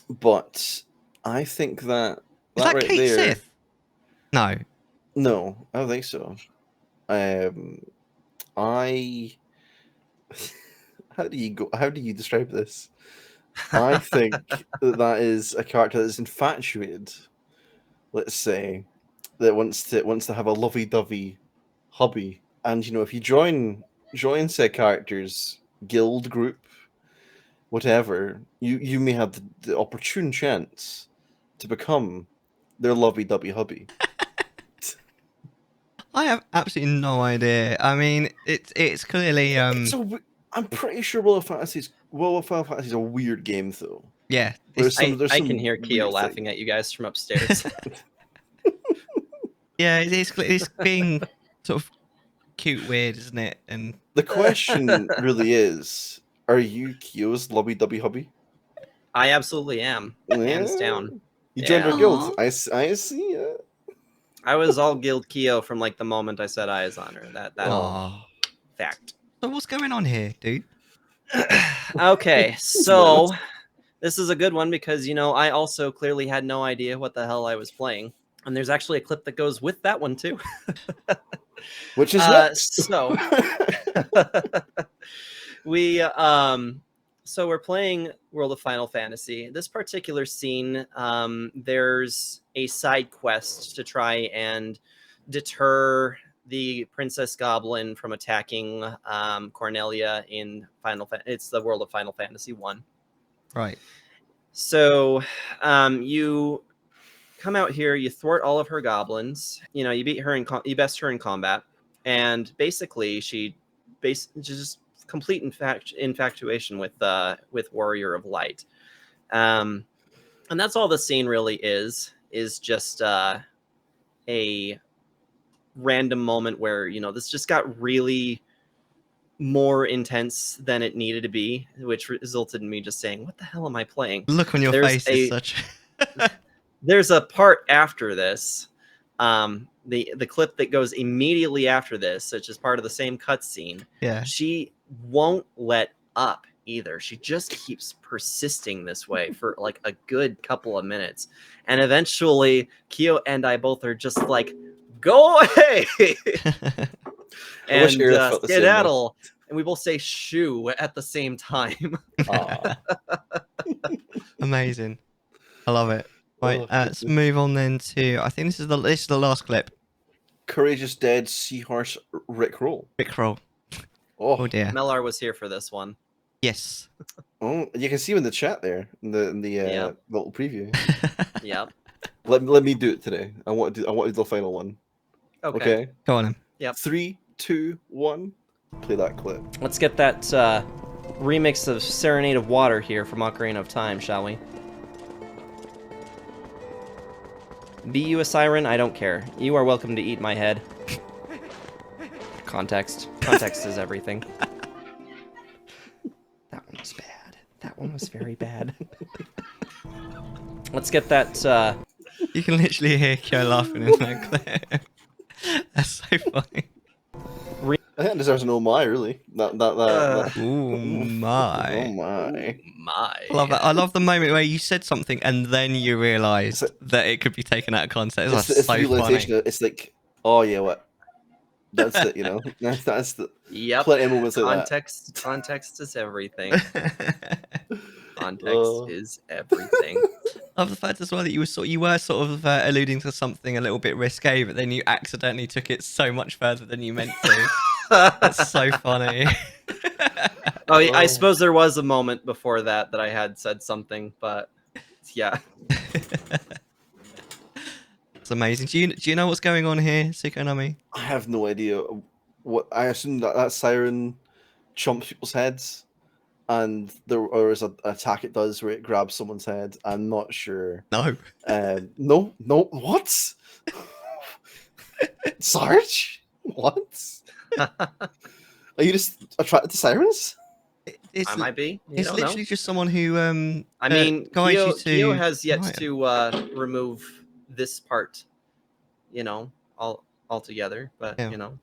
But I think that Is that right Kate there. Sith? No. No, I don't think so. I. How do you describe this? I think that is a character that is infatuated. Let's say that wants to have a lovey-dovey hobby, and if you join said character's guild group, whatever, you may have the opportune chance to become their lovey-dovey hubby. I have absolutely no idea. I mean, it's clearly I'm pretty sure World of Final Fantasy is a weird game though. yeah. There's I some can hear Kyo weird laughing at you guys from upstairs. Yeah, it's being sort of cute, weird, isn't it? And The question really is: are you Kyo's lovey-dovey hubby? I absolutely am. Hands Yeah. down. You joined our Yeah. guild. I see it. I was all guild Kyo from like the moment I set eyes on her. That oh. fact. So what's going on here, dude? Okay, so this is a good one because I also clearly had no idea what the hell I was playing. And there's actually a clip that goes with that one too. Which is next. So we're playing World of Final Fantasy. This particular scene, there's a side quest to try and deter the Princess Goblin from attacking Cornelia in it's the World of Final Fantasy 1. Right. So you come out here, you thwart all of her goblins. You beat her you best her in combat, and basically she just complete infatuation with Warrior of Light, and that's all the scene really is just a random moment where this just got really more intense than it needed to be, which resulted in me just saying, what the hell am I playing? Look on your There's face is such. There's a part after this, the clip that goes immediately after this, which is part of the same cutscene. Yeah. She won't let up either. She just keeps persisting this way for like a good couple of minutes, and eventually Kyo and I both are just like, go away. I wish And Aerith felt the same way. skedaddle, and we both say shoo at the same time. Aw. Amazing. I love it. Right, Oh, let's goodness. move on then to. I think this is the last clip. Courageous Dead Seahorse Rickroll. Rickroll. Oh, Oh dear. Mellar was here for this one. Yes. oh, you can see him in the chat there in the Yeah. little preview. Yep. Let me do it today. I want to do the final one. Okay. Okay. Go on. Then. Yep. 3, 2, 1. Play that clip. Let's get that remix of Serenade of Water here from Ocarina of Time, shall we? Be you a siren? I don't care. You are welcome to eat my head. Context. Context is everything. That one was bad. That one was very bad. Let's get that, You can literally hear Kyo laughing in that clip. That's so funny. I think it deserves an oh my, really. That. Ooh, Oh my. my. my. I love that. I love the moment where you said something and then you realised that it could be taken out of context. That's It's so the funny. realization. It's like, oh yeah, what? That's it, you know. That's the Yep. plenty of moments like Context is everything. that. Context is everything. I love the fact as well that you were sort of alluding to something a little bit risque, but then you accidentally took it so much further than you meant to. That's so funny. Oh, I suppose there was a moment before that I had said something, but yeah. It's amazing. Do you know what's going on here, Sukonami? I have no idea. What I assume that siren chomps people's heads, and there is an attack it does where it grabs someone's head. I'm not sure. No. No. What? Sarge? What? Are you just attracted to sirens? It's, I might be. You it's don't literally know. just someone who I mean, guides you to Kyo has yet right. to remove this part, you know, altogether. But Yeah. you know,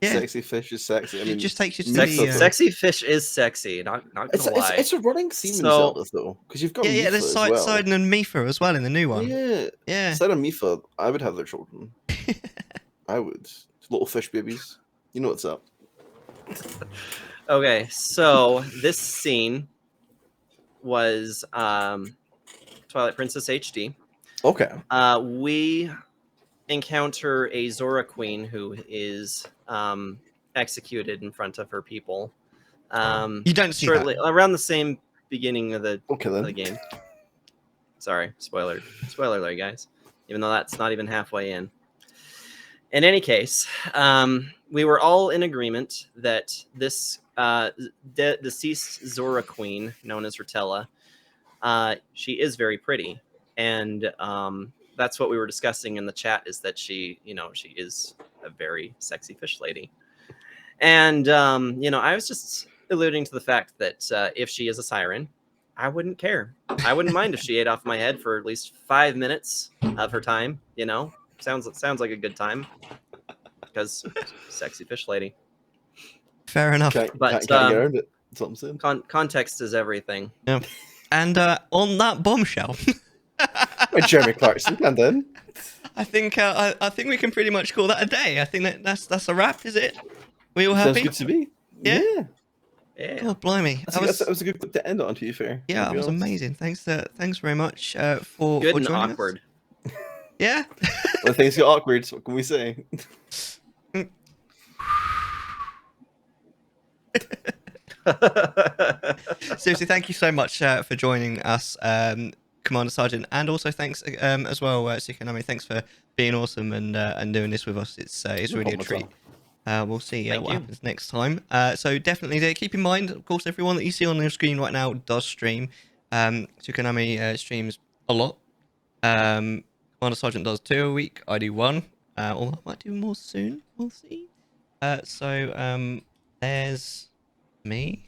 Yeah. Sexy fish is sexy. I mean, It just takes you to Mifa, the, though. sexy fish is sexy. Not gonna lie. It's a running theme in So- Zelda though, because you've got yeah, Mifa there's as well. Sidon and Mifa as well in the new one. Yeah, Yeah. Sidon and Mifa, I would have their children. I would. Little fish babies. You know what's up. Okay, so this scene was Twilight Princess HD. Okay. We encounter a Zora Queen who is executed in front of her people. You don't see shortly around the same beginning of the Okay then. game. Sorry, spoiler alert, guys. Even though that's not even halfway in. In any case, we were all in agreement that this deceased Zora Queen, known as Rotella, she is very pretty, and that's what we were discussing in the chat. Is that she is a very sexy fish lady, and I was just alluding to the fact that if she is a siren, I wouldn't care. I wouldn't mind if she ate off my head for at least 5 minutes of her time. Sounds like a good time, because sexy fish lady. Fair enough. Can't But, get around it. That's what I'm saying. Context is everything. Yeah. And on that bombshell, With Jeremy Clarkson, and then I think we can pretty much call that a day. I think that's a wrap. Is it? We all sounds happy? good to me. Yeah? Yeah. Oh blimey! That was a good clip to end on. To be fair. Yeah, to it be was honest. amazing. Thanks very much for Good for and joining awkward. us. Yeah. When things get awkward, what can we say? Seriously, thank you so much for joining us, Commander Sergeant, and also thanks as well, Sukonami. Thanks for being awesome and doing this with us. It's really a problem at treat. We'll see Thank what you. happens next time. So definitely keep in mind, of course, everyone that you see on your screen right now does stream. Sukonami streams a lot. Commander Sergeant does 2 a week. I do 1. Or I might do more soon. We'll see. So there's me.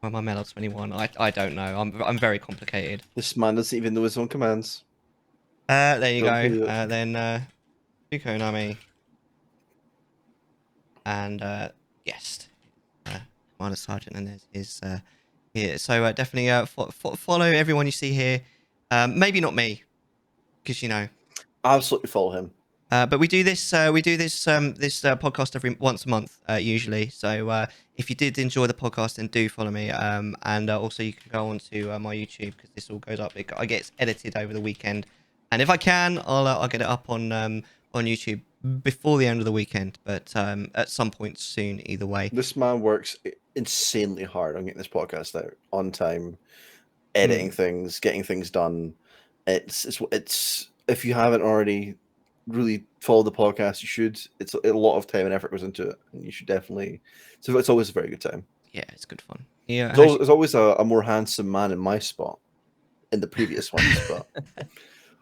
Or am I Mellar 21? I don't know. I'm very complicated. This man doesn't even know his own commands. There you Don't do go. it. Then Sukonami. And guest. Commander Sergeant, and there's his here. So definitely follow everyone you see here. Maybe not me, because Absolutely follow him. but we do this podcast once a month usually. So if you did enjoy the podcast, then do follow me. And also you can go on to my YouTube, because this all goes up. It gets edited over the weekend, and if I can, I'll get it up on YouTube before the end of the weekend. But at some point soon, either way. This man works insanely hard on getting this podcast out on time, editing things, getting things done. It's if you haven't already really follow the podcast, you should. It's a lot of time and effort goes into it, and you should definitely. So it's always a very good time. Yeah, it's good fun. Yeah, There's always a more handsome man in my spot in the previous ones, but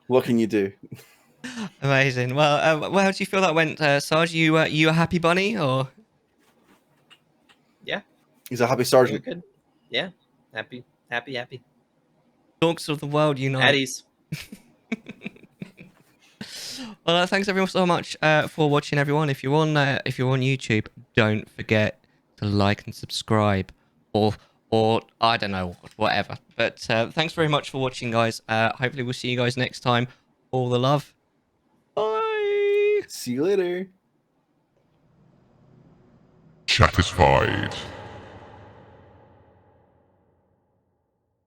what can you do? amazing. Well, how do you feel that went, Sarge? You a happy bunny or? Yeah, He's a happy very sergeant. good. Yeah, happy. Dogs of the world unite. At ease. Well, thanks everyone so much for watching, everyone. If you're on YouTube, don't forget to like and subscribe, or I don't know, whatever. But thanks very much for watching, guys. Hopefully we'll see you guys next time. All the love. Bye. See you later. Chattisfied.